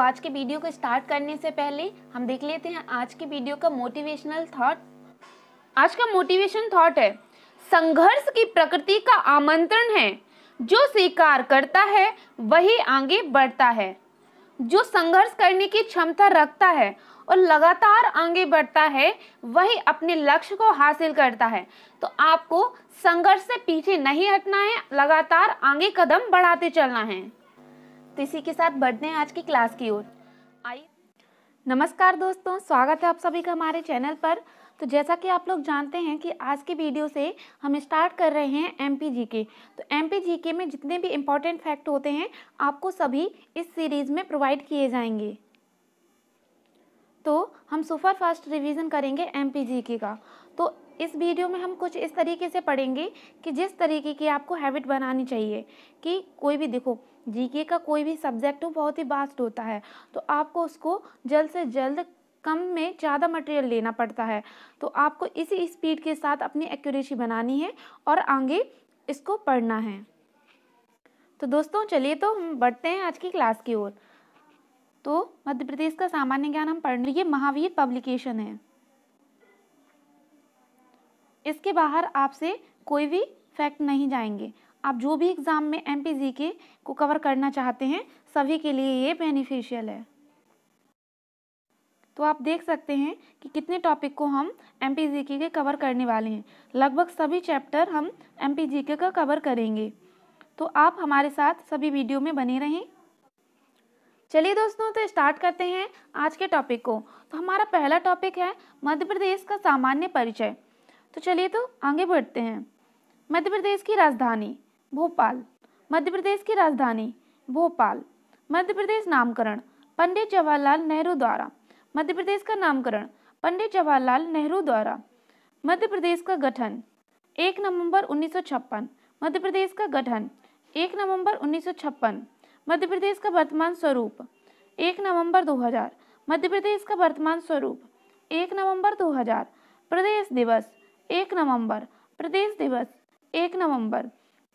आज के वीडियो को स्टार्ट करने से पहले हम देख लेते हैं आज की वीडियो का मोटिवेशनल थॉट। आज का मोटिवेशन थॉट है, संघर्ष की प्रकृति का आमंत्रण है, जो स्वीकार करता है वही आगे बढ़ता है। जो संघर्ष करने की क्षमता रखता है और लगातार आगे बढ़ता है वही अपने लक्ष्य को हासिल करता है। तो आपको संघर्ष से पीछे नहीं हटना है, लगातार आगे कदम बढ़ाते चलना है। तो इसी के साथ बढ़ते हैं आज की क्लास की ओर। आइए। नमस्कार दोस्तों, स्वागत है आप सभी का हमारे चैनल पर। तो जैसा कि आप लोग जानते हैं कि आज की वीडियो से हम स्टार्ट कर रहे हैं एमपीजीके। तो एमपीजीके में जितने भी इम्पोर्टेंट फैक्ट होते हैं आपको सभी इस सीरीज़ में प्रोवाइड किए जाएंगे। तो हम सुपर फास्ट रिवीजन करेंगे एमपीजीके का। तो इस वीडियो में हम कुछ इस तरीके से पढ़ेंगे कि जिस तरीके की आपको हैबिट बनानी चाहिए कि कोई भी देखो जीके का कोई भी सब्जेक्ट हो बहुत ही वास्ट होता है, तो आपको उसको जल्द से जल्द कम में ज़्यादा मटेरियल लेना पड़ता है। तो आपको इसी स्पीड के साथ अपनी एक्यूरेसी बनानी है और आगे इसको पढ़ना है। तो दोस्तों चलिए तो हम बढ़ते हैं आज की क्लास की ओर। तो मध्य प्रदेश का सामान्य ज्ञान हम पढ़ रही है, महावीर पब्लिकेशन है। इसके बाहर आपसे कोई भी फैक्ट नहीं जाएंगे। आप जो भी एग्जाम में एमपीजीके को कवर करना चाहते हैं सभी के लिए ये बेनिफिशियल है। तो आप देख सकते हैं कि कितने टॉपिक को हम एमपीजीके के कवर करने वाले हैं। लगभग सभी चैप्टर हम एमपीजीके का कवर करेंगे। तो आप हमारे साथ सभी वीडियो में बने रहें। चलिए दोस्तों तो स्टार्ट करते हैं आज के टॉपिक को। तो हमारा पहला टॉपिक है मध्य प्रदेश का सामान्य परिचय। तो चलिए तो आगे बढ़ते हैं। मध्य प्रदेश की राजधानी भोपाल। मध्य प्रदेश की राजधानी भोपाल। मध्य प्रदेश नामकरण पंडित जवाहरलाल नेहरू द्वारा। मध्य प्रदेश का नामकरण पंडित जवाहरलाल नेहरू द्वारा। मध्य प्रदेश का गठन 1 नवंबर 1956। मध्य प्रदेश का गठन 1 नवंबर 1956। मध्य प्रदेश का वर्तमान स्वरूप 1 नवंबर 2000। मध्य प्रदेश का वर्तमान स्वरूप 1 नवंबर 2000। प्रदेश दिवस 1 नवंबर। प्रदेश दिवस 1 नवंबर।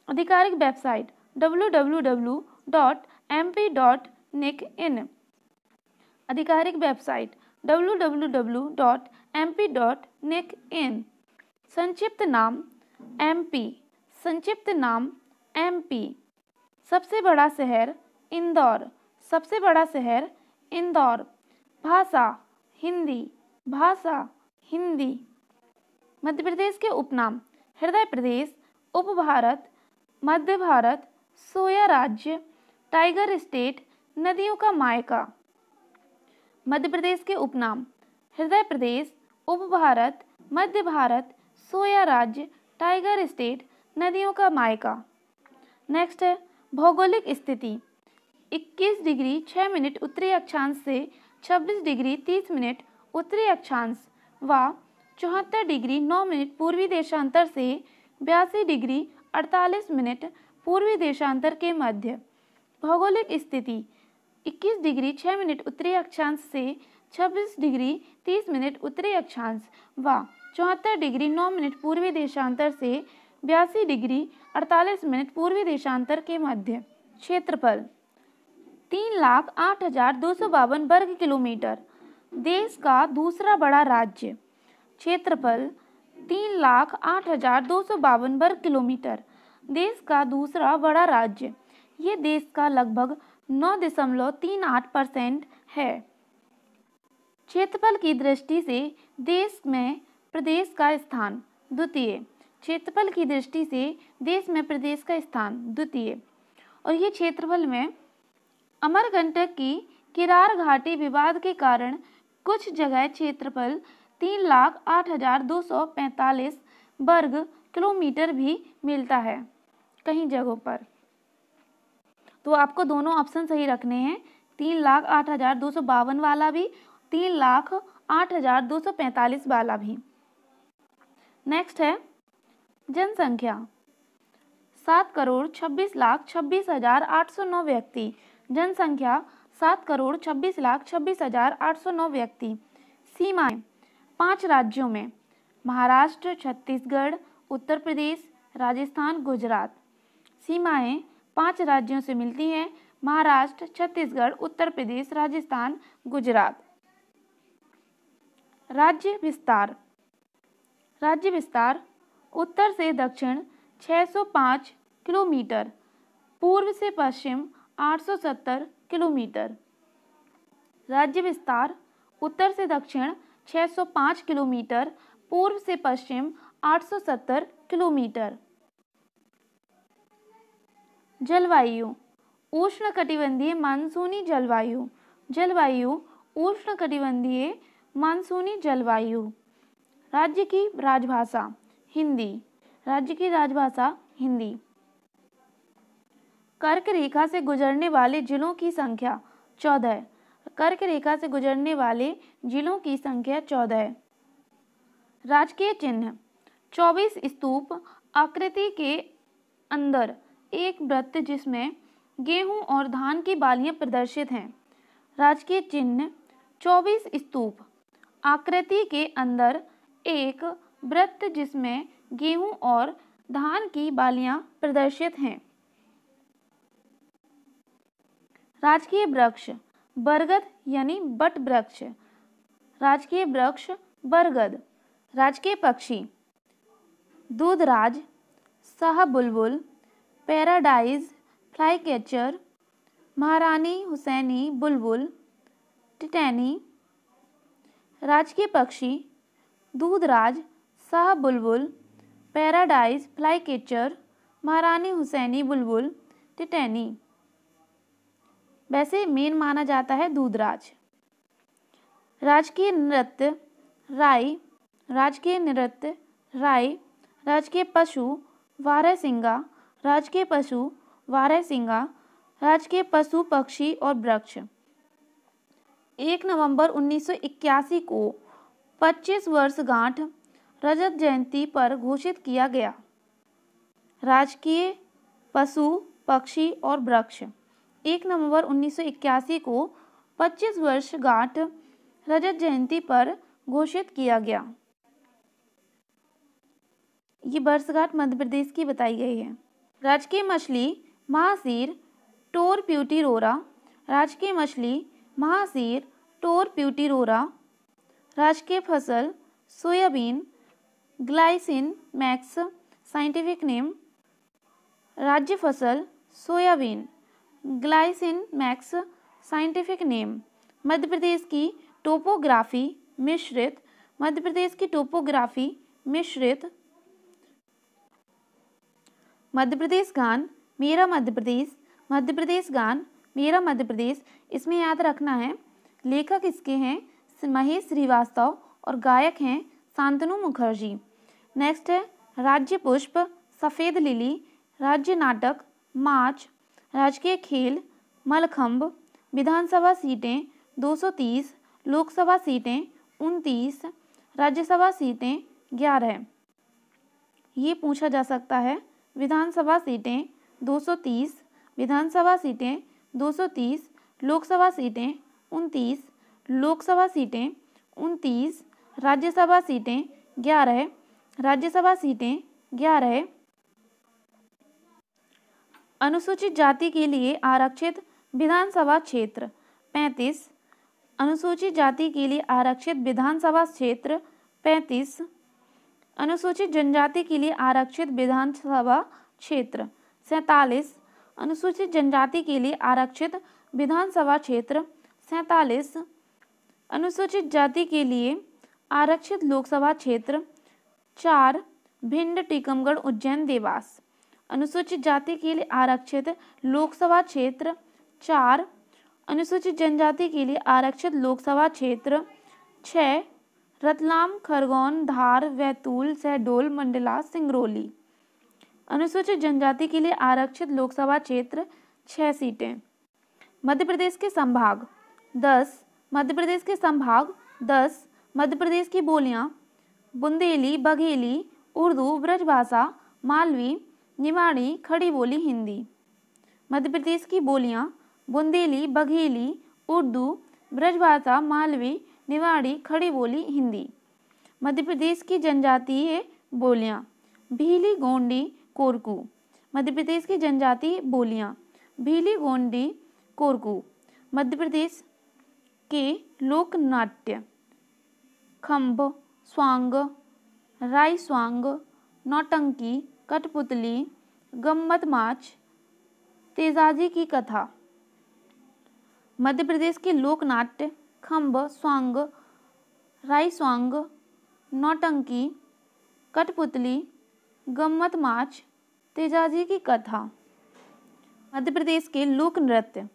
आधिकारिक वेबसाइट www.mp.nic.in। आधिकारिक वेबसाइट www.mp.nic.in। संक्षिप्त नाम एमपी। संक्षिप्त नाम एमपी। सबसे बड़ा शहर इंदौर। सबसे बड़ा शहर इंदौर। भाषा हिंदी। भाषा हिंदी। मध्य प्रदेश के उपनाम हृदय प्रदेश, उप भारत, मध्य भारत, सोया राज्य, टाइगर स्टेट, नदियों का मायका। मध्य प्रदेश के उपनाम हृदय प्रदेश, उप भारत, मध्य भारत, सोया राज्य, टाइगर स्टेट, नदियों का मायका। नेक्स्ट है भौगोलिक स्थिति 21 डिग्री 6 मिनट उत्तरी अक्षांश से 26 डिग्री 30 मिनट उत्तरी अक्षांश व 74 डिग्री 9 मिनट पूर्वी देशांतर से 82 डिग्री 48 मिनट पूर्वी देशांतर के मध्य। भौगोलिक स्थिति 21 डिग्री 6 मिनट उत्तरी अक्षांश से 26 डिग्री 30 मिनट उत्तरी अक्षांश व 74 डिग्री 9 मिनट पूर्वी देशांतर से 82 डिग्री 48 मिनट पूर्वी देशांतर के मध्य। क्षेत्रफल 3,08,252 वर्ग किलोमीटर। देश का दूसरा बड़ा राज्य। क्षेत्रफल 3,08,252 वर्ग किलोमीटर। देश का दूसरा बड़ा राज्य। ये देश का लगभग 9.38% है। क्षेत्रफल की दृष्टि से देश में प्रदेश का स्थान द्वितीय। क्षेत्रफल की दृष्टि से देश में प्रदेश का स्थान द्वितीय। और ये क्षेत्रफल में अमरकंटक की किरार घाटी विवाद के कारण कुछ जगह क्षेत्रफल 3,08,245 वर्ग किलोमीटर भी मिलता है कहीं जगहों पर। तो आपको दोनों ऑप्शन सही रखने हैं, 3,08,252 वाला भी, 3,08,245 वाला भी। नेक्स्ट है जनसंख्या 7,26,26,809 व्यक्ति। जनसंख्या 7,26,26,809 व्यक्ति। सीमाएं 5 राज्यों में महाराष्ट्र, छत्तीसगढ़, उत्तर प्रदेश, राजस्थान, गुजरात। सीमाएं 5 राज्यों से मिलती हैं महाराष्ट्र, छत्तीसगढ़, उत्तर प्रदेश, राजस्थान, गुजरात। राज्य विस्तार। राज्य विस्तार उत्तर से दक्षिण 605 किलोमीटर, पूर्व से पश्चिम 870 किलोमीटर। राज्य विस्तार उत्तर से दक्षिण 605 किलोमीटर, पूर्व से पश्चिम 870 किलोमीटर। जलवायु उष्णकटिबंधीय मानसूनी जलवायु। जलवायु उष्णकटिबंधीय मानसूनी जलवायु। राज्य की राजभाषा हिंदी। राज्य की राजभाषा हिंदी। कर्क रेखा से गुजरने वाले जिलों की संख्या 14। कर्क रेखा से गुजरने वाले जिलों की संख्या 14। राजकीय चिन्ह 24 स्तूप आकृति के अंदर एक वृत्त जिसमें गेहूं और धान की बालियां प्रदर्शित हैं। राजकीय चिन्ह 24 स्तूप आकृति के अंदर एक वृत्त जिसमें गेहूं और धान की बालियां प्रदर्शित हैं। राजकीय वृक्ष बरगद यानी बट वृक्ष। राजकीय वृक्ष बरगद। राजकीय पक्षी दूधराज, शाह बुलबुल, पैराडाइज फ्लाईकैचर, महारानी हुसैनी बुलबुल, टिटैनी। राजकीय पक्षी दूधराज, शाह बुलबुल, पैराडाइज फ्लाईकैचर, महारानी हुसैनी बुलबुल, टिटैनी। वैसे मेन माना जाता है दूधराज। राजकीय नृत्य राई। राजकीय नृत्य राई। राजकीय पशु वारहसिंगा। राजकीय पशु वारहसिंगा। राजकीय पशु पक्षी और वृक्ष। 1 नवंबर 1981 को 25 वर्षगांठ रजत जयंती पर घोषित किया गया। राजकीय पशु पक्षी और वृक्ष 1 नवंबर 1981 को 25 वर्षगांठ रजत जयंती पर घोषित किया गया। ये वर्षगांठ मध्य प्रदेश की बताई गई है। राजकीय मछली महासीर टोर प्यूटीरोरा। राजकीय मछली महासीर टोर प्यूटीरोरा। राजकीय फसल soybean Glycine max scientific name. राज्य फसल soybean Glycine max scientific name. Madhya Pradesh की टोपोग्राफी मिश्रित। मध्य प्रदेश की टोपोग्राफी मिश्रित। मध्य प्रदेश गान मेरा मध्य प्रदेश। मध्य प्रदेश गान मेरा मध्य प्रदेश। इसमें याद रखना है लेखक इसके हैं महेश श्रीवास्तव और गायक हैं शांतनु मुखर्जी। नेक्स्ट है राज्य पुष्प सफ़ेद लिली। राज्य नाटक मार्च। राजकीय खेल मलखंब। विधानसभा सीटें 230। लोकसभा सीटें 29। राज्यसभा सीटें 11। ये पूछा जा सकता है विधानसभा सीटें 230। विधानसभा सीटें 230। लोकसभा सीटें 29। लोकसभा सीटें 29। राज्यसभा सीटें 11। राज्यसभा सीटें 11। अनुसूचित जाति के लिए आरक्षित विधानसभा क्षेत्र 35। अनुसूचित जाति के लिए आरक्षित विधानसभा क्षेत्र 35। अनुसूचित जनजाति के लिए आरक्षित विधानसभा क्षेत्र 47। अनुसूचित जनजाति के लिए आरक्षित विधानसभा क्षेत्र 47। अनुसूचित जाति के लिए आरक्षित लोकसभा क्षेत्र 4। भिंड टीकमगढ़ उज्जैन देवास। अनुसूचित जाति के लिए आरक्षित लोकसभा क्षेत्र 4। अनुसूचित जनजाति के लिए आरक्षित लोकसभा क्षेत्र 6। रतलाम खरगोन धार बैतूल शहडोल मंडला सिंगरौली। अनुसूचित जनजाति के लिए आरक्षित लोकसभा क्षेत्र 6 सीटें। मध्य प्रदेश के संभाग 10। मध्य प्रदेश के संभाग 10। मध्य प्रदेश की बोलियां बुंदेली बघेली उर्दू ब्रजभाषा मालवी निमाड़ी खड़ी बोली हिंदी। मध्य प्रदेश की बोलियां बुंदेली बघेली उर्दू ब्रजभाषा मालवी निमाड़ी खड़ी बोली हिंदी। मध्य प्रदेश की जनजातीय बोलियां भीली गोंडी कोरकू। मध्य प्रदेश की जनजातीय बोलियां भीली गोंडी कोरकू। मध्य प्रदेश के लोक नाट्य खम्भ, स्वांग, राई स्वांग, नौटंकी, कठपुतली, गम्मत माच, तेजाजी की कथा। मध्य प्रदेश के लोक नाट्य खम्भ, स्वांग, राई स्वांग, नौटंकी, कठपुतली, गम्मत माच, तेजाजी की कथा। मध्य प्रदेश के लोक नृत्य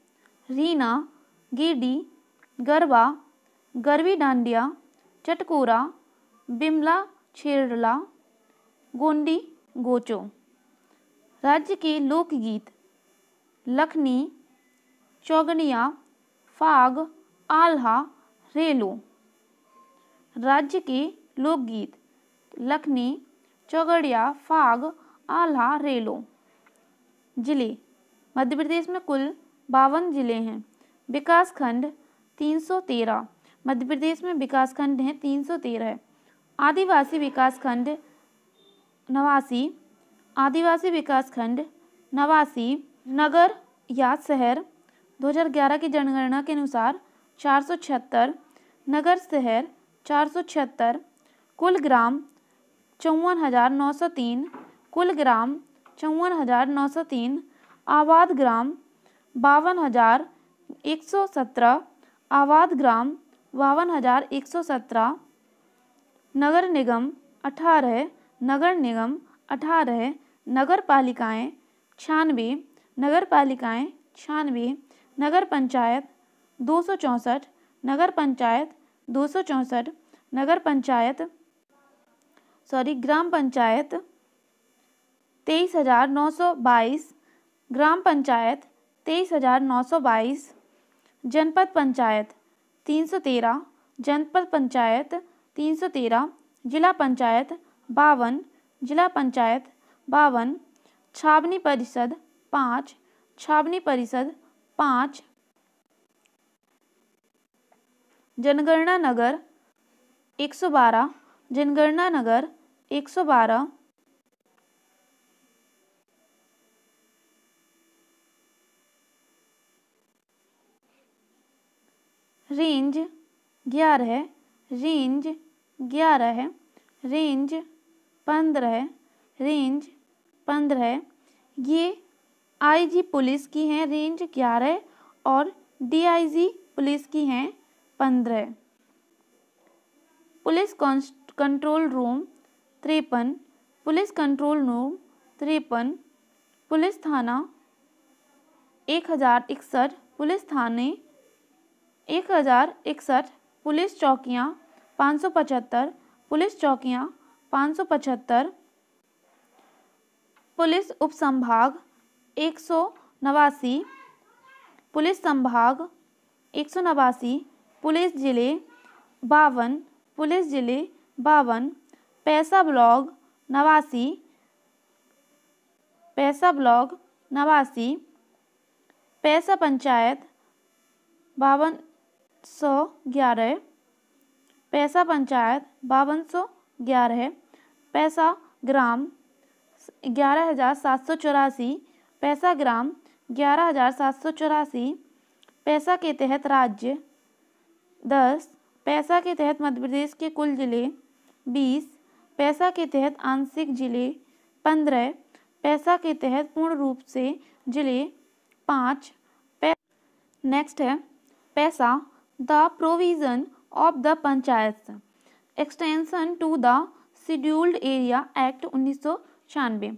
रीना, गेडी, गरबा, गरबी डांडिया, चटकोरा, बिमला छेरला, गोंडी गोचो। राज्य के लोकगीत लखनी, चौगनिया, फाग, आल्हा, रेलो। राज्य के लोकगीत लखनी, चौगड़िया, फाग, आल्हा, रेलो। जिले मध्य प्रदेश में कुल 52 जिले हैं। विकासखंड 313। मध्य प्रदेश में विकासखंड हैं 313। आदिवासी विकासखंड 89। आदिवासी विकासखंड 89। नगर या शहर 2011 की जनगणना के अनुसार 476। नगर शहर 476। कुल ग्राम 54,903। कुल ग्राम 54,903। आबाद ग्राम 52,117। आबाद ग्राम 52,117। नगर निगम 18। नगर निगम 18। नगर पालिकाएँ 96। नगर पालिकाएँ 96। नगर पंचायत 264। नगर पंचायत 264। नगर पंचायत ग्राम पंचायत 23,922। ग्राम पंचायत 23,922। जनपद पंचायत 313। जनपद पंचायत 313। जिला पंचायत 52। जिला पंचायत 52। छावनी परिषद 5। छावनी परिषद 5। जनगणना नगर 112। जनगणना नगर 112। रेंज 11। रेंज 11। रेंज 15। रेंज 15। ये आईजी पुलिस की हैं रेंज 11 और डीआईजी पुलिस की हैं 15। Police control room 53। Police control room 53। Police थाना 1061। पुलिस थाने 1061। पुलिस चौकियाँ 575। पुलिस चौकियाँ 575। पुलिस उपसंभाग 189। पुलिस संभाग 189। पुलिस जिले 52। पुलिस जिले 52। पैसा ब्लॉक 89। पैसा ब्लॉक 89। पैसा पंचायत 5211। पैसा पंचायत 5211। पैसा ग्राम 11,784। पैसा ग्राम 11,784। पैसा के तहत राज्य 10। पैसा के तहत मध्य प्रदेश के कुल जिले 20। पैसा के तहत आंशिक जिले 15। पैसा के तहत पूर्ण रूप से जिले 5। नेक्स्ट है PESA the provision of the panchayat extension to the scheduled area act 1996।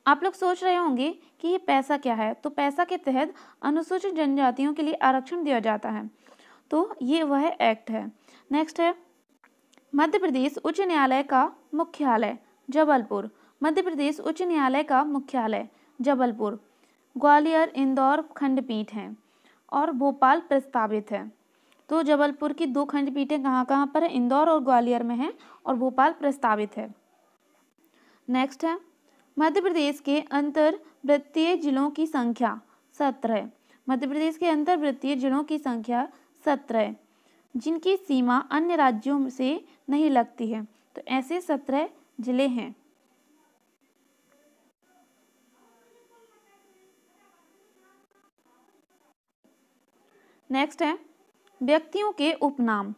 आप लोग सोच रहे होंगे कि ये पैसा क्या है। तो पैसा के तहत अनुसूचित जनजातियों के लिए आरक्षण दिया जाता है, तो ये वह एक्ट है। नेक्स्ट है मध्य प्रदेश उच्च न्यायालय का मुख्यालय जबलपुर। मध्य प्रदेश उच्च न्यायालय का मुख्यालय जबलपुर। ग्वालियर इंदौर खंडपीठ हैं और भोपाल प्रस्तावित है। तो जबलपुर की 2 खंडपीठें कहाँ कहाँ पर है? इंदौर और ग्वालियर में है और भोपाल प्रस्तावित है। नेक्स्ट है मध्य प्रदेश के अंतर्वृत्तीय जिलों की संख्या 17। मध्य प्रदेश के अंतर्वृत्तीय जिलों की संख्या 17, जिनकी सीमा अन्य राज्यों से नहीं लगती है। तो ऐसे 17 जिले हैं। नेक्स्ट है व्यक्तियों के उपनाम।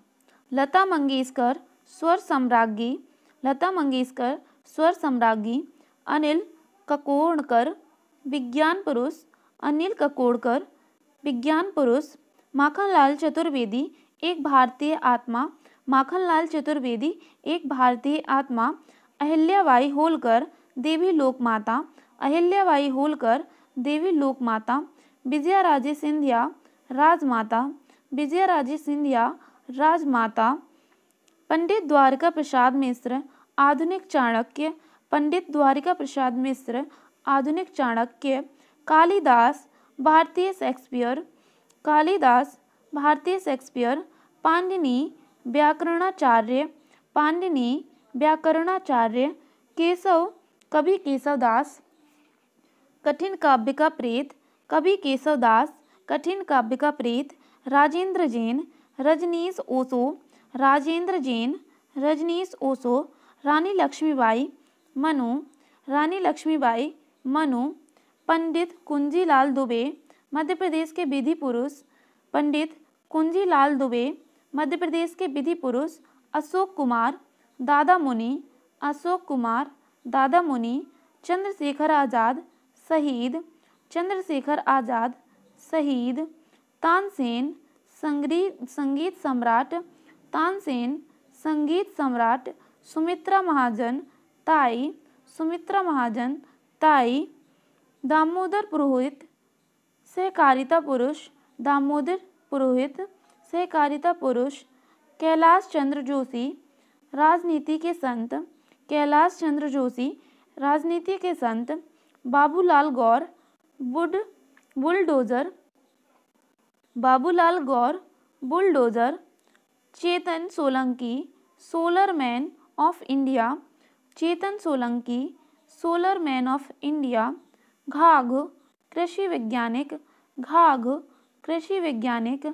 लता मंगेशकर स्वर सम्राज्ञी, लता मंगेशकर स्वर सम्राज्ञी। अनिल ककोड़कर विज्ञान पुरुष, अनिल ककोड़कर विज्ञान पुरुष। माखनलाल चतुर्वेदी एक भारतीय आत्मा, माखनलाल चतुर्वेदी एक भारतीय आत्मा। अहिल्याबाई होलकर देवी लोकमाता, अहिल्याबाई होलकर देवी लोकमाता। विजयाराजे सिंधिया राजमाता, विजयाराजे सिंधिया राजमाता। पंडित द्वारिका प्रसाद मिश्र आधुनिक चाणक्य, पंडित द्वारिका प्रसाद मिश्र आधुनिक चाणक्य। कालिदास भारतीय शेक्सपियर, कालिदास भारतीय शेक्सपियर। पाणिनि व्याकरणाचार्य, पाणिनि व्याकरणाचार्य। केशव कवि केशवदास कठिन काव्य का प्रेत, कवि केशवदास कठिन काव्य का प्रेत। राजेंद्र जैन रजनीश ओशो, राजेंद्र जैन रजनीश ओशो। रानी लक्ष्मीबाई मनु, रानी लक्ष्मीबाई मनु। पंडित कुंजीलाल दुबे मध्य प्रदेश के विधि पुरुष, पंडित कुंजीलाल दुबे मध्य प्रदेश के विधि पुरुष। अशोक कुमार दादा मुनि, अशोक कुमार दादा मुनि। चंद्रशेखर आज़ाद शहीद, चंद्रशेखर आज़ाद शहीद। तानसेन संगीत सम्राट, तानसेन संगीत सम्राट। सुमित्रा महाजन ताई, सुमित्रा महाजन ताई। दामोदर पुरोहित सहकारिता पुरुष, दामोदर पुरोहित सहकारिता पुरुष। कैलाश चंद्र जोशी राजनीति के संत, कैलाश चंद्र जोशी राजनीति के संत। Babulal Gaur bulldozer, Babulal Gaur bulldozer. Chetan Solanki solar man of India, Chetan Solanki solar man of India. Ghagh कृषि वैज्ञानिक, घाघ कृषि वैज्ञानिक।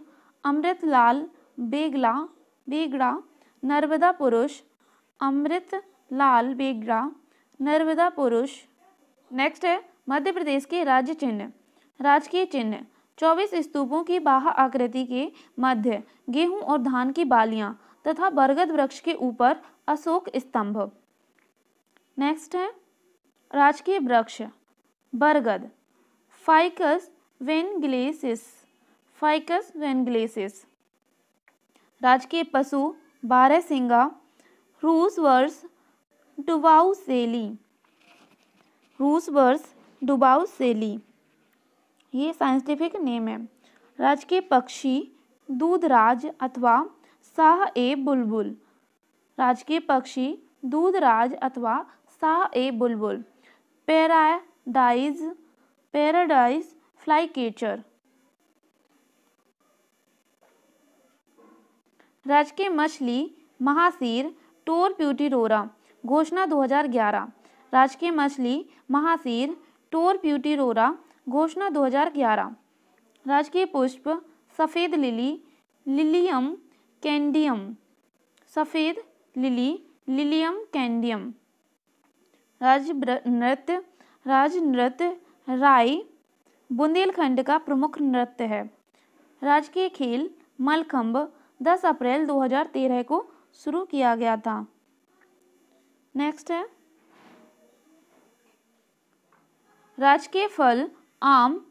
अमृतलाल बेगड़ा नर्मदा पुरुष, अमृतलाल बेगड़ा नर्मदा पुरुष। नेक्स्ट है मध्य प्रदेश के राज्य चिन्ह, राजकीय चिन्ह। 24 स्तूपों की बाह्य आकृति के मध्य गेहूं और धान की बालियां तथा बरगद वृक्ष के ऊपर अशोक स्तंभ। नेक्स्ट है राजकीय वृक्ष बरगद, फाइकस वेनग्लेसिस, फाइकस वेनग्लेसिस। राजकीय पशु बारहसिंगा, रूस वर्स डुबाउसेली, रूस वर्स डुबाउसेली, ये साइंटिफिक नेम है। राजकीय पक्षी दूधराज अथवा शाह ए बुलबुल, राजकीय पक्षी दूधराज अथवा शाह ए बुलबुल। Paradise flycatcher. राजकीय मछली महासीर टोरप्यूटिरोरा, घोषणा 2011। राजकीय मछली महासीर टोरप्यूटिरोरा, घोषणा 2011। राजकीय पुष्प सफ़ेद लिली लिलियम कैंडियम, सफ़ेद लिली लिलियम कैंडियम। राज्य नृत्य राई बुंदेलखंड का प्रमुख नृत्य है। राजकीय खेल मलखंब 10 अप्रैल 2013 को शुरू किया गया था। नेक्स्ट है राजकीय फल आम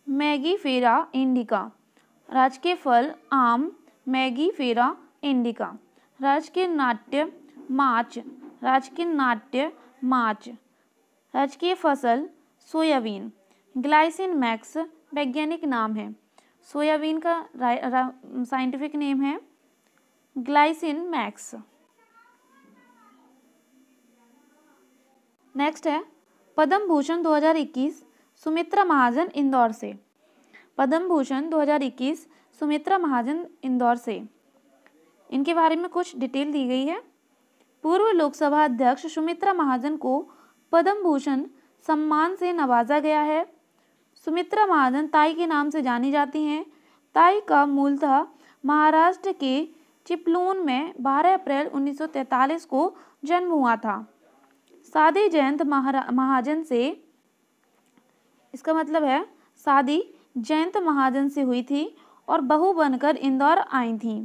मैगीफेरा इंडिका, राजकीय फल आम मैगीफेरा इंडिका। राजकीय नाट्य माच, राजकीय नाट्य माच। राजकीय फसल सोयाबीन, ग्लाइसिन मैक्स वैज्ञानिक नाम है, सोयाबीन का साइंटिफिक नेम है ग्लाइसिन मैक्स। नेक्स्ट है पद्म भूषण 2021 सुमित्रा महाजन इंदौर से, पद्म भूषण 2021 सुमित्रा महाजन इंदौर से। इनके बारे में कुछ डिटेल दी गई है। पूर्व लोकसभा अध्यक्ष सुमित्रा महाजन को पद्म भूषण सम्मान से नवाजा गया है। सुमित्रा महाजन ताई के नाम से जानी जाती हैं। ताई का मूलतः महाराष्ट्र के चिपलून में 12 अप्रैल 1943 को जन्म हुआ था। शादी जयंत महाजन से, इसका मतलब है शादी जयंत महाजन से हुई थी और बहू बनकर इंदौर आई थीं।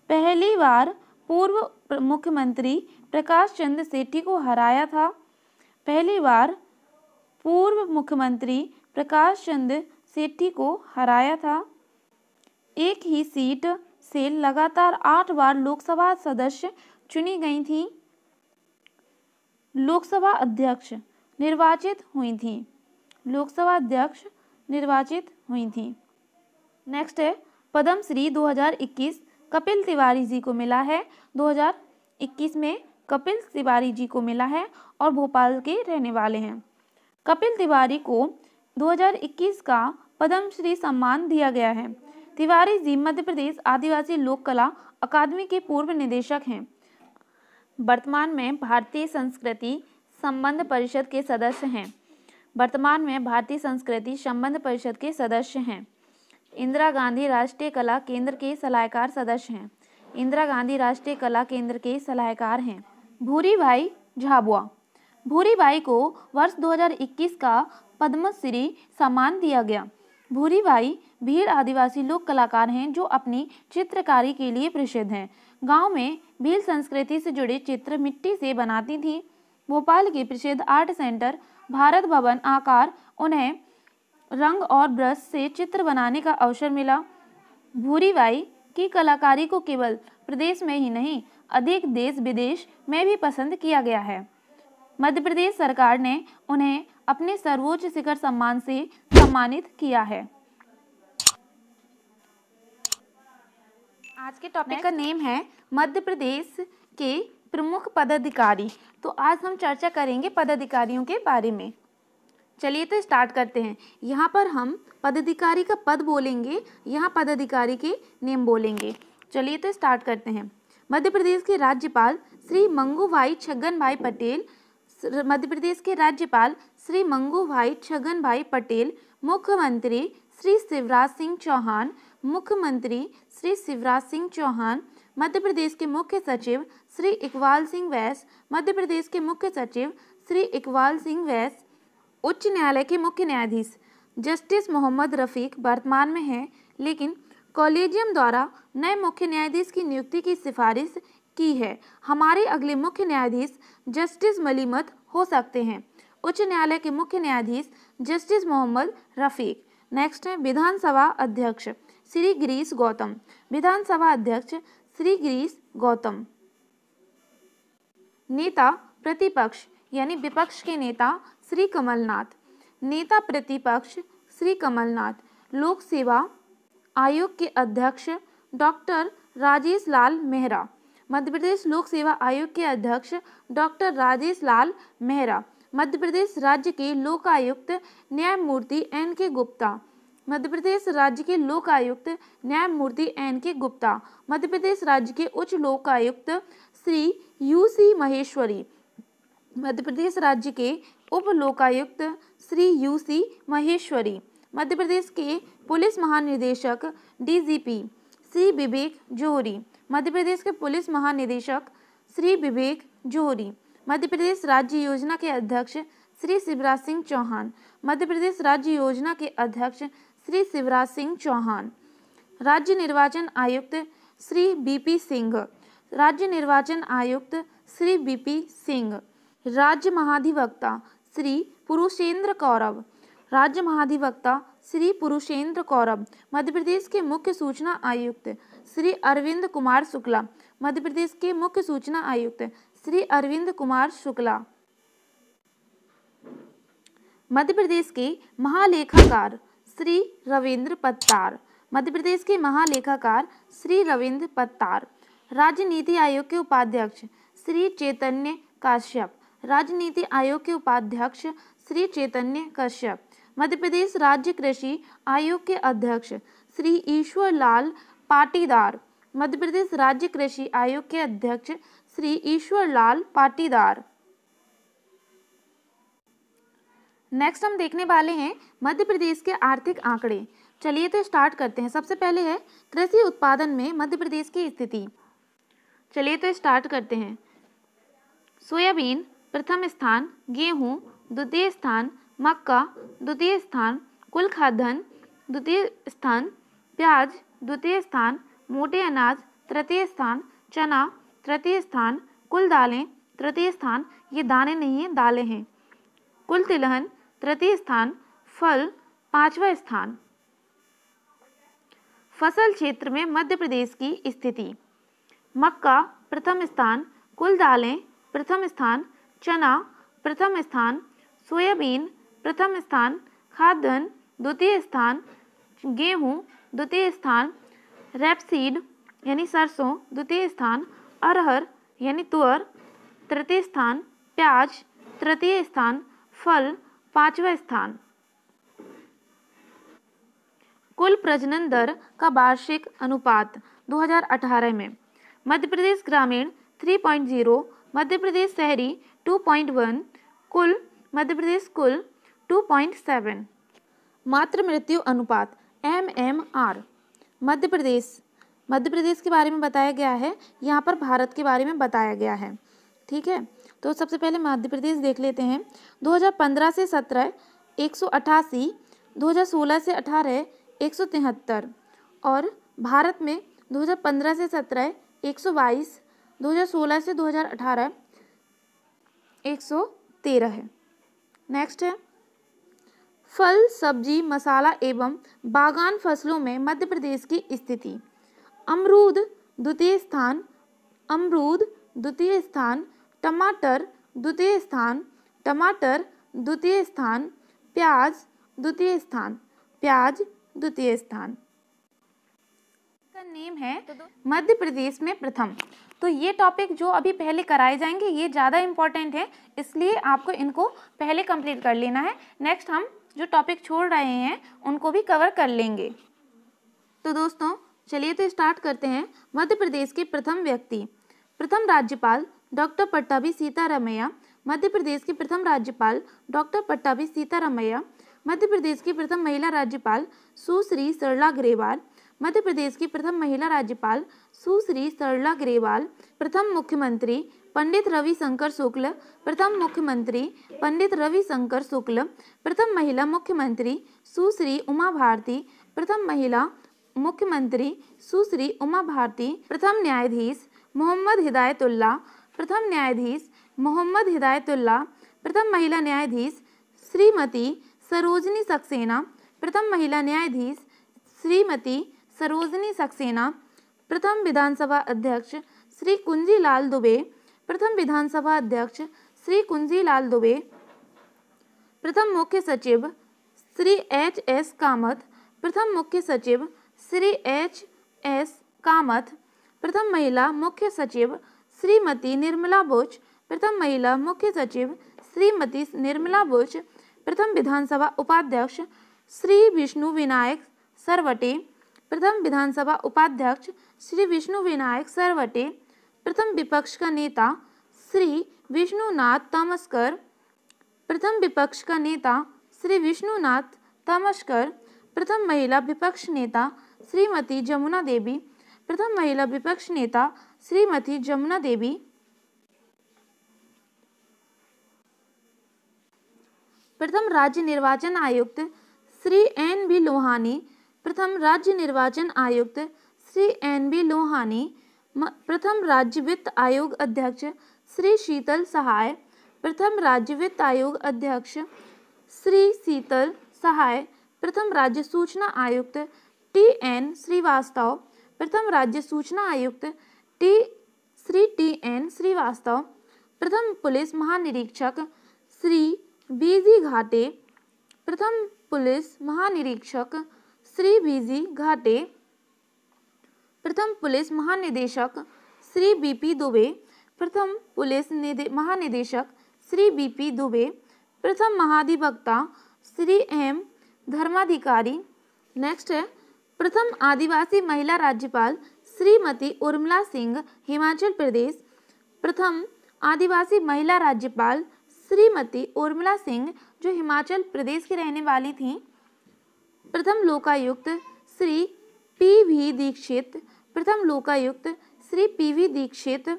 पहली बार पूर्व मुख्यमंत्री प्रकाश चंद्र सेठी को हराया था। पहली बार पूर्व मुख्यमंत्री प्रकाश चंद्र सेठी को हराया था। एक ही सीट से लगातार 8 बार लोकसभा सदस्य चुनी गई थीं। लोकसभा अध्यक्ष निर्वाचित हुई थीं। लोकसभा अध्यक्ष निर्वाचित हुई थीं। नेक्स्ट है पद्मश्री 2021 कपिल तिवारी जी को मिला है। 2021 में कपिल तिवारी जी को मिला है और भोपाल के रहने वाले हैं। कपिल तिवारी को 2021 का पद्मश्री सम्मान दिया गया है। तिवारी जी मध्य प्रदेश आदिवासी लोक कला अकादमी के पूर्व निदेशक हैं। वर्तमान में भारतीय संस्कृति संबंध परिषद के सदस्य हैं। वर्तमान में भारतीय संस्कृति संबंध परिषद के सदस्य हैं। इंदिरा गांधी राष्ट्रीय कला केंद्र के सलाहकार सदस्य हैं। इंदिरा गांधी राष्ट्रीय कला केंद्र के सलाहकार हैं। भूरीबाई झाबुआ। भूरीबाई को वर्ष 2021 का पद्मश्री सम्मान दिया गया। भूरीबाई भील आदिवासी लोक कलाकार हैं जो अपनी चित्रकारी के लिए प्रसिद्ध हैं। गांव में भील संस्कृति से जुड़े चित्र मिट्टी से बनाती थीं। भोपाल के प्रसिद्ध आर्ट सेंटर भारत भवन आकार उन्हें रंग और ब्रश से चित्र बनाने का अवसर मिला। भूरीबाई की कलाकारी को केवल प्रदेश में ही नहीं अधिक देश विदेश में भी पसंद किया गया है। मध्य प्रदेश सरकार ने उन्हें अपने सर्वोच्च शिखर सम्मान से सम्मानित किया है। आज के टॉपिक का नेम है मध्य प्रदेश के प्रमुख पदाधिकारी। तो आज हम चर्चा करेंगे पदाधिकारियों के बारे में। चलिए तो स्टार्ट करते हैं। यहाँ पर हम पदाधिकारी का पद बोलेंगे, यहाँ पदाधिकारी के नेम बोलेंगे। चलिए तो स्टार्ट करते हैं। मध्य प्रदेश के राज्यपाल श्री मंगूभाई छगन भाई पटेल। मध्य प्रदेश के राज्यपाल श्री मंगूभाई छगन भाई पटेल। मुख्यमंत्री श्री शिवराज सिंह चौहान। मुख्यमंत्री श्री शिवराज सिंह चौहान। मध्य प्रदेश के मुख्य सचिव श्री इकबाल सिंह वैस। मध्य प्रदेश के मुख्य सचिव श्री इकबाल सिंह वैस। उच्च न्यायालय के मुख्य न्यायाधीश जस्टिस मोहम्मद रफीक वर्तमान में हैं, लेकिन कॉलेजियम द्वारा नए मुख्य न्यायाधीश की नियुक्ति की सिफारिश की है। हमारे अगले मुख्य न्यायाधीश जस्टिस मलीमत हो सकते हैं। उच्च न्यायालय के मुख्य न्यायाधीश जस्टिस मोहम्मद रफीक। नेक्स्ट है विधानसभा अध्यक्ष श्री गिरीश गौतम। विधानसभा अध्यक्ष श्री गिरीश गौतम। नेता प्रतिपक्ष यानी विपक्ष के नेता श्री कमलनाथ। नेता प्रतिपक्ष श्री कमलनाथ। लोक सेवा आयोग के अध्यक्ष डॉक्टर राजेश लाल मेहरा। मध्य प्रदेश लोक सेवा आयोग के अध्यक्ष डॉक्टर राजेश लाल मेहरा। मध्य प्रदेश राज्य के लोकायुक्त न्यायमूर्ति एन.के. गुप्ता। मध्य प्रदेश राज्य के लोकायुक्त न्यायमूर्ति एन.के. गुप्ता। मध्य प्रदेश राज्य के उच्च लोकायुक्त श्री यू.सी. महेश्वरी। मध्य प्रदेश राज्य के उप लोकायुक्त श्री यू.सी. महेश्वरी। मध्य प्रदेश के पुलिस महानिदेशक डीजीपी श्री विवेक जौहरी। मध्य प्रदेश के पुलिस महानिदेशक श्री विवेक जौहरी। मध्य प्रदेश राज्य योजना के अध्यक्ष श्री शिवराज सिंह चौहान। मध्य प्रदेश राज्य योजना के अध्यक्ष श्री शिवराज सिंह चौहान। राज्य निर्वाचन आयुक्त श्री बीपी सिंह। राज्य निर्वाचन आयुक्त श्री बीपी सिंह। राज्य महाधिवक्ता श्री पुरुषेंद्र कौरव। राज्य महाधिवक्ता श्री पुरुषेंद्र कौरव। मध्य प्रदेश के मुख्य सूचना आयुक्त श्री अरविंद कुमार शुक्ला। मध्य प्रदेश के मुख्य सूचना आयुक्त श्री अरविंद कुमार शुक्ला। मध्य प्रदेश के महालेखाकार श्री रविंद्र पत्तार। मध्य प्रदेश के महालेखाकार श्री रविंद्र पत्तार। राज्य नीति आयोग के उपाध्यक्ष श्री चैतन्य कश्यप। राज्य नीति आयोग के उपाध्यक्ष श्री चैतन्य कश्यप। मध्य प्रदेश राज्य कृषि आयोग के अध्यक्ष श्री ईश्वर लाल पाटीदार। मध्य प्रदेश राज्य कृषि आयोग के अध्यक्ष श्री ईश्वर लाल पाटीदार। नेक्स्ट हम देखने वाले हैं मध्य प्रदेश के आर्थिक आंकड़े। चलिए तो स्टार्ट करते हैं। सबसे पहले है कृषि उत्पादन में मध्य प्रदेश की स्थिति। चलिए तो स्टार्ट करते हैं। सोयाबीन प्रथम स्थान, गेहूं द्वितीय स्थान, मक्का द्वितीय स्थान, कुल खाद्यान्न द्वितीय स्थान, प्याज द्वितीय स्थान, मोटे अनाज तृतीय स्थान, चना तृतीय स्थान, कुल दालें तृतीय स्थान, ये दाने नहीं है दालें हैं, कुल तिलहन तृतीय स्थान, फल पांचवा स्थान। फसल क्षेत्र में मध्य प्रदेश की स्थिति, मक्का प्रथम स्थान, कुल दालें प्रथम स्थान, चना प्रथम स्थान, सोयाबीन प्रथम स्थान, खाद्यान्न द्वितीय स्थान, गेहूं द्वितीय स्थान, रेपसीड यानी सरसों द्वितीय स्थान, अरहर यानी तुअर तृतीय स्थान, प्याज तृतीय स्थान, फल पांचवा स्थान। कुल प्रजनन दर का वार्षिक अनुपात 2018 में मध्य प्रदेश ग्रामीण 3.0, मध्य प्रदेश शहरी 2.1, कुल मध्य प्रदेश कुल 2.7। मातृ मृत्यु अनुपात MMR मध्य प्रदेश के बारे में बताया गया है, यहाँ पर भारत के बारे में बताया गया है। ठीक है, तो सबसे पहले मध्य प्रदेश देख लेते हैं। 2015 से 17 188, 2016 से 18 173 और भारत में 2015 से 17 122, 2016 से 2018 113 है। नेक्स्ट है फल सब्जी मसाला एवं बागान फसलों में मध्य प्रदेश की स्थिति, अमरूद द्वितीय स्थान, टमाटर द्वितीय स्थान, प्याज द्वितीय स्थान। का नेम है मध्य प्रदेश में प्रथम। तो ये टॉपिक जो अभी पहले कराए जाएंगे ये ज़्यादा इम्पोर्टेंट है, इसलिए आपको इनको पहले कंप्लीट कर लेना है। नेक्स्ट हम जो टॉपिक छोड़ रहे हैं उनको भी कवर कर लेंगे। तो दोस्तों चलिए तो स्टार्ट करते हैं। मध्य प्रदेश के प्रथम व्यक्ति, प्रथम राज्यपाल डॉक्टर पट्टाभी सीतारामैया। मध्य प्रदेश की प्रथम राज्यपाल डॉक्टर पट्टाभी सीतारामैया। मध्य प्रदेश की प्रथम महिला राज्यपाल सुश्री सरला ग्रेवाल। मध्य प्रदेश की प्रथम महिला राज्यपाल सुश्री सरला ग्रेवाल। प्रथम मुख्यमंत्री पंडित रविशंकर शुक्ल। प्रथम मुख्यमंत्री पंडित रविशंकर शुक्ल। प्रथम महिला मुख्यमंत्री सुश्री उमा भारती। प्रथम महिला मुख्यमंत्री सुश्री उमा भारती। प्रथम न्यायाधीश मोहम्मद हिदायतुल्लाह। प्रथम न्यायाधीश मोहम्मद हिदायतुल्लाह। प्रथम महिला न्यायाधीश श्रीमती सरोजनी सक्सेना। प्रथम महिला न्यायाधीश श्रीमती सरोजनी सक्सेना। प्रथम विधानसभा अध्यक्ष श्री कुंजीलाल दुबे। प्रथम विधानसभा अध्यक्ष श्री कुंजीलाल दुबे। प्रथम मुख्य सचिव श्री HS कामत। प्रथम मुख्य सचिव श्री HS कामत। प्रथम महिला मुख्य सचिव श्रीमती निर्मला बुच। प्रथम महिला मुख्य सचिव श्रीमती निर्मला बुच। प्रथम विधानसभा उपाध्यक्ष श्री विष्णु विनायक सरवटे। प्रथम विधानसभा उपाध्यक्ष श्री विष्णु विनायक सरवटे। प्रथम विपक्ष का नेता श्री विष्णुनाथ तमस्कर। प्रथम विपक्ष का नेता श्री विष्णुनाथ तमस्कर। प्रथम महिला विपक्ष नेता श्रीमती जमुना देवी। प्रथम महिला विपक्ष नेता श्रीमती जमुना देवी। प्रथम राज्य निर्वाचन आयुक्त श्री NB लोहानी। प्रथम राज्य निर्वाचन आयुक्त श्री NB लोहानी। प्रथम राज्य वित्त आयोग अध्यक्ष श्री शीतल सहाय। प्रथम राज्य वित्त आयोग अध्यक्ष श्री शीतल सहाय। प्रथम राज्य सूचना आयुक्त TN श्रीवास्तव। प्रथम राज्य सूचना आयुक्त श्री TN श्रीवास्तव। प्रथम पुलिस महानिरीक्षक श्री BG घाटे। प्रथम पुलिस महानिरीक्षक श्री BG घाटे। प्रथम पुलिस महानिदेशक श्री BP दुबे। प्रथम पुलिस महानिदेशक श्री BP दुबे। प्रथम महाधिवक्ता श्री M धर्माधिकारी। नेक्स्ट है प्रथम आदिवासी महिला राज्यपाल श्रीमती उर्मिला सिंह हिमाचल प्रदेश। प्रथम आदिवासी महिला राज्यपाल श्रीमती उर्मिला सिंह जो हिमाचल प्रदेश की रहने वाली थीं। प्रथम लोकायुक्त श्री PV दीक्षित। प्रथम लोकायुक्त श्री PV दीक्षित।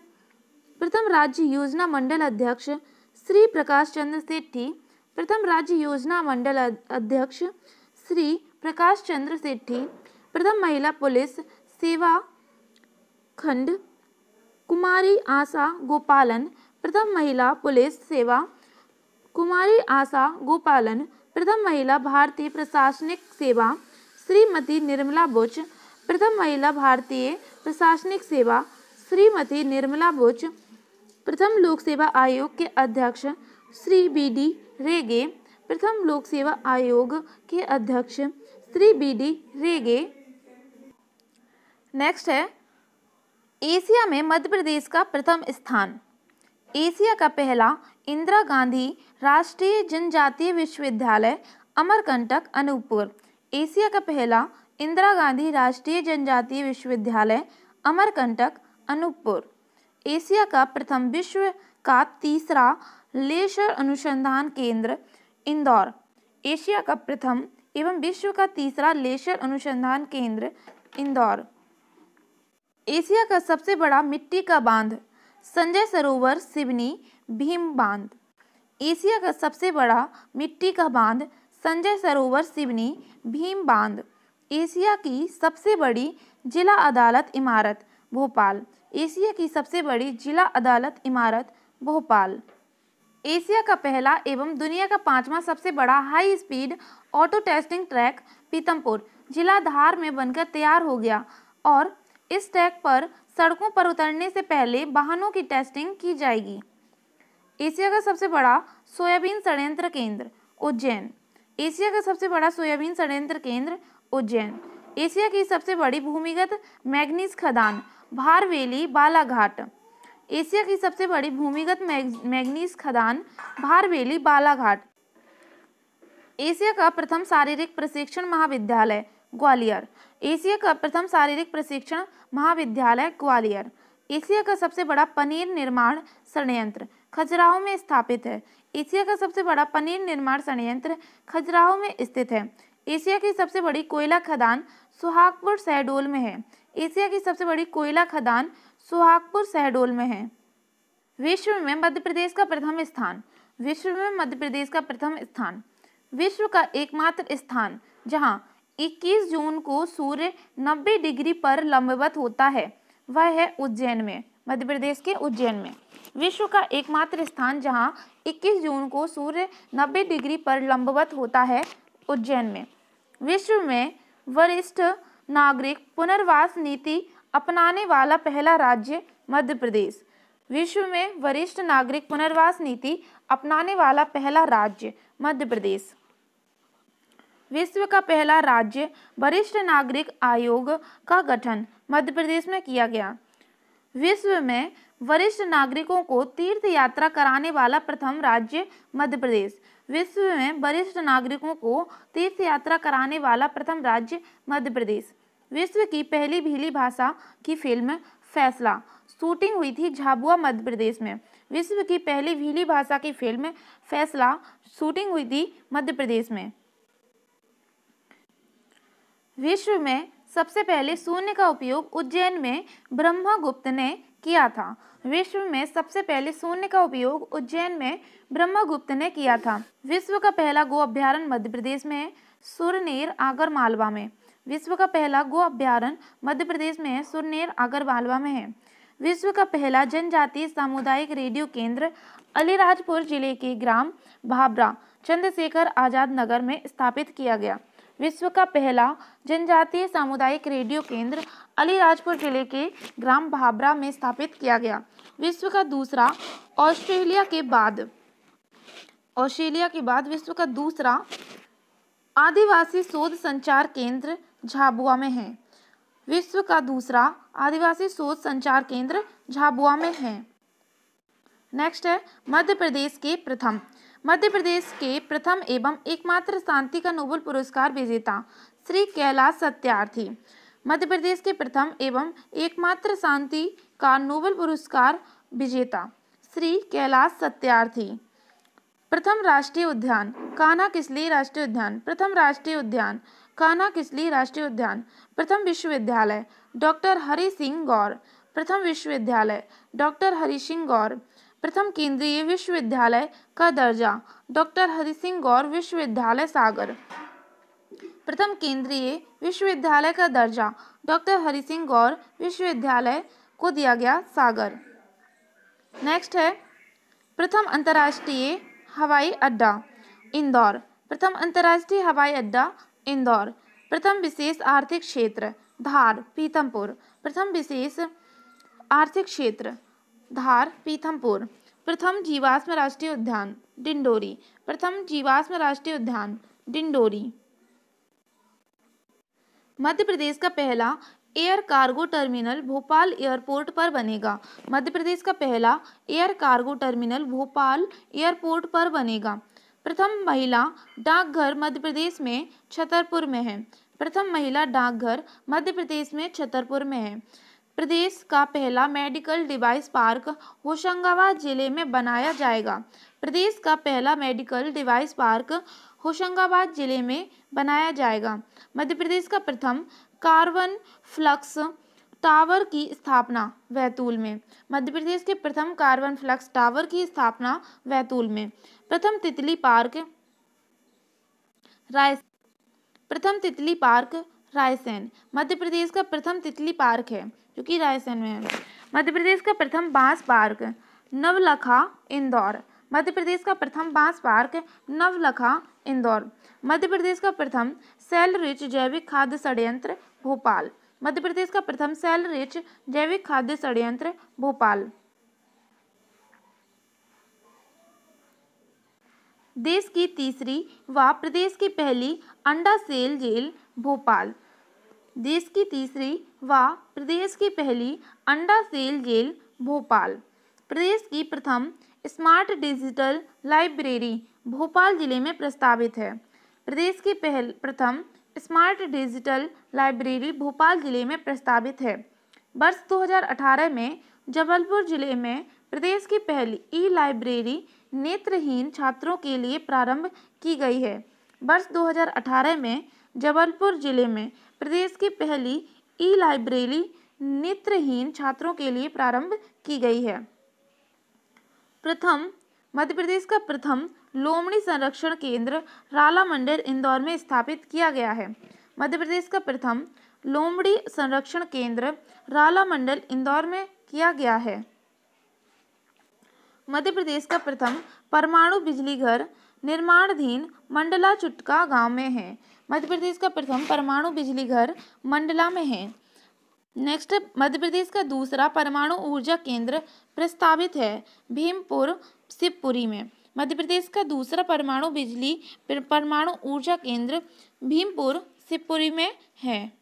प्रथम राज्य योजना मंडल अध्यक्ष श्री प्रकाश चंद्र सेठी। प्रथम राज्य योजना मंडल अध्यक्ष श्री प्रकाश चंद्र सेठी। प्रथम महिला पुलिस सेवा खंड कुमारी आशा गोपालन। प्रथम महिला पुलिस सेवा कुमारी आशा गोपालन। प्रथम महिला भारतीय प्रशासनिक सेवा श्रीमती निर्मला बुच। प्रथम महिला भारतीय प्रशासनिक सेवा श्रीमती निर्मला बुच। प्रथम लोक सेवा आयोग के अध्यक्ष श्री बी.डी. रेगे। प्रथम लोक सेवा आयोग के अध्यक्ष श्री बी.डी. रेगे। नेक्स्ट है एशिया में मध्य प्रदेश का प्रथम स्थान। एशिया का पहला इंदिरा गांधी राष्ट्रीय जनजातीय विश्वविद्यालय अमरकंटक अनूपपुर। एशिया का पहला इंदिरा गांधी राष्ट्रीय जनजातीय विश्वविद्यालय अमरकंटक अनूपपुर। एशिया का प्रथम विश्व का तीसरा लेजर अनुसंधान केंद्र इंदौर। एशिया का प्रथम एवं विश्व का तीसरा लेजर अनुसंधान केंद्र इंदौर। एशिया का सबसे बड़ा मिट्टी का बांध संजय सरोवर सिवनी भीम बांध। एशिया का सबसे बड़ा मिट्टी का बांध संजय सरोवर सिवनी भीम बांध। एशिया की सबसे बड़ी जिला अदालत इमारत भोपाल। एशिया की सबसे बड़ी जिला अदालत इमारत भोपाल। एशिया का पहला एवं दुनिया का 5वां सबसे बड़ा high speed auto testing track Pithampur जिला धार में बनकर तैयार हो गया और इस ट्रैक पर सड़कों पर उतरने से पहले वाहनों की टेस्टिंग की जाएगी। एशिया का सबसे बड़ा सोयाबीन षड्यंत्र केंद्र उज्जैन। एशिया का सबसे बड़ा सोयाबीन षड्यंत्र केंद्र उज्जैन। एशिया की सबसे बड़ी भूमिगत मैग्नीज खदान भारवेली बालाघाट। एशिया की सबसे बड़ी भूमिगत मैग्नीज खदान भारवेली बालाघाट। एशिया का प्रथम शारीरिक प्रशिक्षण महाविद्यालय ग्वालियर। एशिया का प्रथम शारीरिक प्रशिक्षण महाविद्यालय ग्वालियर। एशिया का सबसे बड़ा पनीर निर्माण संयंत्र खजुराहो में स्थापित है। एशिया का सबसे बड़ा पनीर निर्माण संयंत्र खजुराहो में स्थित है। एशिया की सबसे बड़ी कोयला खदान सुहागपुर शहडोल में है। एशिया की सबसे बड़ी कोयला खदान सुहागपुर शहडोल में है। विश्व में मध्य प्रदेश का प्रथम स्थान। विश्व में मध्य प्रदेश का प्रथम स्थान। विश्व का एकमात्र स्थान जहां 21 जून को सूर्य 90 डिग्री पर लंबवत होता है वह है उज्जैन में, मध्य प्रदेश के उज्जैन में। विश्व का एकमात्र स्थान जहां 21 जून को सूर्य 90 डिग्री पर लंबवत होता है उज्जैन में। विश्व में वरिष्ठ नागरिक पुनर्वास नीति अपनाने वाला पहला राज्य मध्य प्रदेश। विश्व में वरिष्ठ नागरिक पुनर्वास नीति अपनाने वाला पहला राज्य मध्य प्रदेश। विश्व का पहला राज्य वरिष्ठ नागरिक आयोग का गठन मध्य प्रदेश में किया गया। विश्व में वरिष्ठ नागरिकों को तीर्थ यात्रा कराने वाला प्रथम राज्य मध्य प्रदेश। विश्व में वरिष्ठ नागरिकों को तीर्थ यात्रा कराने वाला प्रथम राज्य मध्य प्रदेश। विश्व की पहली भीली भाषा की फिल्म फैसला शूटिंग हुई थी झाबुआ मध्य प्रदेश में। विश्व की पहली भीली भाषा की फिल्म फैसला शूटिंग हुई थी मध्य प्रदेश में। विश्व में सबसे पहले शून्य का उपयोग उज्जैन में ब्रह्मगुप्त ने किया था। विश्व में सबसे पहले शून्य का उपयोग उज्जैन में ब्रह्मगुप्त ने किया था। विश्व का पहला गो अभ्यारण्य मध्य प्रदेश में है, सुरनेर आगर मालवा में। विश्व का पहला गो अभ्यारण्य मध्य प्रदेश में है, सुरनेर आगर मालवा में है। विश्व का पहला जनजातीय सामुदायिक रेडियो केंद्र अलीराजपुर जिले के ग्राम भाबरा चंद्रशेखर आजाद नगर में स्थापित किया गया। विश्व का पहला जनजातीय सामुदायिक रेडियो केंद्र अलीराजपुर जिले के ग्राम भाबरा में स्थापित किया गया। विश्व का दूसरा ऑस्ट्रेलिया के बाद विश्व का दूसरा आदिवासी शोध संचार केंद्र झाबुआ में है। विश्व का दूसरा आदिवासी शोध संचार केंद्र झाबुआ में है। नेक्स्ट है मध्य प्रदेश के प्रथम एवं एकमात्र शांति का नोबेल पुरस्कार विजेता श्री कैलाश सत्यार्थी। मध्य प्रदेश के प्रथम एवं एकमात्र शांति का नोबेल पुरस्कार विजेता श्री कैलाश सत्यार्थी। प्रथम राष्ट्रीय उद्यान कान्हा किसली राष्ट्रीय उद्यान। प्रथम राष्ट्रीय उद्यान कान्हा किसली राष्ट्रीय उद्यान। प्रथम विश्वविद्यालय डॉक्टर हरि सिंह गौर। प्रथम विश्वविद्यालय डॉक्टर हरि सिंह गौर। प्रथम केंद्रीय विश्वविद्यालय का दर्जा डॉक्टर हरि सिंह गौर विश्वविद्यालय सागर। प्रथम केंद्रीय विश्वविद्यालय का दर्जा डॉक्टर हरि सिंह गौर विश्वविद्यालय को दिया गया, सागर। नेक्स्ट है प्रथम अंतर्राष्ट्रीय हवाई अड्डा इंदौर। प्रथम अंतर्राष्ट्रीय हवाई अड्डा इंदौर। प्रथम विशेष आर्थिक क्षेत्र धार पीथमपुर। प्रथम विशेष आर्थिक क्षेत्र धार पीथमपुर। प्रथम जीवाश्म राष्ट्रीय उद्यान डिंडोरी। प्रथम जीवाश्म राष्ट्रीय उद्यान डिंडोरी। मध्य प्रदेश का पहला air cargo terminal Bhopal airport पर बनेगा। मध्य प्रदेश का पहला air cargo terminal Bhopal airport पर बनेगा। प्रथम महिला डाकघर मध्य प्रदेश में छतरपुर में है। प्रथम महिला डाकघर मध्य प्रदेश में छतरपुर में है। प्रदेश का पहला मेडिकल डिवाइस पार्क होशंगाबाद जिले में बनाया जाएगा। प्रदेश का पहला मेडिकल डिवाइस पार्क होशंगाबाद जिले में बनाया जाएगा। मध्य प्रदेश का प्रथम कार्बन फ्लक्स टावर की स्थापना बैतूल में। मध्य प्रदेश के प्रथम कार्बन फ्लक्स टावर की स्थापना बैतूल में। प्रथम तितली पार्क रायसेन। मध्य प्रदेश का प्रथम तितली पार्क है जो कि रायसेन में है। मध्य प्रदेश का प्रथम बांस पार्क नवलखा इंदौर। मध्य प्रदेश का प्रथम बांस पार्क नवलखा इंदौर। मध्य प्रदेश का प्रथम सेल रिच जैविक खाद्य संयंत्र भोपाल। मध्य प्रदेश का प्रथम सेल रिच जैविक खाद्य संयंत्र भोपाल। देश की तीसरी व प्रदेश की पहली अंडा सेल जेल भोपाल। देश की तीसरी व प्रदेश की पहली अंडा सेल जेल भोपाल। प्रदेश की प्रथम स्मार्ट डिजिटल लाइब्रेरी भोपाल जिले में प्रस्तावित है। प्रदेश की प्रथम स्मार्ट डिजिटल लाइब्रेरी भोपाल जिले में प्रस्तावित है। वर्ष 2018 में जबलपुर जिले में प्रदेश की पहली ई लाइब्रेरी नेत्रहीन छात्रों के लिए प्रारंभ की गई है। वर्ष 2018 में जबलपुर जिले में प्रदेश की पहली ई लाइब्रेरी नेत्रहीन छात्रों के लिए प्रारंभ की गई है। मध्य प्रदेश का प्रथम लोमड़ी संरक्षण केंद्र राला मंडल इंदौर में स्थापित किया गया है। मध्य प्रदेश का प्रथम लोमड़ी संरक्षण केंद्र राला मंडल इंदौर में किया गया है। मध्य प्रदेश का प्रथम परमाणु बिजली घर निर्माणाधीन मंडला चुटका गांव में है। मध्य प्रदेश का प्रथम परमाणु बिजली घर मंडला में है। नेक्स्ट, मध्य प्रदेश का दूसरा परमाणु ऊर्जा केंद्र प्रस्तावित है भीमपुर शिवपुरी में। मध्य प्रदेश का दूसरा परमाणु ऊर्जा केंद्र भीमपुर शिवपुरी में है।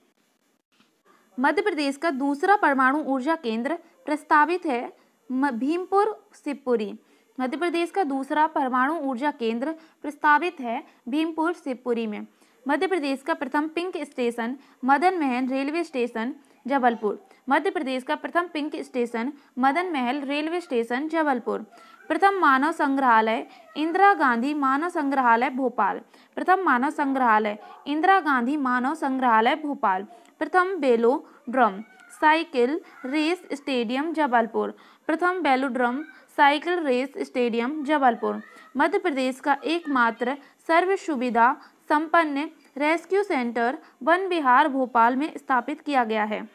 मध्य प्रदेश का दूसरा परमाणु ऊर्जा केंद्र प्रस्तावित है भीमपुर शिवपुरी। मध्य प्रदेश का दूसरा परमाणु ऊर्जा केंद्र प्रस्तावित है भीमपुर शिवपुरी में। मध्य प्रदेश का प्रथम pink station Madan Mahal railway station Jabalpur. Madhya Pradesh का प्रथम pink station Madan Mahal railway station Jabalpur. प्रथम मानव संग्रहालय इंदिरा गांधी मानव संग्रहालय भोपाल। प्रथम मानव संग्रहालय इंदिरा गांधी मानव संग्रहालय भोपाल। प्रथम velodrome cycle race stadium Jabalpur. प्रथम velodrome cycle race stadium Jabalpur. Madhya Pradesh का एकमात्र सर्व सुविधा संपन्न रेस्क्यू सेंटर वन विहार भोपाल में स्थापित किया गया है।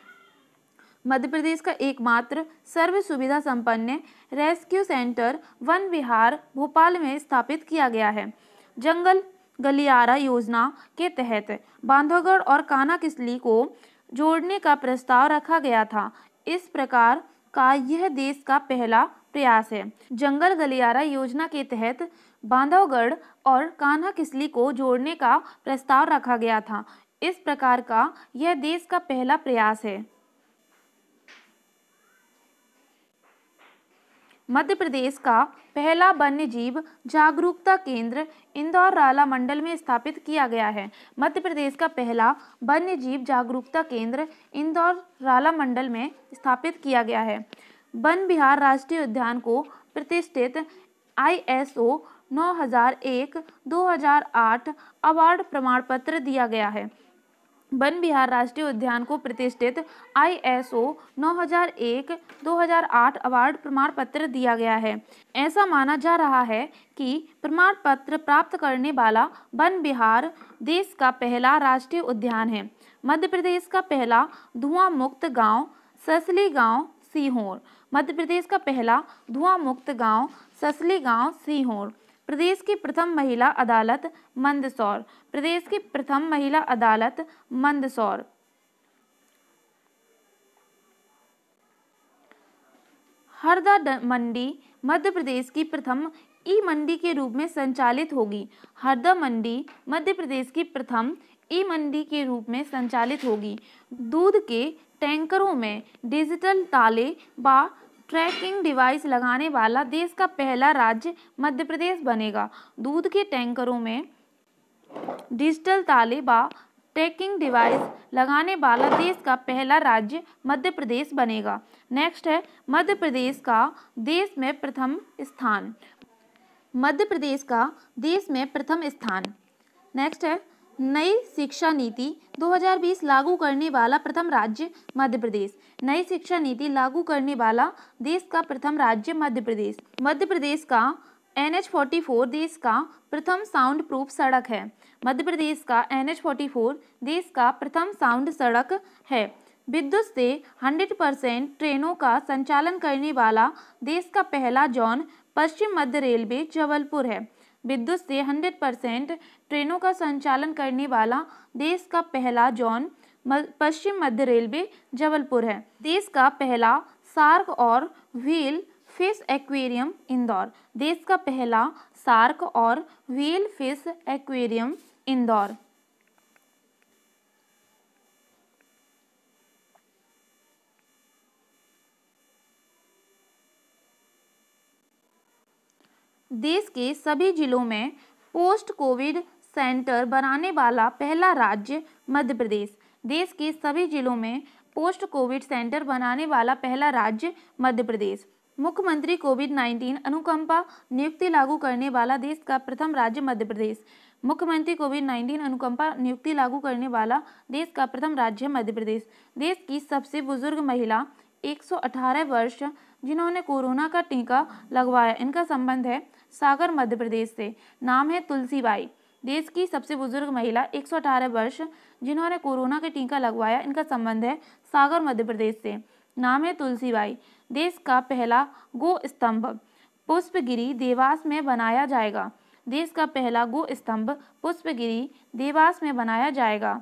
मध्य प्रदेश का एकमात्र सर्व सुविधा संपन्न रेस्क्यू सेंटर वन विहार भोपाल में स्थापित किया गया है। जंगल गलियारा योजना के तहत बांधवगढ़ और कान्हा-किसली को जोड़ने का प्रस्ताव रखा गया था। इस प्रकार का यह देश का पहला प्रयास है। जंगल गलियारा योजना के तहत बांधवगढ़ और कान्हा-किसली को जोड़ने का प्रस्ताव रखा गया था। इस प्रकार का यह देश का पहला प्रयास है। मध्य प्रदेश का पहला वन्यजीव जागरूकता केंद्र इंदौर राला मंडल में स्थापित किया गया है। मध्य प्रदेश का पहला वन्यजीव जागरूकता केंद्र इंदौर राला मंडल में स्थापित किया गया है। वन विहार राष्ट्रीय उद्यान को प्रतिष्ठित ISO 9001-2008 अवार्ड प्रमाण पत्र दिया गया है। वन विहार राष्ट्रीय उद्यान को प्रतिष्ठित ISO 9001-2008 अवार्ड प्रमाण पत्र दिया गया है। ऐसा माना जा रहा है कि प्रमाण पत्र प्राप्त करने वाला वन विहार देश का पहला राष्ट्रीय उद्यान है। मध्य प्रदेश का पहला धुआं मुक्त गांव ससली गांव सीहोर। मध्य प्रदेश का पहला धुआं मुक्त गांव ससली गांव सीहोर। प्रदेश की प्रथम महिला अदालत मंदसौर। प्रदेश की प्रथम महिला अदालत मंदसौर। हरदा मंडी मध्य प्रदेश की प्रथम ई मंडी के रूप में संचालित होगी। हरदा मंडी मध्य प्रदेश की प्रथम ई मंडी के रूप में संचालित होगी। दूध के टैंकरों में डिजिटल ताले व ट्रैकिंग डिवाइस लगाने वाला देश का पहला राज्य मध्य प्रदेश बनेगा। दूध के टैंकरों में डिजिटल ताले व ट्रैकिंग डिवाइस लगाने वाला देश का पहला राज्य मध्य प्रदेश बनेगा। नेक्स्ट है मध्य प्रदेश का देश में प्रथम स्थान। मध्य प्रदेश का देश में प्रथम स्थान। नेक्स्ट है नई शिक्षा नीति 2020 लागू करने वाला प्रथम राज्य मध्य प्रदेश। नई शिक्षा नीति लागू करने वाला देश का प्रथम राज्य मध्य प्रदेश। मध्य प्रदेश का NH44 देश का प्रथम साउंड प्रूफ सड़क है। मध्य प्रदेश का NH44 देश का प्रथम साउंड सड़क है। विद्युत से 100% ट्रेनों का संचालन करने वाला देश का पहला जोन पश्चिम मध्य रेलवे जबलपुर है। विद्युत से 100% ट्रेनों का संचालन करने वाला देश का पहला जोन पश्चिम मध्य रेलवे जबलपुर है। देश का पहला शार्क और व्हेल फिश एक्वेरियम इंदौर। देश का पहला शार्क और व्हेल फिश एक्वेरियम इंदौर। देश के सभी जिलों में पोस्ट कोविड सेंटर बनाने वाला पहला राज्य मध्य प्रदेश। देश के सभी जिलों में पोस्ट कोविड सेंटर बनाने वाला पहला राज्य मध्य प्रदेश। मुख्यमंत्री कोविड-19 अनुकंपा नियुक्ति लागू करने वाला देश का प्रथम राज्य मध्य प्रदेश। मुख्यमंत्री कोविड-19 अनुकंपा नियुक्ति लागू करने वाला देश का प्रथम राज्य मध्य प्रदेश। देश की सबसे बुजुर्ग महिला 118 वर्ष जिन्होंने कोरोना का टीका लगवाया, इनका संबंध है सागर मध्य प्रदेश से। नाम है तुलसीबाई। देश की सबसे बुजुर्ग महिला 118 वर्ष जिन्होंने कोरोना का टीका लगवाया, इनका संबंध है सागर मध्य प्रदेश से। नाम है तुलसीबाई। देश का पहला गो स्तंभ पुष्पगिरी देवास में बनाया जाएगा। देश का पहला गो स्तंभ पुष्पगिरी देवास में बनाया जाएगा।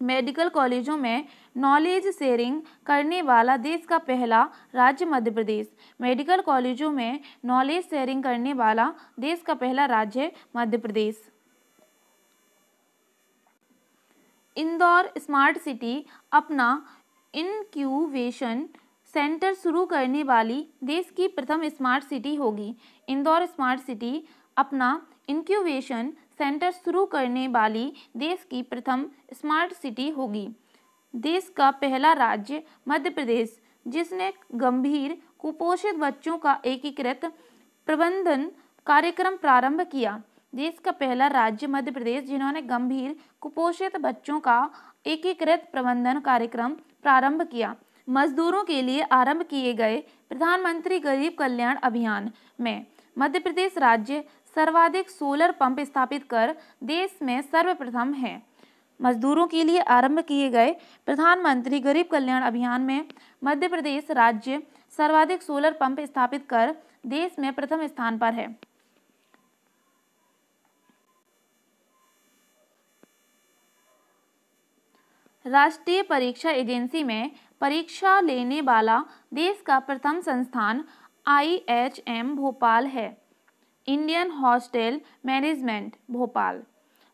मेडिकल कॉलेजों में नॉलेज शेयरिंग करने वाला देश का पहला राज्य मध्य प्रदेश। मेडिकल कॉलेजों में नॉलेज शेयरिंग करने वाला देश का पहला राज्य मध्य प्रदेश। इंदौर स्मार्ट सिटी अपना इनक्यूबेशन सेंटर शुरू करने वाली देश की प्रथम स्मार्ट सिटी होगी। इंदौर स्मार्ट सिटी अपना इनक्यूबेशन सेंटर शुरू करने वाली देश की प्रथम स्मार्ट सिटी होगी। देश का पहला राज्य मध्य प्रदेश जिसने गंभीर कुपोषित बच्चों का एकीकृत प्रबंधन कार्यक्रम प्रारंभ किया। देश का पहला राज्य मध्य प्रदेश जिन्होंने गंभीर कुपोषित बच्चों का एकीकृत प्रबंधन कार्यक्रम प्रारंभ किया। मजदूरों के लिए आरंभ किए गए प्रधानमंत्री गरीब कल्याण अभियान में मध्य प्रदेश राज्य सर्वाधिक सोलर पंप स्थापित कर देश में सर्वप्रथम है। मजदूरों के लिए आरंभ किए गए प्रधानमंत्री गरीब कल्याण अभियान में मध्य प्रदेश राज्य सर्वाधिक सोलर पंप स्थापित कर देश में प्रथम स्थान पर है। राष्ट्रीय परीक्षा एजेंसी में परीक्षा लेने वाला देश का प्रथम संस्थान IHM भोपाल है। Indian hostel management Bhopal.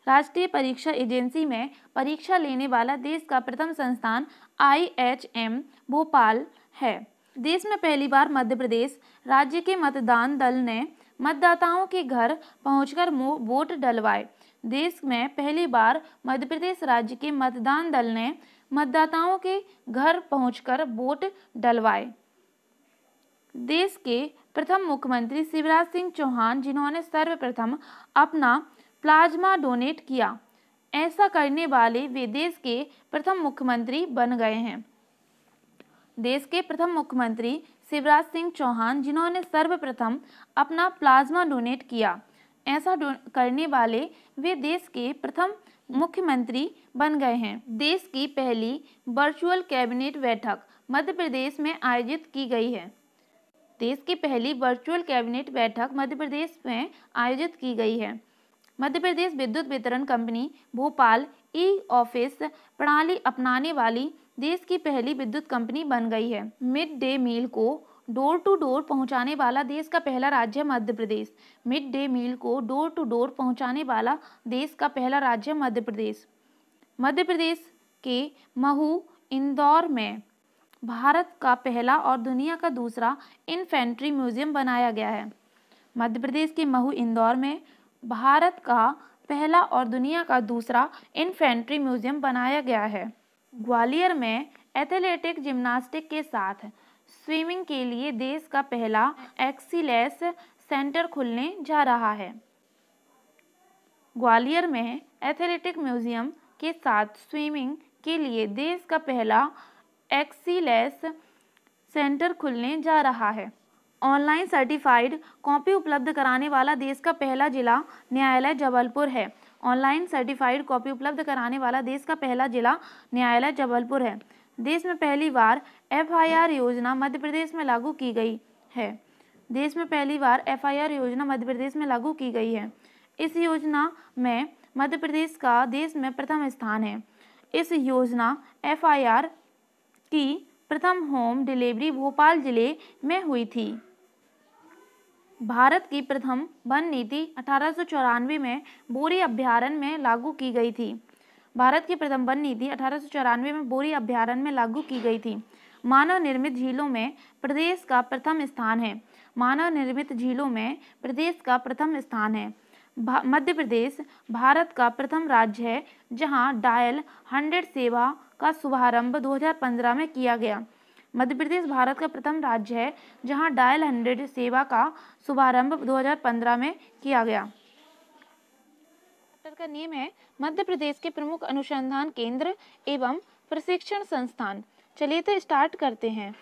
राष्ट्रीय परीक्षा एजेंसी में परीक्षा लेने वाला देश का प्रथम संस्थान IHM भोपाल है। देश में पहली बार मध्य प्रदेश राज्य के मतदान दल ने मतदाताओं के घर पहुंचकर वोट डलवाए। देश में पहली बार मध्य प्रदेश राज्य के मतदान दल ने मतदाताओं के घर पहुंचकर वोट डलवाए। देश के प्रथम मुख्यमंत्री शिवराज सिंह चौहान जिन्होंने सर्वप्रथम अपना प्लाज्मा डोनेट किया। ऐसा करने वाले वे देश के प्रथम मुख्यमंत्री बन गए हैं। देश के प्रथम मुख्यमंत्री शिवराज सिंह चौहान, जिन्होंने सर्वप्रथम अपना प्लाज्मा डोनेट किया। ऐसा करने वाले वे देश के प्रथम मुख्यमंत्री बन गए हैं। देश की पहली वर्चुअल कैबिनेट बैठक मध्य प्रदेश में आयोजित की गई है। देश की पहली वर्चुअल कैबिनेट बैठक मध्य प्रदेश में आयोजित की गई है। मध्य प्रदेश विद्युत वितरण कंपनी भोपाल ई ऑफिस प्रणाली अपनाने वाली देश की पहली विद्युत कंपनी बन गई है। मिड डे मील को डोर टू डोर पहुंचाने वाला देश का पहला राज्य Madhya Pradesh. Mid day meal को डोर टू डोर पहुंचाने वाला देश का पहला राज्य मध्य प्रदेश। मध्य प्रदेश के महू इंदौर में भारत का पहला और दुनिया का दूसरा इन्फेंट्री म्यूजियम बनाया गया है। मध्य प्रदेश के महू इंदौर में भारत का पहला और दुनिया का दूसरा इन्फेंट्री म्यूजियम बनाया गया है। ग्वालियर में एथलेटिक जिम्नास्टिक के साथ स्विमिंग के लिए देश का पहला एक्सीलेंस सेंटर खुलने जा रहा है। ग्वालियर में एथलेटिक म्यूजियम के साथ स्विमिंग के लिए देश का पहला एक्सीलेंस सेंटर खुलने जा रहा है। ऑनलाइन सर्टिफाइड कॉपी उपलब्ध कराने वाला देश का पहला जिला न्यायालय जबलपुर है। ऑनलाइन सर्टिफाइड कॉपी उपलब्ध कराने वाला देश का पहला जिला न्यायालय जबलपुर है। देश में पहली बार FIR योजना मध्य प्रदेश में लागू की गई है। देश में पहली बार FIR योजना मध्य प्रदेश में लागू की गई है। इस योजना में मध्य प्रदेश का देश में प्रथम स्थान है। इस योजना FIR की प्रथम होम डिलीवरी भोपाल जिले में हुई थी। भारत की प्रथम वन नीति 1894 में बोरी अभयारण्य में लागू की गई थी। भारत की प्रथम वन नीति 1894 में बोरी अभयारण्य में लागू की गई थी। मानव निर्मित झीलों में प्रदेश का प्रथम स्थान है। मानव निर्मित झीलों में प्रदेश का प्रथम स्थान है। मध्य प्रदेश भारत का प्रथम राज्य है जहां डायल 100 सेवा का शुभारंभ 2015 में किया गया। मध्य प्रदेश भारत का प्रथम राज्य है जहां डायल 100 सेवा का शुभारंभ 2015 में किया गया। चैप्टर का नेम है मध्य प्रदेश के प्रमुख अनुसंधान केंद्र एवं प्रशिक्षण संस्थान। चलिए तो स्टार्ट करते हैं।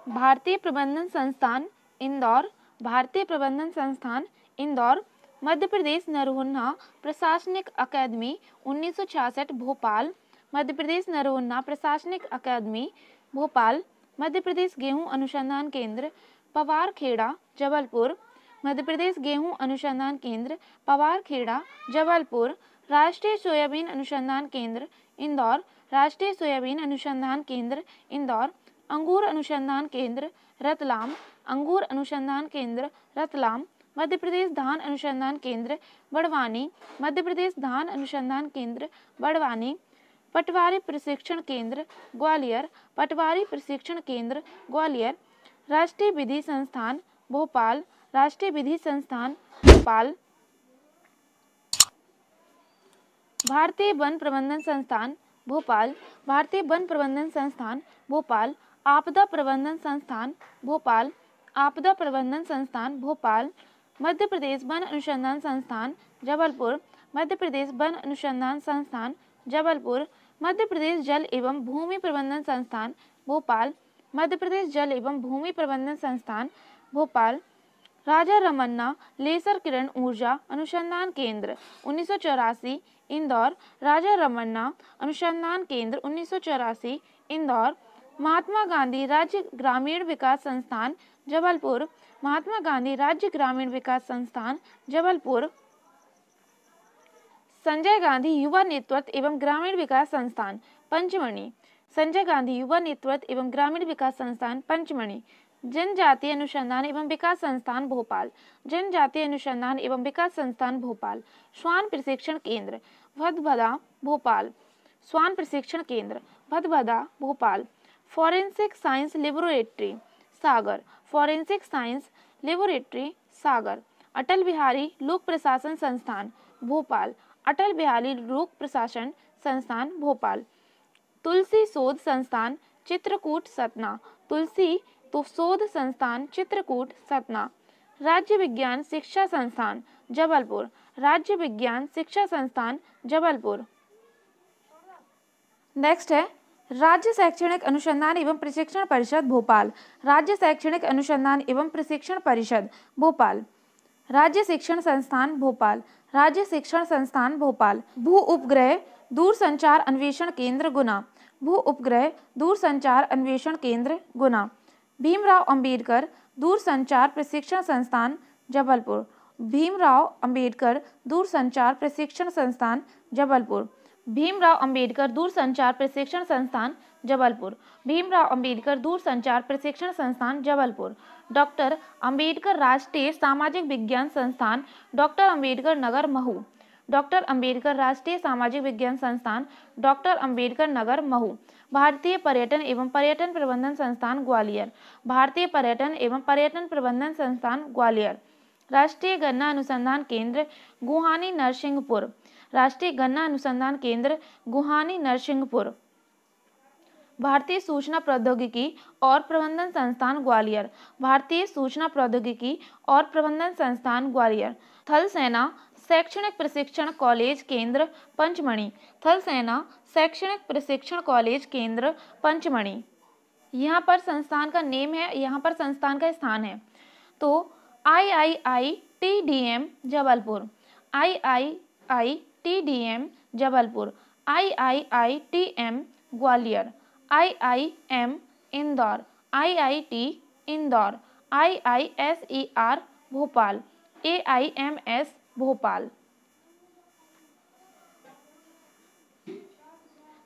भारतीय प्रबंधन संस्थान इंदौर। भारतीय प्रबंधन संस्थान इंदौर। मध्य प्रदेश नरोन्हा प्रशासनिक अकादमी 1966 भोपाल। मध्य प्रदेश नरोन्हा प्रशासनिक अकादमी भोपाल। मध्य प्रदेश गेहूं अनुसंधान केंद्र पवारखेड़ा जबलपुर। मध्य प्रदेश गेहूं अनुसंधान केंद्र पवारखेड़ा जबलपुर। राष्ट्रीय सोयाबीन अनुसंधान केंद्र इंदौर। राष्ट्रीय सोयाबीन अनुसंधान केंद्र इंदौर। अंगूर अनुसंधान केंद्र रतलाम। अंगूर अनुसंधान केंद्र रतलाम। मध्य प्रदेश धान अनुसंधान केंद्र बड़वानी। मध्य प्रदेश धान अनुसंधान केंद्र बड़वानी। पटवारी प्रशिक्षण केंद्र ग्वालियर। पटवारी प्रशिक्षण केंद्र ग्वालियर। राष्ट्रीय विधि संस्थान भोपाल। राष्ट्रीय विधि संस्थान भोपाल। भारतीय वन प्रबंधन संस्थान भोपाल। भारतीय वन प्रबंधन संस्थान भोपाल। आपदा प्रबंधन संस्थान भोपाल। आपदा प्रबंधन संस्थान भोपाल। मध्य प्रदेश वन अनुसंधान संस्थान जबलपुर। मध्य प्रदेश वन अनुसंधान संस्थान जबलपुर। मध्य प्रदेश जल एवं भूमि प्रबंधन संस्थान भोपाल। मध्य प्रदेश जल एवं भूमि प्रबंधन संस्थान भोपाल। राजा रमन्ना लेसर किरण ऊर्जा अनुसंधान केंद्र 1984 इंदौर। राजा रमन्ना अनुसंधान केंद्र 1984 इंदौर। महात्मा गांधी राज्य ग्रामीण विकास संस्थान जबलपुर। महात्मा गांधी राज्य ग्रामीण विकास संस्थान जबलपुर। संजय गांधी युवा नेतृत्व एवं ग्रामीण विकास संस्थान पंचमढ़ी। संजय गांधी युवा नेतृत्व एवं ग्रामीण विकास संस्थान पंचमढ़ी। जनजातीय अनुसंधान एवं विकास संस्थान भोपाल। जनजातीय अनुसंधान एवं विकास संस्थान भोपाल। स्वान प्रशिक्षण केंद्र भदभदा भोपाल। स्वान प्रशिक्षण केंद्र Bhadbhada Bhopal. Forensic science laboratory Sagar. Forensic science laboratory Sagar. Atal Bihari लोक प्रशासन संस्थान भोपाल। अटल बिहारी लोक प्रशासन संस्थान भोपाल। तुलसी शोध संस्थान चित्रकूट सतना। तुलसी तो शोध संस्थान चित्रकूट सतना। राज्य विज्ञान शिक्षा संस्थान जबलपुर, राज्य विज्ञान शिक्षा संस्थान जबलपुर। नेक्स्ट है राज्य शैक्षणिक अनुसंधान एवं प्रशिक्षण परिषद भोपाल, राज्य शैक्षणिक अनुसंधान एवं प्रशिक्षण परिषद भोपाल। राज्य शिक्षण संस्थान भोपाल, राज्य शिक्षण संस्थान भोपाल। भू उपग्रह दूरसंचार अन्वेषण केंद्र गुना, भू उपग्रह दूरसंचार अन्वेषण केंद्र गुना। भीमराव अंबेडकर दूरसंचार प्रशिक्षण संस्थान जबलपुर, भीमराव अंबेडकर दूरसंचार प्रशिक्षण संस्थान जबलपुर। भीमराव अंबेडकर दूरसंचार प्रशिक्षण संस्थान जबलपुर, भीमराव अंबेडकर दूरसंचार प्रशिक्षण संस्थान जबलपुर। डॉक्टर अंबेडकर राष्ट्रीय सामाजिक विज्ञान संस्थान डॉक्टर अंबेडकर नगर महू, डॉक्टर अंबेडकर राष्ट्रीय सामाजिक विज्ञान संस्थान डॉक्टर अंबेडकर नगर महू। भारतीय पर्यटन एवं पर्यटन प्रबंधन संस्थान ग्वालियर, भारतीय पर्यटन एवं पर्यटन प्रबंधन संस्थान ग्वालियर। राष्ट्रीय गन्ना अनुसंधान केंद्र गुहानी नरसिंहपुर, राष्ट्रीय गन्ना अनुसंधान केंद्र गुहानी नरसिंहपुर। भारतीय सूचना प्रौद्योगिकी और प्रबंधन संस्थान ग्वालियर, भारतीय सूचना प्रौद्योगिकी और प्रबंधन संस्थान ग्वालियर। थल सेना शैक्षणिक प्रशिक्षण कॉलेज केंद्र पंचमढ़ी, थल सेना शैक्षणिक प्रशिक्षण कॉलेज केंद्र पंचमढ़ी। यहाँ पर संस्थान का नेम है, यहाँ पर संस्थान का स्थान है। तो IIITDM Jabalpur, IIITDM Jabalpur, IIITM Gwalior, IIM Indore, IIT Indore, IISER Bhopal, AIMS Bhopal.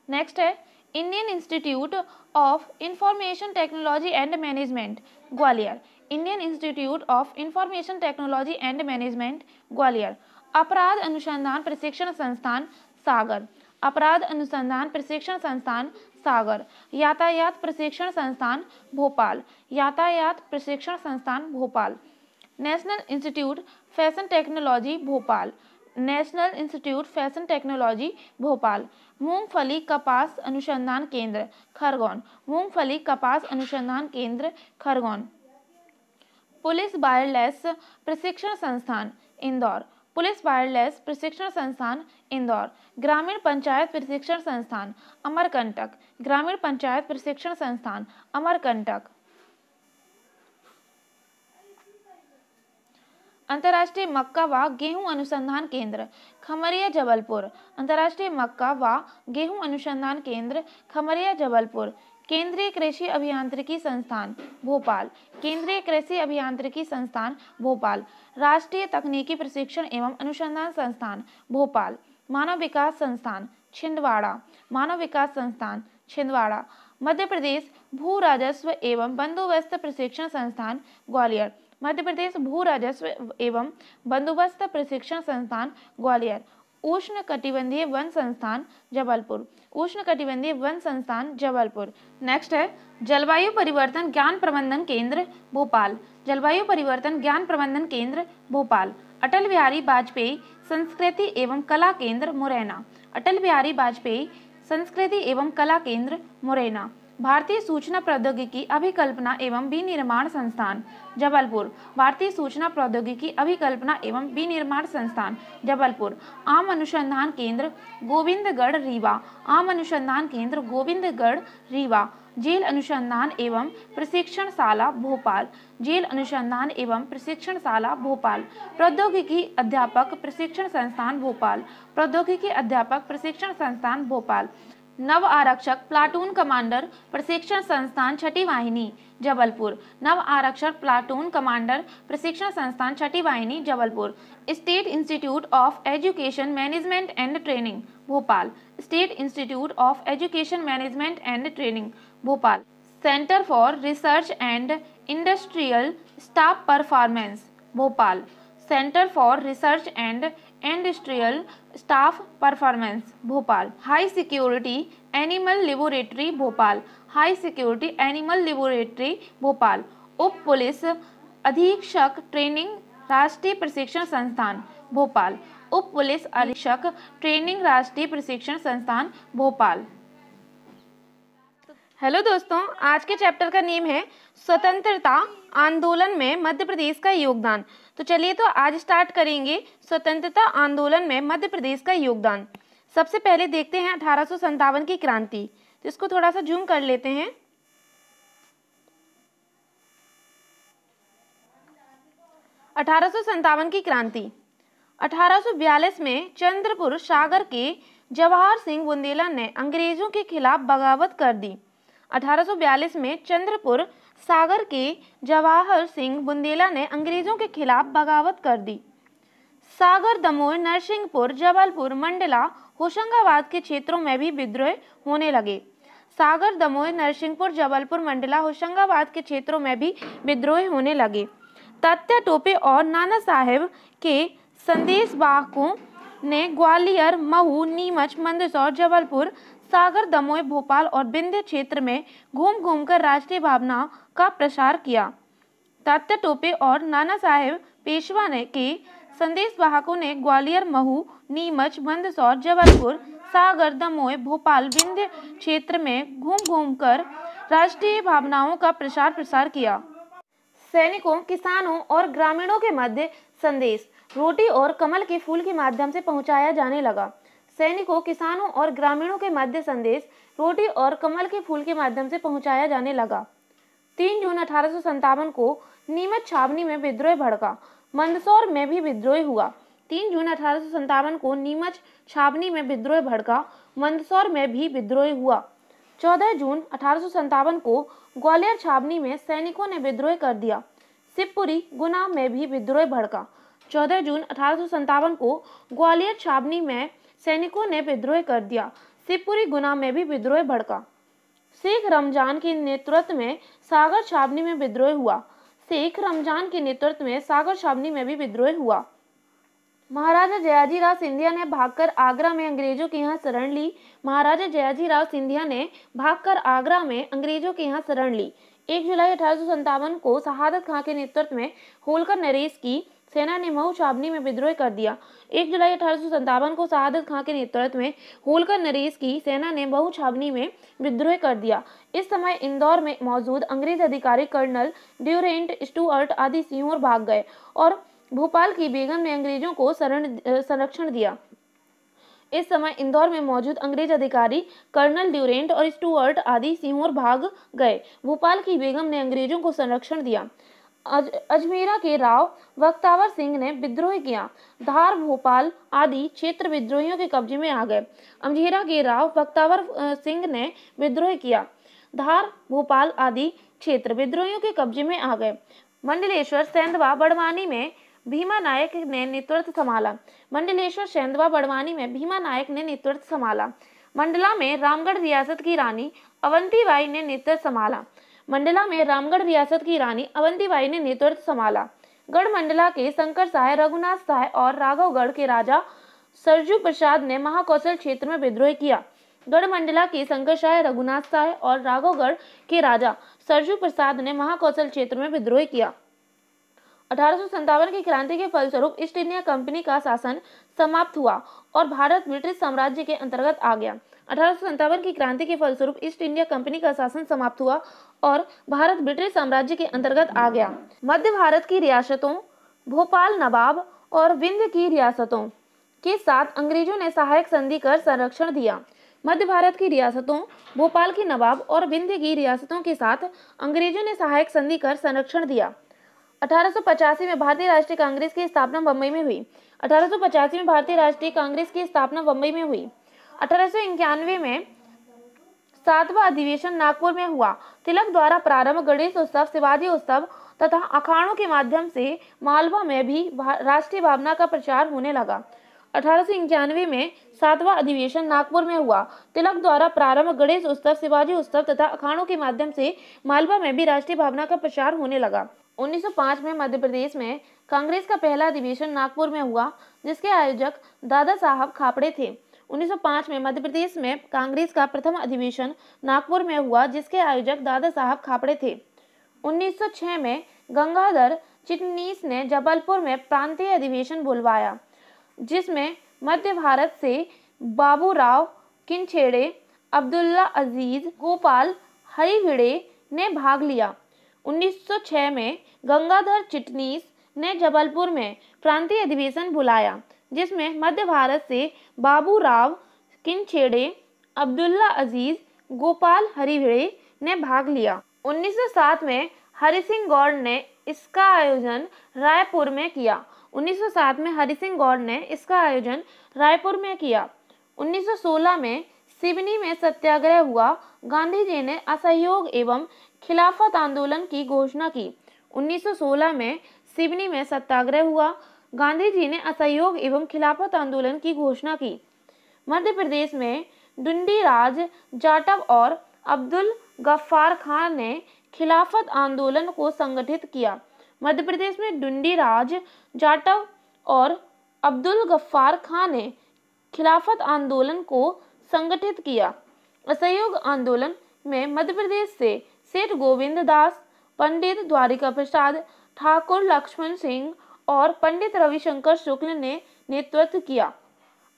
Next है Indian institute of information technology and management Gwalior, Indian institute of information technology and management Gwalior. अपराध अनुसंधान प्रशिक्षण संस्थान सागर, अपराध अनुसंधान प्रशिक्षण संस्थान सागर। यातायात प्रशिक्षण संस्थान भोपाल, यातायात प्रशिक्षण संस्थान Bhopal. National institute fashion technology Bhopal, national institute fashion technology Bhopal. मूंगफली कपास अनुसंधान केंद्र खरगोन, मूंगफली कपास अनुसंधान केंद्र खरगोन। पुलिस वायरलेस प्रशिक्षण संस्थान इंदौर, पुलिस वायरलेस प्रशिक्षण संस्थान इंदौर। ग्रामीण पंचायत प्रशिक्षण संस्थान अमरकंटक, ग्रामीण पंचायत प्रशिक्षण संस्थान अमरकंटक। अंतर्राष्ट्रीय मक्का व गेहूं अनुसंधान केंद्र खमरिया जबलपुर, अंतर्राष्ट्रीय मक्का व गेहूं अनुसंधान केंद्र खमरिया जबलपुर। केंद्रीय कृषि अभियांत्रिकी संस्थान भोपाल, केंद्रीय कृषि अभियांत्रिकी संस्थान भोपाल। राष्ट्रीय तकनीकी प्रशिक्षण एवं अनुसंधान संस्थान भोपाल। मानव विकास संस्थान छिंदवाड़ा, मानव विकास संस्थान छिंदवाड़ा। मध्य प्रदेश भू राजस्व एवं बंदोबस्त प्रशिक्षण संस्थान ग्वालियर, मध्य प्रदेश भू राजस्व एवं बंदोबस्त प्रशिक्षण संस्थान ग्वालियर। उष्ण कटिबंधीय वन संस्थान जबलपुर, उष्ण कटिबंधीय वन संस्थान जबलपुर। नेक्स्ट है जलवायु परिवर्तन ज्ञान प्रबंधन केंद्र भोपाल, जलवायु परिवर्तन ज्ञान प्रबंधन केंद्र भोपाल। अटल बिहारी वाजपेयी संस्कृति एवं कला केंद्र मुरैना, अटल बिहारी वाजपेयी संस्कृति एवं कला केंद्र मुरैना। भारतीय सूचना प्रौद्योगिकी अभिकल्पना एवं विनिर्माण संस्थान जबलपुर, भारतीय सूचना प्रौद्योगिकी अभिकल्पना एवं विनिर्माण संस्थान जबलपुर। आम अनुसंधान केंद्र गोविंदगढ़ रीवा, आम अनुसंधान केंद्र गोविंदगढ़ रीवा। जेल अनुसंधान एवं प्रशिक्षणशाला भोपाल, जेल अनुसंधान एवं प्रशिक्षणशाला भोपाल। प्रौद्योगिकी अध्यापक प्रशिक्षण संस्थान भोपाल, प्रौद्योगिकी अध्यापक प्रशिक्षण संस्थान भोपाल। नव आरक्षक प्लाटून कमांडर प्रशिक्षण संस्थान छठी वाहिनी जबलपुर, नव आरक्षक प्लाटून कमांडर प्रशिक्षण संस्थान छठी वाहिनी Jabalpur. State institute of education management and training Bhopal, state institute of education management and training Bhopal. Centre for research and industrial staff performance Bhopal, centre for research and industrial staff performance Bhopal. High security animal laboratory Bhopal, high security animal laboratory Bhopal. उप police अधीक्षक training राष्ट्रीय प्रशिक्षण संस्थान भोपाल, उप police अधीक्षक training राष्ट्रीय प्रशिक्षण संस्थान भोपाल। हेलो दोस्तों, आज के चैप्टर का नेम है स्वतंत्रता आंदोलन में मध्य प्रदेश का योगदान। तो चलिए तो आज स्टार्ट करेंगे स्वतंत्रता आंदोलन में मध्य प्रदेश का योगदान। सबसे पहले देखते हैं 1857 की क्रांति। तो इसको थोड़ा सा जूम कर लेते हैं। 1857 की क्रांति। 1842 में चंद्रपुर सागर के जवाहर सिंह बुंदेला ने अंग्रेजों के खिलाफ बगावत कर दी। 1842 में चंद्रपुर सागर के जवाहर सिंह बुंदेला ने अंग्रेजों के खिलाफ बगावत कर दी। सागर, दमोह, नरसिंहपुर, जबलपुर, मंडला, होशंगाबाद के क्षेत्रों में भी विद्रोह होने लगे। सागर, दमोह, नरसिंहपुर, जबलपुर, मंडला, होशंगाबाद के क्षेत्रों में भी विद्रोह होने लगे। तात्या टोपे और नाना साहेब के संदेशवाहकों ने ग्वालियर, महू, नीमच, मंदसौर, जबलपुर, सागर, दमोह, भोपाल और विंध्य क्षेत्र में घूम घूमकर राष्ट्रीय भावना का प्रसार किया। तात्या टोपे और नाना साहेब पेशवा के संदेशवाहकों ने ग्वालियर, महू, नीमच, मंदसौर, जबलपुर, सागर, दमोह, भोपाल, विंध्य क्षेत्र में घूम घूमकर राष्ट्रीय भावनाओं का प्रसार किया। सैनिकों, किसानों और ग्रामीणों के मध्य संदेश रोटी और कमल के फूल के माध्यम से पहुंचाया जाने लगा। सैनिकों, किसानों और ग्रामीणों के मध्य संदेश रोटी और कमल के फूल के माध्यम से पहुंचाया जाने लगा। 3 जून 1857 को नीमच छावनी में विद्रोह भड़का। मंदसौर में भी विद्रोह हुआ। 3 जून 1857 को नीमच छावनी में विद्रोह भड़का। मंदसौर में भी विद्रोह हुआ। 14 जून 1857 को ग्वालियर छावनी में सैनिकों ने विद्रोह कर दिया। शिवपुरी, गुना में भी विद्रोह भड़का। 14 जून 1857 को ग्वालियर छावनी में सैनिकों ने विद्रोह कर दिया। शिवपुरी, गुना में भी विद्रोह भड़का। शेख रमजान के नेतृत्व में सागर छावनी में विद्रोह हुआ। शेख रमजान के नेतृत्व में सागर छावनी में भी विद्रोह हुआ। महाराजा जयाजीराव सिंधिया ने भागकर आगरा में अंग्रेजों के यहाँ शरण ली। महाराजा जयाजीराव सिंधिया ने भागकर आगरा में अंग्रेजों के यहाँ शरण ली। 1 जुलाई 1857 को शहादत खां के नेतृत्व में होलकर नरेश की सेना ने महू छावनी में विद्रोह कर दिया। 1 जुलाई 1857 को शहादत खां के नेतृत्व में होलकर नरेश की सेना ने महू छावनी में विद्रोह कर दिया। इस समय इंदौर में मौजूद अंग्रेज अधिकारी कर्नल ड्यूरेंट, स्टुअर्ट आदि सीहोर भाग गए और भोपाल की बेगम ने अंग्रेजों को संरक्षण दिया। इस समय इंदौर में मौजूद अंग्रेज अधिकारी कर्नल ड्यूरेंट और स्टुअर्ट आदि सीहोर भाग गए। भोपाल की बेगम ने अंग्रेजों को संरक्षण दिया। अजमेरा के राव बख्तावर सिंह ने विद्रोह किया। धार, भोपाल आदि क्षेत्र विद्रोहियों के कब्जे में आ गए। अजमेरा के राव बख्तावर सिंह ने विद्रोह किया। धार, भोपाल आदि क्षेत्र विद्रोहियों के कब्जे में आ गए। मंडलेश्वर, सेंधवा, बड़वानी में भीमा नायक ने नेतृत्व संभाला। मंडलेश्वर, सेंधवा, बड़वानी में भीमा नायक ने नेतृत्व संभाला। मंडला में रामगढ़ रियासत की रानी अवंतीबाई ने नेतृत्व संभाला। मंडला में रामगढ़ रियासत की रानी अवंतीबाई ने नेतृत्व संभाला। गढ़ मंडला के शंकर साय, रघुनाथ साय और राघवगढ़ के राजा सरजू प्रसाद ने महाकौशल क्षेत्र में विद्रोह किया। गढ़ मंडला के शंकर साय, रघुनाथ साय और राघवगढ़ के राजा सरजू प्रसाद ने महाकौशल क्षेत्र में विद्रोह किया। 1857 की क्रांति के फलस्वरूप ईस्ट इंडिया कंपनी का शासन समाप्त हुआ और भारत ब्रिटिश साम्राज्य के अंतर्गत आ गया। 1857 की क्रांति के फलस्वरूप ईस्ट इंडिया कंपनी का शासन समाप्त हुआ और भारत ब्रिटिश साम्राज्य के अंतर्गत आ गया। मध्य भारत की रियासतों, भोपाल, नवाब और विंध्य की रियासतों के साथ अंग्रेजों ने सहायक संधि कर संरक्षण दिया। मध्य भारत की रियासतों, भोपाल की नवाब और विंध्य की रियासतों के साथ अंग्रेजों ने सहायक संधि कर संरक्षण दिया। 1885 में भारतीय राष्ट्रीय कांग्रेस की स्थापना बम्बई में हुई। 1885 में भारतीय राष्ट्रीय कांग्रेस की स्थापना बम्बई में हुई। 1891 में 7वां अधिवेशन नागपुर में हुआ। तिलक द्वारा प्रारंभ गणेश उत्सव, शिवाजी उत्सव तथा अखाड़ों के माध्यम से मालवा में भी राष्ट्रीय भावना का प्रचार होने लगा। 1891 में 7वां अधिवेशन नागपुर में हुआ। तिलक द्वारा प्रारंभ गणेश उत्सव, शिवाजी उत्सव तथा अखाड़ों के माध्यम से मालवा में भी राष्ट्रीय भावना का प्रचार होने लगा। 1905 में मध्य प्रदेश में कांग्रेस का पहला अधिवेशन नागपुर में हुआ, जिसके आयोजक दादा साहब खापड़े थे। 1905 में मध्य प्रदेश में कांग्रेस का प्रथम अधिवेशन नागपुर में हुआ, जिसके आयोजक दादा साहब खापड़े थे। 1906 में गंगाधर चिटनीस ने जबलपुर में प्रांतीय अधिवेशन बुलवाया, जिसमें मध्य भारत से बाबूराव किनछेड़े, अब्दुल्ला अजीज, गोपाल हरिभिड़े ने भाग लिया। 1906 में गंगाधर चिटनीस ने जबलपुर में प्रांतीय अधिवेशन बुलाया, जिसमें मध्य भारत से बाबू राव किनखेड़े, अब्दुल्ला अजीज, गोपाल हरिभिड़े ने भाग लिया। 1907 में हरि सिंह गौड़ ने इसका आयोजन रायपुर में किया। 1907 में हरि सिंह गौड़ ने इसका आयोजन रायपुर में किया। 1916 में सिवनी में सत्याग्रह हुआ। गांधी जी ने असहयोग एवं खिलाफत आंदोलन की घोषणा की। 1916 में सिवनी में सत्याग्रह हुआ। गांधी जी ने असहयोग एवं खिलाफत आंदोलन की घोषणा की। मध्य प्रदेश में ढूंढीराज जाटव और अब्दुल गफ्फार खान ने खिलाफत आंदोलन को संगठित किया। मध्य प्रदेश में ढूंढीराज जाटव और अब्दुल गफ्फार खान ने खिलाफत आंदोलन को संगठित किया। असहयोग आंदोलन में मध्य प्रदेश से सेठ गोविंद दास, पंडित द्वारिका प्रसाद, ठाकुर लक्ष्मण सिंह और पंडित रविशंकर शुक्ल ने नेतृत्व किया।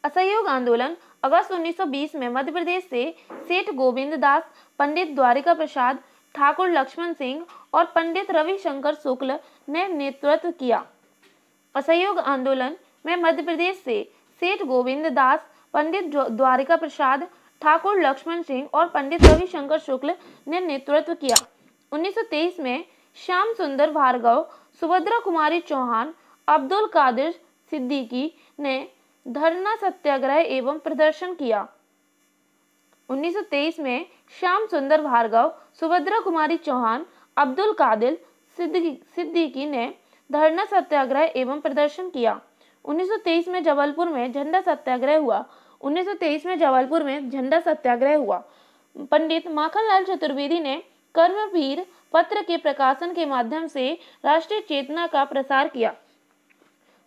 असहयोग आंदोलन अगस्त 1920 में मध्य प्रदेश से सेठ गोविंद दास, पंडित द्वारिका प्रसाद, ठाकुर लक्ष्मण सिंह और पंडित रविशंकर शुक्ल ने नेतृत्व किया। असहयोग आंदोलन में मध्य प्रदेश से सेठ गोविंद दास, पंडित द्वारिका प्रसाद, ठाकुर लक्ष्मण सिंह और पंडित रविशंकर शुक्ल ने नेतृत्व किया। 1923 में श्याम सुंदर भार्गव, सुभद्रा कुमारी चौहान, अब्दुल कादिर सिद्दीकी ने धरना सत्याग्रह एवं प्रदर्शन किया। 1923 में श्याम सुंदर भार्गव, सुभद्रा कुमारी चौहान, अब्दुल कादिर सिद्दीकी ने धरना सत्याग्रह एवं प्रदर्शन किया। 1923 में जबलपुर में झंडा सत्याग्रह हुआ। 1923 में जबलपुर में झंडा सत्याग्रह हुआ। पंडित माखनलाल चतुर्वेदी ने कर्मवीर पत्र के प्रकाशन के माध्यम से राष्ट्रीय चेतना का प्रसार किया।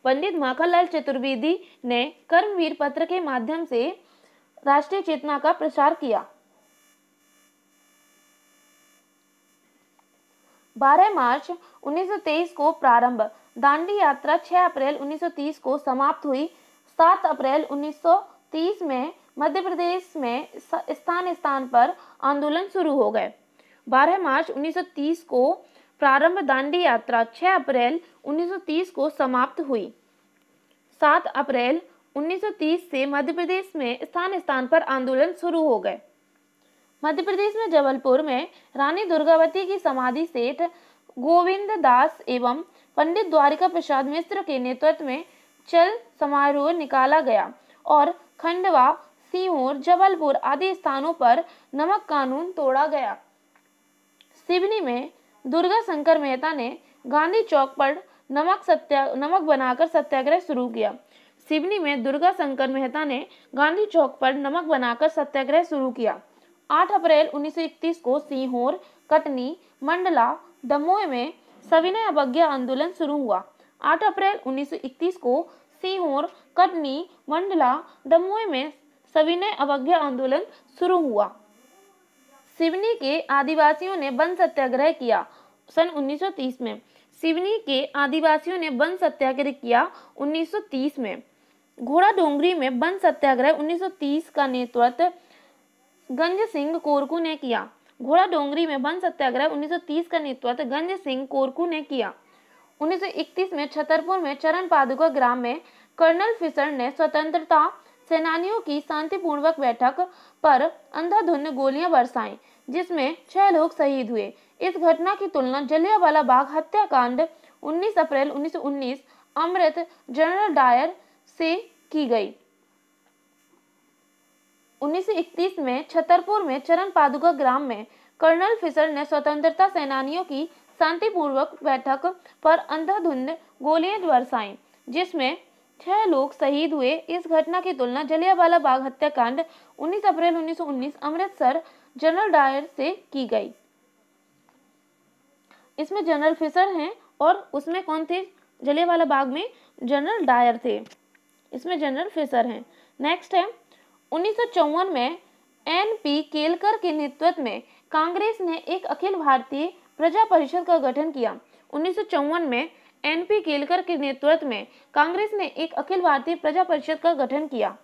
पंडित माखनलाल चतुर्वेदी ने कर्मवीर पत्र के माध्यम से राष्ट्रीय चेतना का प्रसार किया। 12 मार्च 1923 को प्रारंभ, दांडी यात्रा 6 अप्रैल 1930 को समाप्त हुई। 7 अप्रैल 1930 में मध्य प्रदेश में स्थान स्थान पर आंदोलन शुरू हो गए। 12 मार्च 1930 को प्रारंभ, दांडी यात्रा 6 अप्रैल 1930 को समाप्त हुई। 7 अप्रैल 1930 से मध्य प्रदेश में स्थान स्थान पर आंदोलन शुरू हो गए। मध्य प्रदेश में जबलपुर में रानी दुर्गावती की समाधि सेठ गोविंद दास एवं पंडित द्वारिका प्रसाद मिश्र के नेतृत्व में चल समारोह निकाला गया और खंडवा, सीहोर, जबलपुर आदि स्थानों पर नमक कानून तोड़ा गया। सिवनी में दुर्गा शंकर मेहता ने गांधी चौक पर नमक बनाकर सत्याग्रह शुरू किया। सिवनी में दुर्गा शंकर मेहता ने गांधी चौक पर नमक बनाकर सत्याग्रह शुरू किया। 8 अप्रैल 1931 को सीहोर, कटनी, मंडला, दमोह में सविनय अवज्ञा आंदोलन शुरू हुआ। 8 अप्रैल 1931 को सीहोर, कटनी, मंडला, दमोह में सविनय अवज्ञा आंदोलन शुरू हुआ। सिवनी के आदिवासियों ने वन सत्याग्रह किया। सन 1930 में सिवनी के आदिवासियों ने वन सत्याग्रह किया। 1930 में घोड़ा डोंगरी में वन सत्याग्रह 1930 का नेतृत्व गंज सिंह कोरकू ने किया। घोड़ा डोंगरी में वन सत्याग्रह 1930 का नेतृत्व गंज सिंह कोरकू ने किया। 1931 में छतरपुर में चरण पादुका ग्राम में कर्नल फिशर ने स्वतंत्रता सेनानियों की शांतिपूर्वक बैठक पर अंधाधुंध गोलियां बरसाईं, जिसमें 6 लोग शहीद हुए। इस घटना की तुलना जलियांवाला बाग हत्याकांड 19 अप्रैल 1919 अमृत जनरल डायर से की गई। 1931 में छतरपुर में चरण पादुका ग्राम में कर्नल फिशर ने स्वतंत्रता सेनानियों की शांतिपूर्वक बैठक पर अंधाधुंध गोलियां बरसाईं, जिसमें 6 लोग शहीद हुए। इस घटना की तुलना जलियांवाला बाग हत्याकांड 19 अप्रैल 1919 अमृतसर जनरल डायर से की गई। इसमें जनरल फिशर हैं और उसमें कौन थे? जलियांवाला बाग में जनरल डायर थे, इसमें जनरल फिशर हैं। नेक्स्ट है 1954 में एन.पी. केलकर के नेतृत्व में कांग्रेस ने एक अखिल भारतीय प्रजा परिषद का गठन किया। 1954 में एन.पी. केलकर के नेतृत्व में कांग्रेस ने एक अखिल भारतीय प्रजा परिषद का गठन किया।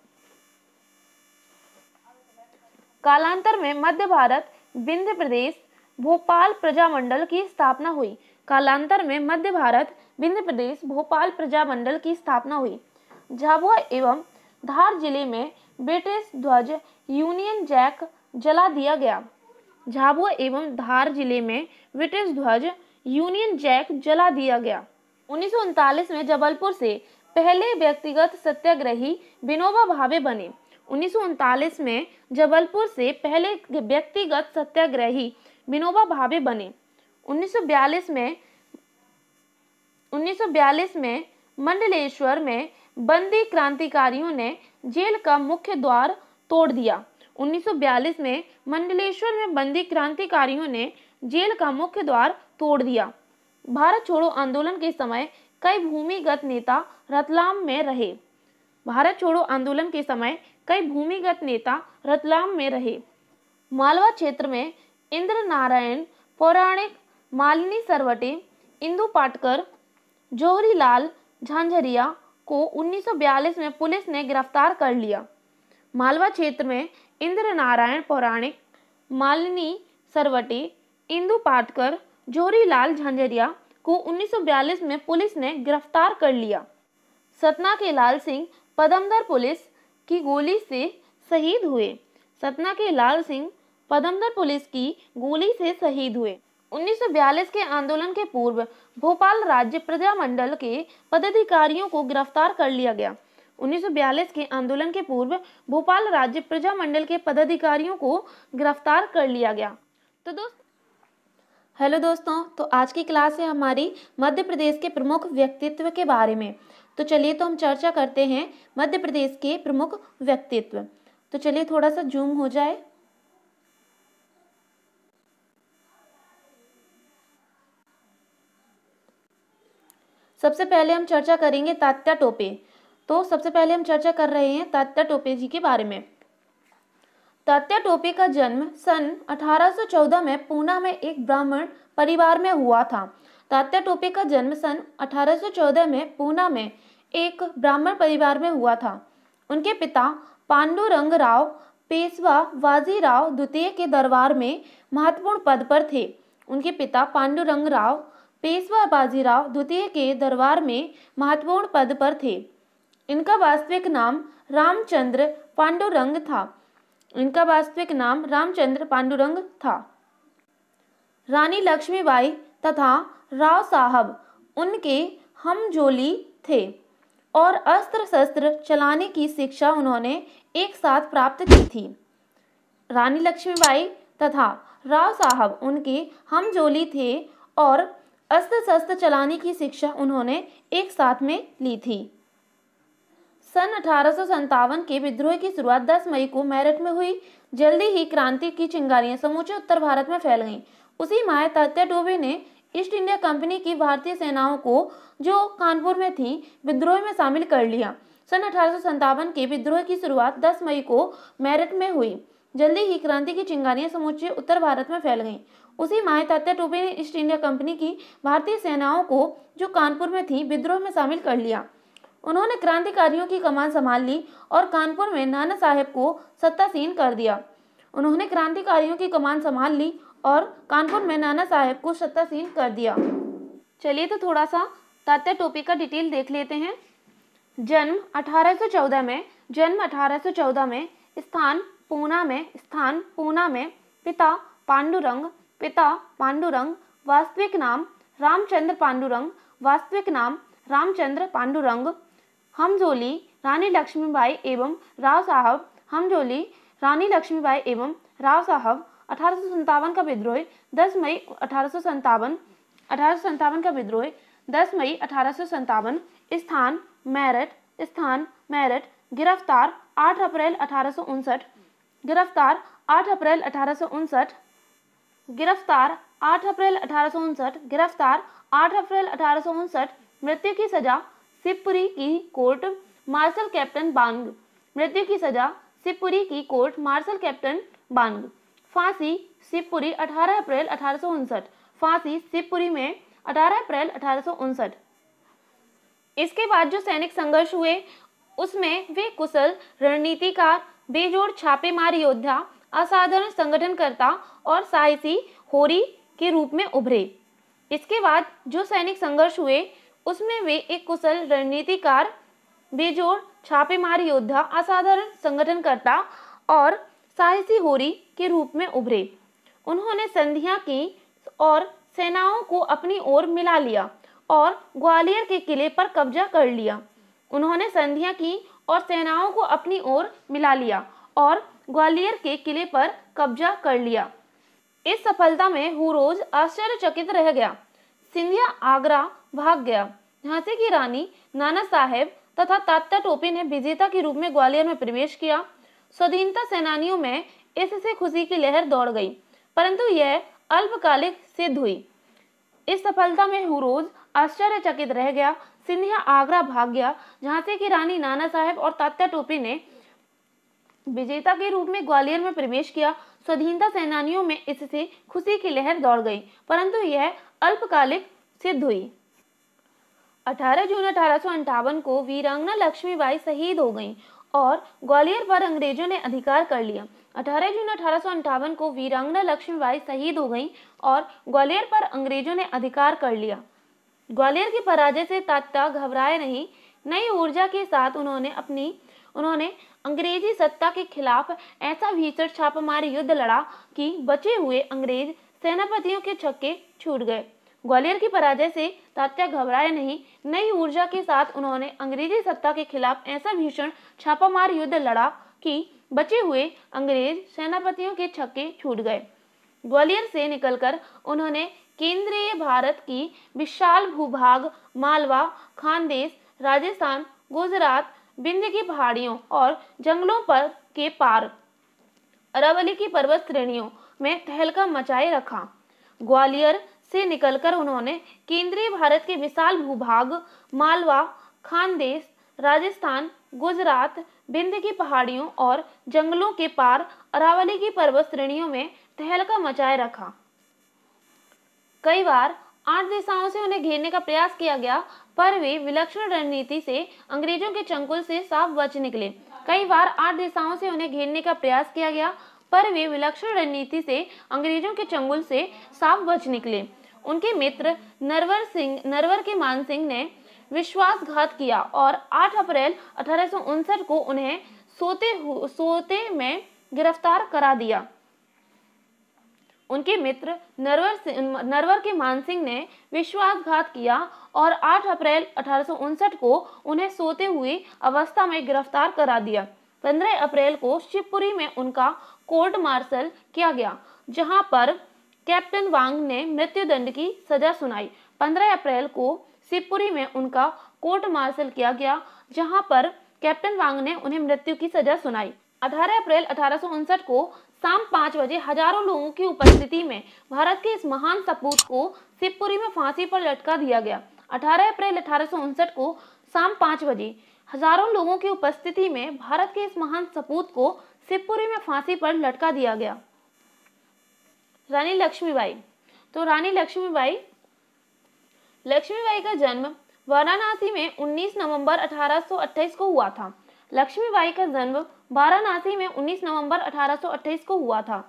कालांतर में मध्य भारत विंध्य प्रदेश भोपाल प्रजामंडल की स्थापना हुई। कालांतर में मध्य भारत विंध्य प्रदेश भोपाल प्रजामंडल की स्थापना हुई। झाबुआ एवं धार जिले में ब्रिटिश ध्वज यूनियन जैक जला दिया गया। झाबुआ एवं धार जिले में ब्रिटिश ध्वज यूनियन जैक जला दिया गया। 1939 में जबलपुर से पहले व्यक्तिगत सत्याग्रही विनोबा भावे बने। 1939 में जबलपुर से पहले व्यक्तिगत सत्याग्रही विनोबा भावे बने। 1942 में मंडलेश्वर में बंदी क्रांतिकारियों ने जेल का मुख्य द्वार तोड़ दिया। 1942 में मंडलेश्वर में बंदी क्रांतिकारियों ने जेल का मुख्य द्वार तोड़ दिया। भारत छोड़ो आंदोलन के समय कई भूमिगत नेता रतलाम में रहे। भारत छोड़ो आंदोलन के समय कई भूमिगत नेता रतलाम में रहे। मालवा क्षेत्र में इंद्र नारायण पौराणिक, मालिनी सरवटे, इंदु पाटकर, जौहरी लाल झांझरिया को 1942 में पुलिस ने गिरफ्तार कर लिया। मालवा क्षेत्र में इंद्र नारायण पौराणिक, मालिनी सरवटे, इंदु पाटकर, जौहरी लाल झांझरिया को 1942 में पुलिस ने गिरफ्तार कर लिया। सतना के लाल सिंह पदमदर पुलिस की गोली से शहीद हुए। सतना के लाल सिंह पदमदर पुलिस की गोली से शहीद हुए। 1942 के आंदोलन के पूर्व भोपाल राज्य प्रजामंडल के पदाधिकारियों को गिरफ्तार कर लिया गया। 1942 के आंदोलन के पूर्व भोपाल राज्य प्रजामंडल के पदाधिकारियों को गिरफ्तार कर लिया गया। तो हेलो दोस्तों, तो आज की क्लास है हमारी मध्य प्रदेश के प्रमुख व्यक्तित्व के बारे में। तो चलिए तो हम चर्चा करते हैं मध्य प्रदेश के प्रमुख व्यक्तित्व। तो चलिए थोड़ा सा जूम हो जाए। सबसे पहले हम चर्चा करेंगे तात्या टोपे। तो सबसे पहले हम चर्चा कर रहे हैं तात्या टोपे जी के बारे में। तात्या टोपे का जन्म सन 1814 में पूना में एक ब्राह्मण परिवार में हुआ था। तात्या टोपे का जन्म सन 1814 में पूना में एक ब्राह्मण परिवार में हुआ था। उनके पिता पांडुरंग राव पेशवा बाजीराव द्वितीय के दरबार में महत्वपूर्ण पद पर थे। उनके पिता पांडुरंग राव पेशवा बाजीराव द्वितीय के दरबार में महत्वपूर्ण पद पर थे। इनका वास्तविक नाम रामचंद्र पांडुरंग था। इनका वास्तविक नाम रामचंद्र पांडुरंग था। रानी लक्ष्मीबाई तथा राव साहब उनके हमजोली थे और अस्त्र शस्त्र चलाने की शिक्षा उन्होंने एक साथ प्राप्त की थी। रानी लक्ष्मीबाई तथा राव साहब उनके हमजोली थे और अस्त्र शस्त्र चलाने की शिक्षा उन्होंने एक साथ में ली थी। सन 1857 के विद्रोह की शुरुआत 10 मई को मेरठ में हुई। जल्दी ही क्रांति की चिंगारियां समूचे उत्तर भारत में फैल गईं। उसी माह तात्या टोपे ने ईस्ट इंडिया कंपनी की भारतीय सेनाओं को जो कानपुर में थी विद्रोह में शामिल कर लिया। सन 1857 के विद्रोह की शुरुआत 10 मई को मेरठ में हुई। जल्दी ही क्रांति की चिंगारियां समूचे उत्तर भारत में फैल गईं। उसी माह तात्या टोपे ने ईस्ट इंडिया कंपनी की भारतीय सेनाओं को जो कानपुर में थी विद्रोह में शामिल कर लिया। उन्होंने क्रांतिकारियों की कमान संभाल ली और कानपुर में नाना साहेब को सत्तासीन कर दिया। उन्होंने क्रांतिकारियों की कमान संभाल ली और कानपुर में नाना साहेब को सत्तासीन कर दिया। चलिए तो थोड़ा सा तात्या टोपे का डिटेल देख लेते हैं। जन्म 1814 में, स्थान पूना में, पिता पांडुरंग, वास्तविक नाम रामचंद्र पांडुरंग, हमजोली रानी लक्ष्मीबाई एवं राव साहब, 1857 का विद्रोह 10 मई 1857, स्थान मेरठ, गिरफ्तार 8 अप्रैल 1859, मृत्यु की सजा शिवपुरी की कोर्ट मार्शल कैप्टन बांग। फांसी शिवपुरी 18 अप्रैल 1859, फांसी शिवपुरी में 18 अप्रैल 1859। इसके बाद जो सैनिक संघर्ष हुए उसमें वे कुशल रणनीतिकार, बेजोड़ छापेमार योद्धा असाधारण संगठनकर्ता और साहसी होरी के रूप में उभरे। इसके बाद जो सैनिक संघर्ष हुए उसमें वे एक कुशल रणनीतिकार, बेजोड़ छापेमार योद्धा, असाधारण संगठनकर्ता और साहसी होरी के रूप में उभरे। उन्होंने संधियां की और सेनाओं को अपनी ओर मिला लिया और ग्वालियर के किले पर कब्जा कर लिया। उन्होंने संधियां की और सेनाओं को अपनी ओर मिला लिया और ग्वालियर के किले पर कब्जा कर लिया। इस सफलता में हुरोज आश्चर्यचकित रह गया। सिंधिया आगरा भाग गया। झांसी की रानी, नाना साहेब तथा तात्या टोपे ने विजेता के रूप में ग्वालियर में प्रवेश किया। स्वाधीनता सेनानियों में इससे खुशी की लहर दौड़ गई, परंतु यह अल्पकालिक सिद्ध हुई। इस सफलता में हुरोज आश्चर्यचकित रह गया। सिंधिया आगरा भाग गया। झांसी की रानी, नाना साहेब और तात्या टोपे ने विजेता के रूप में ग्वालियर में प्रवेश किया। स्वाधीनता सेनानियों में इससे खुशी की लहर दौड़ गई, परंतु यह अल्पकालिक सिद्ध हुई। 18 जून 1858 को वीरांगना लक्ष्मीबाई शहीद हो गईं और ग्वालियर पर अंग्रेजों ने अधिकार कर लिया। 18 जून 1858 को वीरांगना लक्ष्मीबाई शहीद हो गईं और ग्वालियर पर अंग्रेजों ने अधिकार कर लिया। ग्वालियर की पराजय से तात्या घबराए नहीं। नई ऊर्जा के साथ उन्होंने अंग्रेजी सत्ता के खिलाफ ऐसा भीषण छापामार युद्ध लड़ा कि बचे हुए अंग्रेज सेनापतियों के छक्के छूट गए। ग्वालियर की पराजय से तात्या घबराए नहीं। नई ऊर्जा के साथ उन्होंने अंग्रेजी सत्ता के खिलाफ ऐसा भीषण छापामार युद्ध लड़ा कि बचे हुए अंग्रेज सेनापतियों के छक्के छूट गए। ग्वालियर से निकलकर उन्होंने केंद्रीय भारत की विशाल भूभाग, मालवा, खानदेश, राजस्थान, गुजरात, विंध्य की पहाड़ियों और जंगलों पर के पार अरावली की पर्वत श्रेणियों में तहलका मचाए रखा। ग्वालियर से निकलकर उन्होंने केंद्रीय भारत के विशाल भूभाग, मालवा, खानदेश, राजस्थान, गुजरात, विंध्य की पहाड़ियों और जंगलों के पार अरावली की पर्वत श्रेणियों में तहलका मचाए रखा। कई बार 8 दिशाओं से उन्हें घेरने का प्रयास किया गया, पर वे विलक्षण रणनीति से अंग्रेजों के चंगुल से साफ बच निकले। कई बार 8 दिशाओं से उन्हें घेरने का प्रयास किया गया, पर वे विलक्षण रणनीति से अंग्रेजों के चंगुल से साफ बच निकले। उनके मित्र नरवर के मान सिंह ने विश्वासघात किया और 8 अप्रैल 1859 को उन्हें सोते में गिरफ्तार करा दिया। उनके मित्र नरवर के मान सिंह ने विश्वासघात किया और 8 अप्रैल 1859 को उन्हें सोते हुए अवस्था में गिरफ्तार करा दिया। 15 अप्रैल को शिवपुरी में उनका कोर्ट मार्शल किया गया, जहां पर कैप्टन वांग ने मृत्युदंड की सजा सुनाई। 15 अप्रैल को शिवपुरी में उनका कोर्ट मार्शल किया गया, जहां पर कैप्टन वांग ने उन्हें मृत्यु की सजा सुनाई। 18 अप्रैल 1859 को शाम 5 बजे हजारों लोगों की उपस्थिति में भारत के इस महान सपूत को शिवपुरी में फांसी पर लटका दिया गया। 18 अप्रैल 1859 को शाम 5 बजे हजारों लोगों की उपस्थिति में भारत के इस महान सपूत को शिवपुरी में फांसी पर लटका दिया गया। रानी लक्ष्मीबाई। तो रानी लक्ष्मीबाई का जन्म वाराणसी में 19 नवंबर 1828 को हुआ था। लक्ष्मीबाई का जन्म वाराणसी में 19 नवंबर 1828 को हुआ था।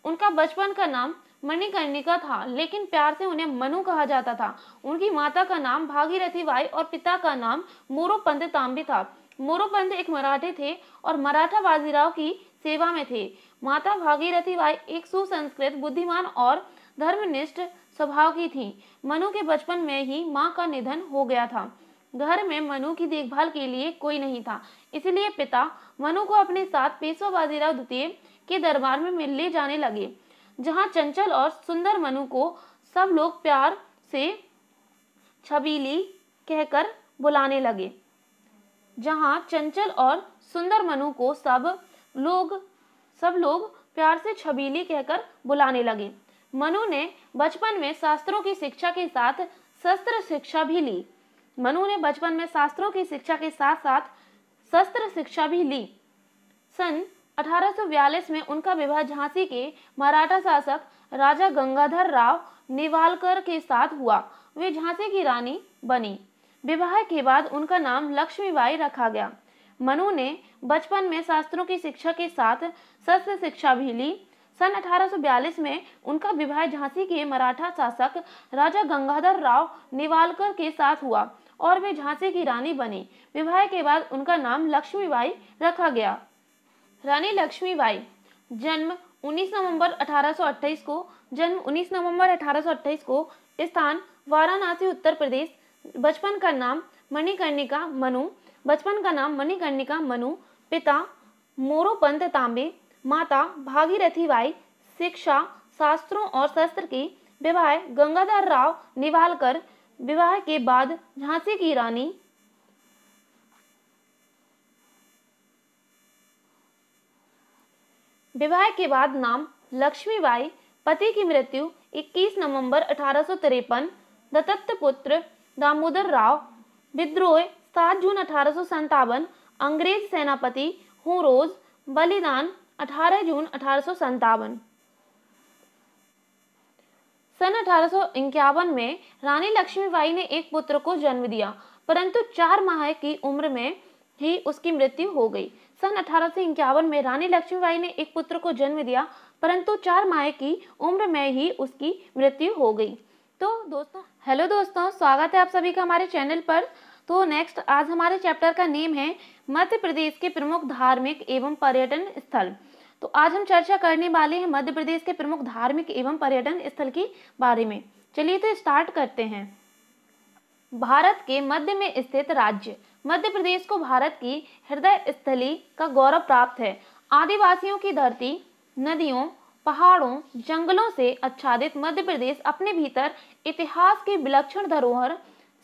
उनका बचपन का नाम मणिकर्णिका था, लेकिन प्यार से उन्हें मनु कहा जाता था। उनकी माता का नाम भागीरथी बाई और पिता का नाम मोरोपंत तांबे था। मोरोपंत एक मराठे थे और मराठा बाजीराव की सेवा में थे। माता भागीरथी बाई एक सुसंस्कृत, बुद्धिमान और धर्मनिष्ठ स्वभाव की थीं। मनु के बचपन में ही मां का निधन हो गया था। घर में मनु की देखभाल के लिए कोई नहीं था, इसलिए पिता मनु को अपने साथ पेशवा बाजीराव द्वितीय के दरबार में ले जाने लगे, जहां चंचल और सुंदर मनु को सब लोग प्यार से छबीली कहकर बुलाने लगे। जहां चंचल और सुंदर मनु को सब लोग प्यार से छबीली कहकर बुलाने लगे। मनु ने बचपन में शास्त्रों की शिक्षा के साथ शस्त्र शिक्षा भी ली। सन 1842 में उनका विवाह झांसी के मराठा शासक राजा गंगाधर राव नेवालकर के साथ हुआ। वे झांसी की रानी बनी। विवाह के बाद उनका नाम लक्ष्मीबाई रखा गया। मनु ने बचपन में शास्त्रों की शिक्षा के साथ शस्त्र शिक्षा भी ली। सन 1842 में उनका विवाह झांसी के मराठा शासक राजा गंगाधर राव नेवालकर के साथ हुआ और वे झांसी की रानी बनी। विवाह के बाद उनका नाम लक्ष्मीबाई रखा गया। रानी लक्ष्मीबाई जन्म 19 नवंबर 1828 को स्थान वाराणसी उत्तर प्रदेश। बचपन का नाम मणिकर्णिका मनु। पिता मोरोपंत तांबे, माता भागीरथी बाई। शिक्षा शास्त्रों और शस्त्र की। विवाह गंगाधर राव नेवालकर। विवाह के बाद झांसी की रानी। विवाह के बाद नाम लक्ष्मीबाई। पति की मृत्यु 21 नवंबर 1853। दत्तक पुत्र दामोदर राव। विद्रोह 7 जून 1857। अंग्रेज सेनापति हुरोज। बलिदान 18 जून 1857। सन 1851 में रानी लक्ष्मीबाई ने एक पुत्र को जन्म दिया, परंतु 4 माह की उम्र में ही उसकी मृत्यु हो गई। सन 1851 में रानी लक्ष्मीबाई ने एक पुत्र को जन्म दिया, परंतु 4 माह की उम्र में ही उसकी मृत्यु हो गई। तो दोस्तों, हेलो दोस्तों, स्वागत है आप सभी का हमारे चैनल पर। तो नेक्स्ट आज हमारे चैप्टर का नेम है मध्य प्रदेश के प्रमुख धार्मिक एवं पर्यटन स्थल। तो आज हम चर्चा करने वाले हैं मध्य प्रदेश के प्रमुख धार्मिक एवं पर्यटन स्थल के बारे में। चलिए तो स्टार्ट करते हैं। भारत के मध्य में स्थित राज्य मध्य प्रदेश को भारत की हृदय स्थली का गौरव प्राप्त है। आदिवासियों की धरती, नदियों, पहाड़ों, जंगलों से आच्छादित मध्य प्रदेश अपने भीतर इतिहास की विलक्षण धरोहर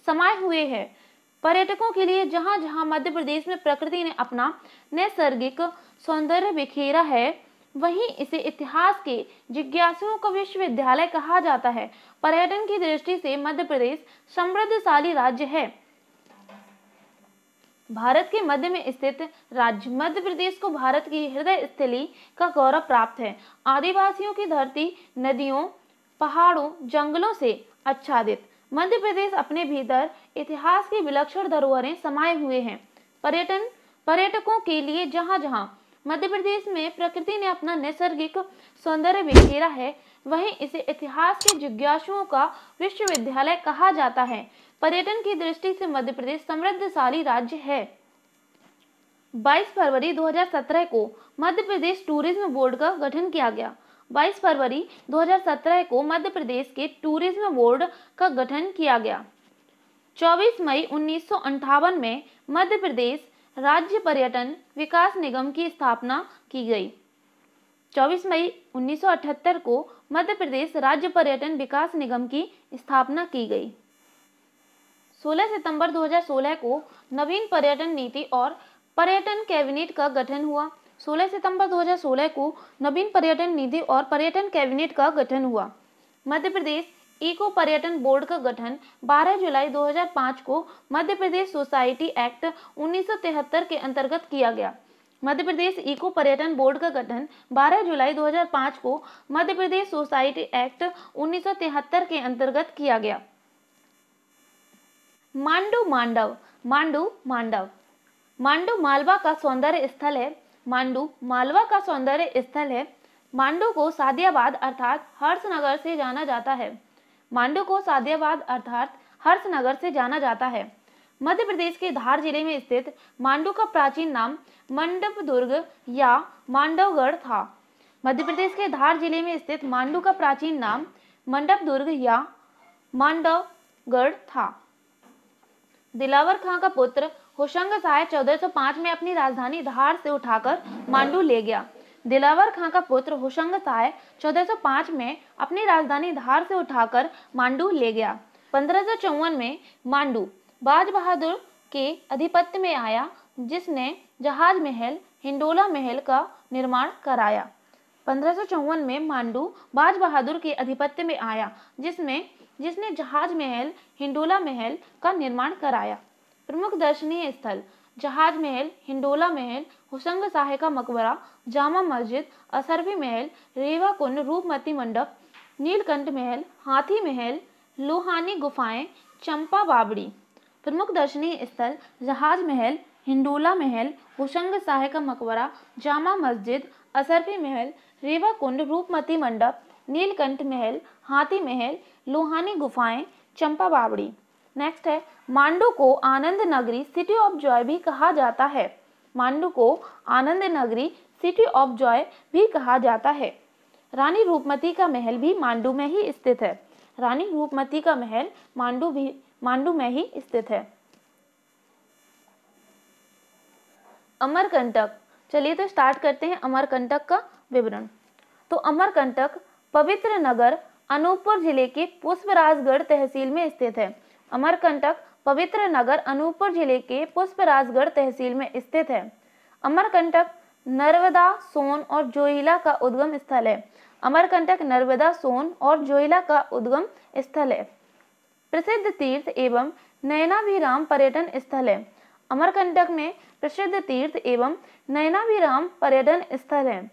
समाये हुए है। पर्यटकों के लिए जहां जहां मध्य प्रदेश में प्रकृति ने अपना नैसर्गिक सौंदर्य बिखेरा है, वहीं इसे इतिहास के जिज्ञासुओं का विश्वविद्यालय कहा जाता है। पर्यटन की दृष्टि से मध्य प्रदेश समृद्धशाली राज्य है। भारत के मध्य में स्थित राज्य मध्य प्रदेश को भारत की हृदय स्थली का गौरव प्राप्त है। आदिवासियों की धरती, नदियों, पहाड़ों, जंगलों से आच्छादित मध्य प्रदेश अपने भीतर इतिहास की विलक्षण धरोहरें समाये हुए हैं। पर्यटकों के लिए जहां जहां मध्य प्रदेश में प्रकृति ने अपना नैसर्गिक सौंदर्य बिखेरा है, वहीं इसे इतिहास के जिज्ञासुओं का विश्वविद्यालय कहा जाता है। पर्यटन की दृष्टि से मध्य प्रदेश समृद्धशाली राज्य है। 22 फरवरी 2017 को मध्य प्रदेश टूरिज्म बोर्ड का गठन किया गया। 22 फरवरी 2017 को मध्य प्रदेश के टूरिज्म बोर्ड का गठन किया गया। 24 मई 1958 में मध्य प्रदेश राज्य पर्यटन विकास निगम की स्थापना की गई। 24 मई 1978 को मध्य प्रदेश राज्य पर्यटन विकास निगम की स्थापना की गई। 16 सितंबर 2016 को नवीन पर्यटन नीति और पर्यटन कैबिनेट का गठन हुआ। 16 सितंबर 2016 को नवीन पर्यटन नीति और पर्यटन कैबिनेट का गठन हुआ। मध्य प्रदेश इको पर्यटन बोर्ड का गठन 12 जुलाई 2005 को मध्य प्रदेश सोसाइटी एक्ट 1973 के अंतर्गत किया गया। मध्य प्रदेश इको पर्यटन बोर्ड का गठन 12 जुलाई 2005 को मध्य प्रदेश सोसाइटी एक्ट 1973 के अंतर्गत किया गया। मांडू मालवा का सौंदर्य स्थल है। मांडू मालवा का सौंदर्य स्थल है। मांडू को सादियाबाद अर्थात हर्षनगर से जाना जाता है। मांडू को सादियाबाद अर्थात हर्षनगर से जाना जाता है। मध्य प्रदेश के धार जिले में स्थित मांडू का प्राचीन नाम मंडप दुर्ग या मांडवगढ़ था। मध्य प्रदेश के धार जिले में स्थित मांडू का प्राचीन नाम मंडप दुर्ग या मांडवगढ़ था। दिलावर खां का पुत्र होशंग शाह 1405 में अपनी राजधानी धार से उठाकर मांडू ले गया। दिलावर खां का पुत्र होशंग शाह 1405 में अपनी राजधानी धार से उठाकर मांडू ले गया। 1554 में मांडू बाज बहादुर के अधिपत्य में आया, जिसने जहाज महल हिंडोला महल का निर्माण कराया। 1554 में मांडू बाज बहादुर के अधिपत्य में आया, जिसने जहाज महल हिंडोला महल का निर्माण कराया। प्रमुख दर्शनीय स्थल जहाज महल, हिंडोला महल, होशंग शाह का मकबरा, जामा मस्जिद, असरफी महल, रेवा कुंड, रूपमती मंडप, नीलकंठ महल, हाथी महल, लोहानी गुफाएं, चंपा बावड़ी। प्रमुख दर्शनीय स्थल जहाज महल, हिंडोला महल, होशंग शाह का मकबरा, जामा मस्जिद, असरफी महल, रेवा कुंड, रूपमती मंडप, नीलकंठ महल, हाथी महल, लोहानी गुफाएं, चंपा बावड़ी। नेक्स्ट है मांडू को आनंद नगरी सिटी ऑफ जॉय भी कहा जाता है। मांडू को आनंद नगरी सिटी ऑफ जॉय भी कहा जाता है। रानी रूपमती का महल भी मांडू में ही स्थित है। रानी रूपमती का महल मांडू में ही स्थित है। अमरकंटक, चलिए तो स्टार्ट करते हैं अमरकंटक का विवरण। तो अमरकंटक पवित्र नगर अनूपपुर जिले के पुष्पराजगढ़ तहसील में स्थित है। अमरकंटक पवित्र नगर अनूपपुर जिले के पुष्पराजगढ़ तहसील में स्थित है। अमरकंटक नर्मदा, सोन और जोइला का उद्गम स्थल है। अमरकंटक नर्मदा, सोन और जोइला का उद्गम स्थल है। प्रसिद्ध तीर्थ एवं नयनाभिराम पर्यटन स्थल है। अमरकंटक में प्रसिद्ध तीर्थ एवं नयनाभिराम पर्यटन स्थल है।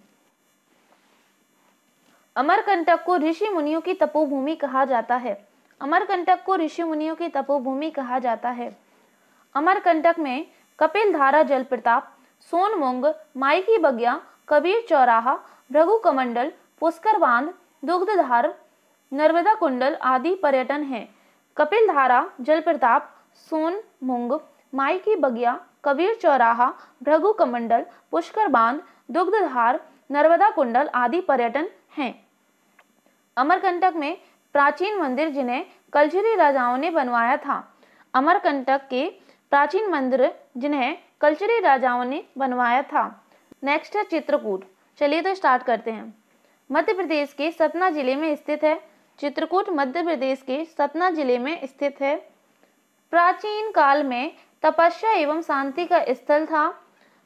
अमरकंटक को ऋषि मुनियों की तपोभूमि कहा जाता है। अमरकंटक को ऋषि मुनियों की तपोभूमि कहा जाता है। अमरकंटक में कपिल धारा जलप्रपात, सोनमुंग, माई की बगिया, कबीर चौराहा, भृगु कमंडल, पुष्कर बांध, दुग्धधार, नर्मदा कुंडल आदि पर्यटन हैं। कपिल धारा जलप्रपात, सोनमुंग, माई की बगिया, कबीर चौराहा, भृगु कमंडल, पुष्कर बांध, दुग्धधार, नर्मदा कुंडल आदि पर्यटन हैं। अमरकंटक में प्राचीन मंदिर जिन्हें कलचरी राजाओं ने बनवाया था। अमरकंटक के प्राचीन मंदिर जिन्हें कलचरी राजाओं ने बनवाया था। नेक्स्ट है चित्रकूट, चलिए तो स्टार्ट करते हैं। मध्य प्रदेश के सतना जिले में स्थित है। चित्रकूट मध्य प्रदेश के सतना जिले में स्थित है। प्राचीन काल में तपस्या एवं शांति का स्थल था।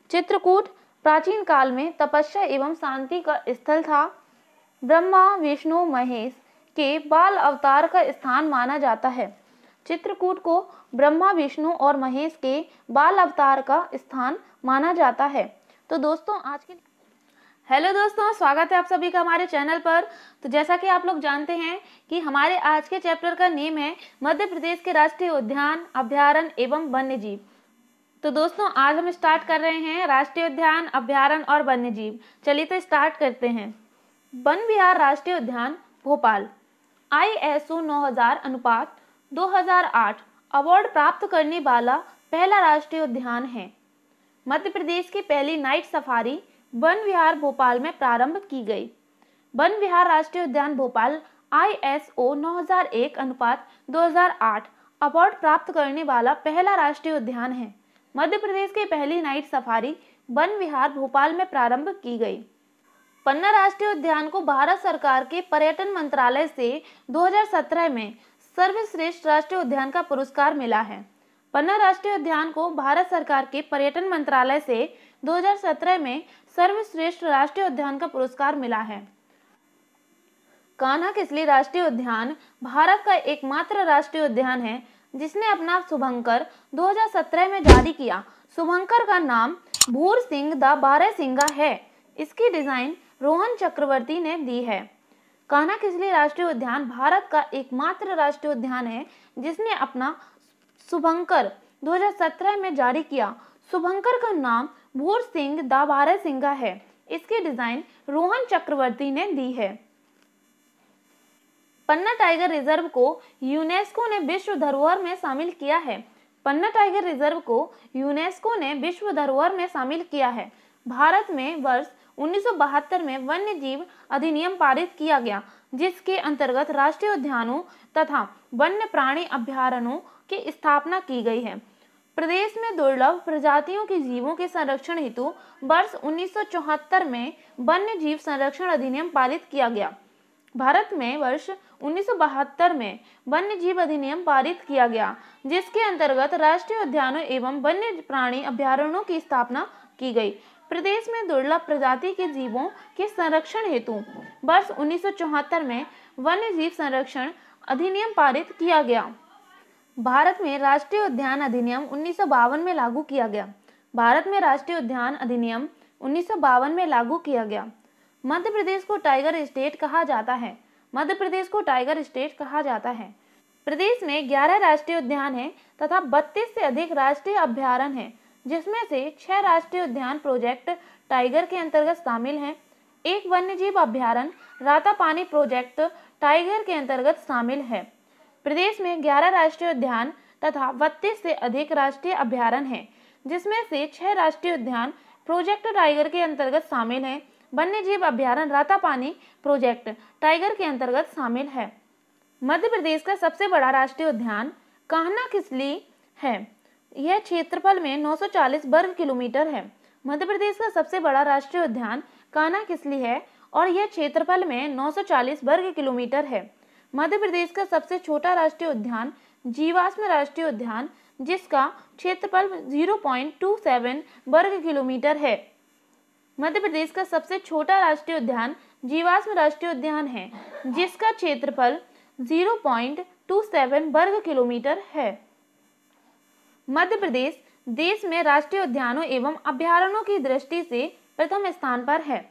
चित्रकूट प्राचीन काल में तपस्या एवं शांति का स्थल था। ब्रह्मा, विष्णु, महेश के बाल अवतार का स्थान माना जाता है। चित्रकूट को ब्रह्मा, विष्णु और महेश के बाल अवतार का स्थान माना जाता है। तो दोस्तों आज के हेलो दोस्तों, स्वागत है आप सभी का हमारे चैनल पर। तो जैसा कि आप लोग जानते हैं कि हमारे आज के चैप्टर का नेम है मध्य प्रदेश के राष्ट्रीय उद्यान, अभयारण्य एवं वन्यजीव। तो दोस्तों आज हम स्टार्ट कर रहे हैं राष्ट्रीय उद्यान, अभयारण्य और वन्यजीव। चलिए तो स्टार्ट करते हैं। वन विहार राष्ट्रीय उद्यान भोपाल ISO 9000 अनुपात 2008 अवार्ड प्राप्त करने वाला पहला राष्ट्रीय उद्यान है। मध्य प्रदेश की पहली नाइट सफारी वन विहार भोपाल में प्रारंभ की गई। वन विहार राष्ट्रीय उद्यान भोपाल ISO 9001 अनुपात 2008 अवार्ड प्राप्त करने वाला पहला राष्ट्रीय उद्यान है। मध्य प्रदेश की पहली नाइट सफारी वन विहार भोपाल में प्रारंभ की गई। पन्ना राष्ट्रीय उद्यान को भारत सरकार के पर्यटन मंत्रालय से 2017 में सर्वश्रेष्ठ राष्ट्रीय उद्यान का पुरस्कार मिला है। पन्ना राष्ट्रीय उद्यान को भारत सरकार के पर्यटन मंत्रालय से 2017 में सर्वश्रेष्ठ राष्ट्रीय उद्यान का पुरस्कार मिला है। कान्हा किसली राष्ट्रीय उद्यान भारत का एकमात्र राष्ट्रीय उद्यान है जिसने अपना शुभंकर 2017 में जारी किया। शुभंकर का नाम भूर सिंह द बारहसिंगा है। इसकी डिजाइन रोहन चक्रवर्ती ने दी है। कान्हा किसली राष्ट्रीय उद्यान भारत का एकमात्र राष्ट्रीय उद्यान है जिसने अपना शुभंकर 2017 में जारी किया। शुभंकर का नाम भूर सिंह द बारहसिंगा है। इसकी डिजाइन रोहन चक्रवर्ती ने दी है। पन्ना टाइगर रिजर्व को यूनेस्को ने विश्व धरोहर में शामिल किया है। पन्ना टाइगर रिजर्व को यूनेस्को ने विश्व धरोहर में शामिल किया है। भारत में वर्ष 1972 में वन्य जीव अधिनियम पारित किया गया जिसके अंतर्गत राष्ट्रीय उद्यानों तथा वन्य प्राणी अभयारण्यों की स्थापना की गई है। प्रदेश में दुर्लभ प्रजातियों के जीवों के संरक्षण हेतु वर्ष 1974 में वन्य जीव संरक्षण अधिनियम पारित किया गया। भारत में वर्ष 1972 में वन्य जीव अधिनियम पारित किया गया जिसके अंतर्गत राष्ट्रीय उद्यानों एवं वन्य प्राणी अभयारण्यों की स्थापना की गई। प्रदेश में दुर्लभ प्रजाति के जीवों के संरक्षण हेतु वर्ष 1974 में वन्य जीव संरक्षण अधिनियम पारित किया गया। भारत में राष्ट्रीय उद्यान अधिनियम 1952 में लागू किया गया। भारत में राष्ट्रीय उद्यान अधिनियम 1952 में लागू किया गया। मध्य प्रदेश को टाइगर स्टेट कहा जाता है। मध्य प्रदेश को टाइगर स्टेट कहा जाता है। प्रदेश में 11 राष्ट्रीय उद्यान हैं तथा 32 से अधिक राष्ट्रीय अभयारण्य हैं। जिसमें से 6 राष्ट्रीय उद्यान प्रोजेक्ट टाइगर के अंतर्गत शामिल हैं। एक वन्यजीव अभ्यारण्य रातापानी प्रोजेक्ट टाइगर के अंतर्गत शामिल है। प्रदेश में 11 राष्ट्रीय उद्यान तथा 32 से अधिक राष्ट्रीय अभ्यारण्य हैं, जिसमें से 6 राष्ट्रीय उद्यान प्रोजेक्ट टाइगर के अंतर्गत शामिल हैं। वन्यजीव अभ्यारण्य रातापानी प्रोजेक्ट टाइगर के अंतर्गत शामिल है। मध्य प्रदेश का सबसे बड़ा राष्ट्रीय उद्यान कान्हा किसली है। यह क्षेत्रफल में 940 वर्ग किलोमीटर है। मध्य प्रदेश का सबसे बड़ा राष्ट्रीय उद्यान कान्हा किसली है और यह क्षेत्रफल में 940 वर्ग किलोमीटर है। मध्य प्रदेश का सबसे छोटा राष्ट्रीय उद्यान जीवाश्म राष्ट्रीय उद्यान, जिसका क्षेत्रफल 0.27 वर्ग किलोमीटर है। मध्य प्रदेश का सबसे छोटा राष्ट्रीय उद्यान जीवाश्म राष्ट्रीय उद्यान है, जिसका क्षेत्रफल 0.27 वर्ग किलोमीटर है। मध्य प्रदेश देश में राष्ट्रीय उद्यानों एवं अभ्यारण्यों की दृष्टि से प्रथम स्थान पर है।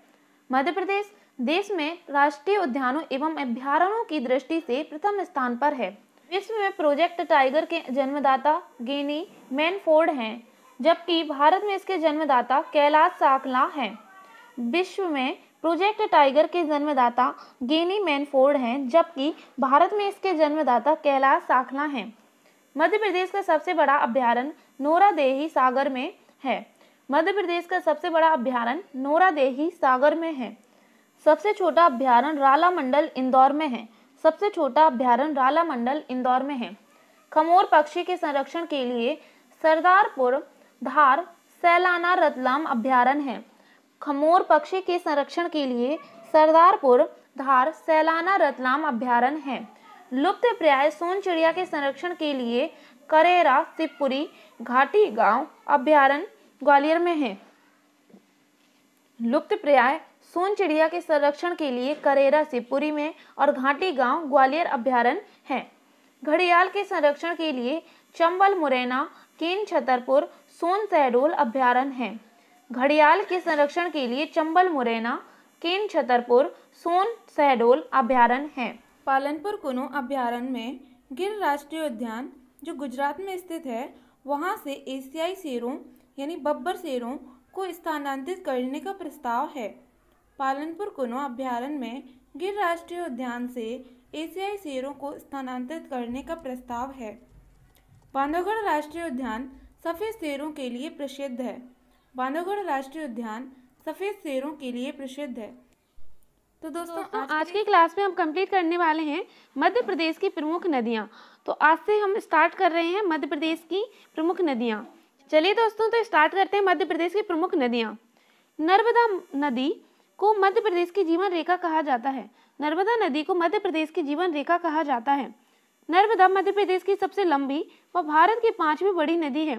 मध्य प्रदेश देश में राष्ट्रीय उद्यानों एवं अभ्यारण्यों की दृष्टि से प्रथम स्थान पर है। विश्व में प्रोजेक्ट टाइगर के जन्मदाता गिनी मैनफोर्ड हैं, जबकि भारत में इसके जन्मदाता कैलाश साकला हैं। विश्व में प्रोजेक्ट टाइगर के जन्मदाता गिनी मैनफोर्ड हैं, जबकि भारत में इसके जन्मदाता कैलाश साकला हैं। मध्य प्रदेश का सबसे बड़ा अभ्यारण्य नोरादेही सागर में है। मध्य प्रदेश का सबसे बड़ा अभ्यारण्य नोरादेही सागर में है। सबसे छोटा अभ्यारण्य राला मंडल इंदौर में है। सबसे छोटा अभ्यारण्य राला मंडल इंदौर में है। खमोर पक्षी के संरक्षण के लिए सरदारपुर धार सैलाना रतलाम अभ्यारण्य है। खमोर पक्षी के संरक्षण के लिए सरदारपुर धार सैलाना रतलाम अभ्यारण्य है। लुप्त प्राय सोन चिड़िया के संरक्षण के लिए करेरा शिवपुरी घाटी गांव अभ्यारण्य ग्वालियर में है। लुप्त प्राय सोन चिड़िया के संरक्षण के लिए करेरा शिवपुरी में और घाटी गांव ग्वालियर अभ्यारण्य है। घड़ियाल के संरक्षण के लिए चंबल मुरैना केन छतरपुर सोन शहडोल अभ्यारण्य है। घड़ियाल के संरक्षण के लिए चंबल मुरैना केन छतरपुर सोन शहडोल अभ्यारण्य है। पालनपुर कुनो अभ्यारण्य में गिर राष्ट्रीय उद्यान जो गुजरात में स्थित है, वहां से एशियाई शेरों यानी बब्बर शेरों को स्थानांतरित करने का प्रस्ताव है। पालनपुर कुनो अभ्यारण्य में गिर राष्ट्रीय उद्यान से एशियाई शेरों को स्थानांतरित करने का प्रस्ताव है। बांधवगढ़ राष्ट्रीय उद्यान सफेद शेरों के लिए प्रसिद्ध है। बांधवगढ़ राष्ट्रीय उद्यान सफेद शेरों के लिए प्रसिद्ध है। तो दोस्तों आज की क्लास में हम कंप्लीट करने वाले हैं मध्य प्रदेश की प्रमुख नदियां। तो आज से हम स्टार्ट कर रहे हैं मध्य प्रदेश की प्रमुख नदियां। चलिए दोस्तों, तो स्टार्ट करते हैं मध्य प्रदेश की प्रमुख नदियां। नर्मदा नदी को मध्य प्रदेश की जीवन रेखा कहा जाता है। नर्मदा नदी को मध्य प्रदेश की जीवन रेखा कहा जाता है। नर्मदा मध्य प्रदेश की सबसे लंबी व भारत की 5वीं बड़ी नदी है।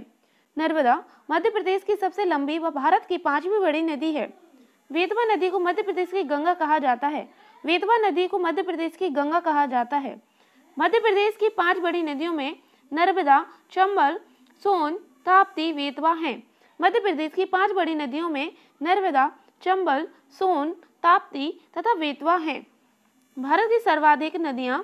नर्मदा मध्य प्रदेश की सबसे लंबी व भारत की 5वीं बड़ी नदी है। वेतवा नदी को मध्य प्रदेश की गंगा कहा जाता है। वेतवा नदी को मध्य प्रदेश की गंगा कहा जाता है। मध्य प्रदेश की 5 बड़ी नदियों में नर्मदा, चंबल, सोन, ताप्ती, वेतवा हैं। मध्य प्रदेश की 5 बड़ी नदियों में नर्मदा, चंबल, सोन, ताप्ती तथा वेतवा हैं। भारत की सर्वाधिक नदियां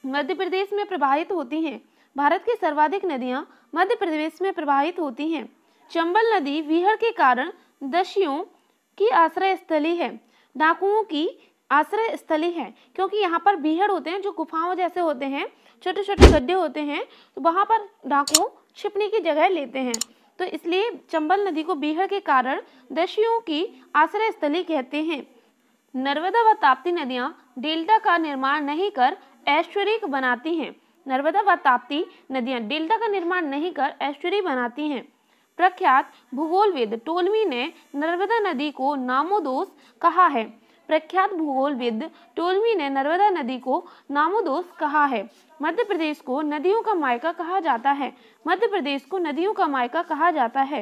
मध्य प्रदेश में प्रवाहित होती हैं। भारत की सर्वाधिक नदियां मध्य प्रदेश में प्रवाहित होती हैं। चंबल नदी विहड़ के कारण दस्युओं की आश्रय स्थली है। डाकुओं की आश्रय स्थली है, क्योंकि यहाँ पर बीहड़ होते हैं जो गुफाओं जैसे होते हैं, छोटे छोटे गड्ढे होते हैं, तो वहाँ पर डाकू छिपने की जगह लेते हैं। तो इसलिए चंबल नदी को बीहड़ के कारण दस्युओं की आश्रय स्थली कहते हैं। नर्मदा व ताप्ती नदियां डेल्टा का निर्माण नहीं कर एस्चुरी बनाती हैं। नर्मदा व ताप्ती नदियां डेल्टा का निर्माण नहीं कर एस्चुरी बनाती हैं। प्रख्यात भूगोलविद टोलमी ने नर्मदा नदी को नामोदोष कहा है। प्रख्यात भूगोलविद टोलमी ने नर्मदा नदी को नामोदोष कहा है। मध्य प्रदेश को नदियों का मायका कहा जाता है। मध्य प्रदेश को नदियों का मायका कहा जाता है।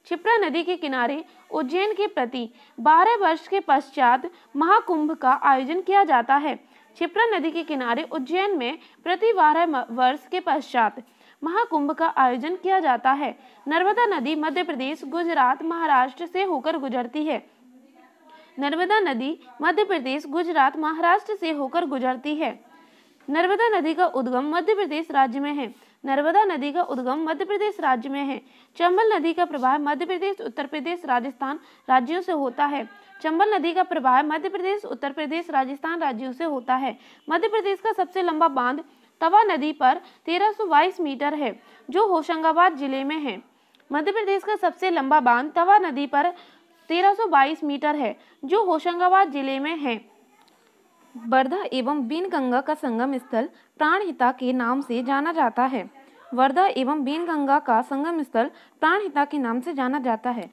क्षिप्रा नदी के किनारे उज्जैन के प्रति 12 वर्ष के पश्चात महाकुंभ का आयोजन किया जाता है। क्षिप्रा नदी के किनारे उज्जैन में प्रति 12 वर्ष के पश्चात महाकुंभ का आयोजन किया जाता है। नर्मदा नदी मध्य प्रदेश, गुजरात, महाराष्ट्र से होकर गुजरती है। नर्मदा नदी मध्य प्रदेश, गुजरात, महाराष्ट्र से होकर गुजरती है। नर्मदा नदी का उद्गम मध्य प्रदेश राज्य में है। नर्मदा नदी का उद्गम मध्य प्रदेश राज्य में है। चंबल नदी का प्रवाह मध्य प्रदेश, उत्तर प्रदेश, राजस्थान राज्यों से होता है। चंबल नदी का प्रवाह मध्य प्रदेश, उत्तर प्रदेश, राजस्थान राज्यों से होता है। मध्य प्रदेश का सबसे लंबा बांध तवा नदी पर 1322 मीटर है, जो होशंगाबाद जिले में है। मध्य प्रदेश का सबसे लंबा बांध तवा नदी पर 1322 मीटर है, जो होशंगाबाद जिले में है। वर्धा एवं बीनगंगा का संगम स्थल प्राणहिता के नाम से जाना जाता है। वर्धा एवं बीनगंगा का संगम स्थल प्राणहिता के नाम से जाना जाता है।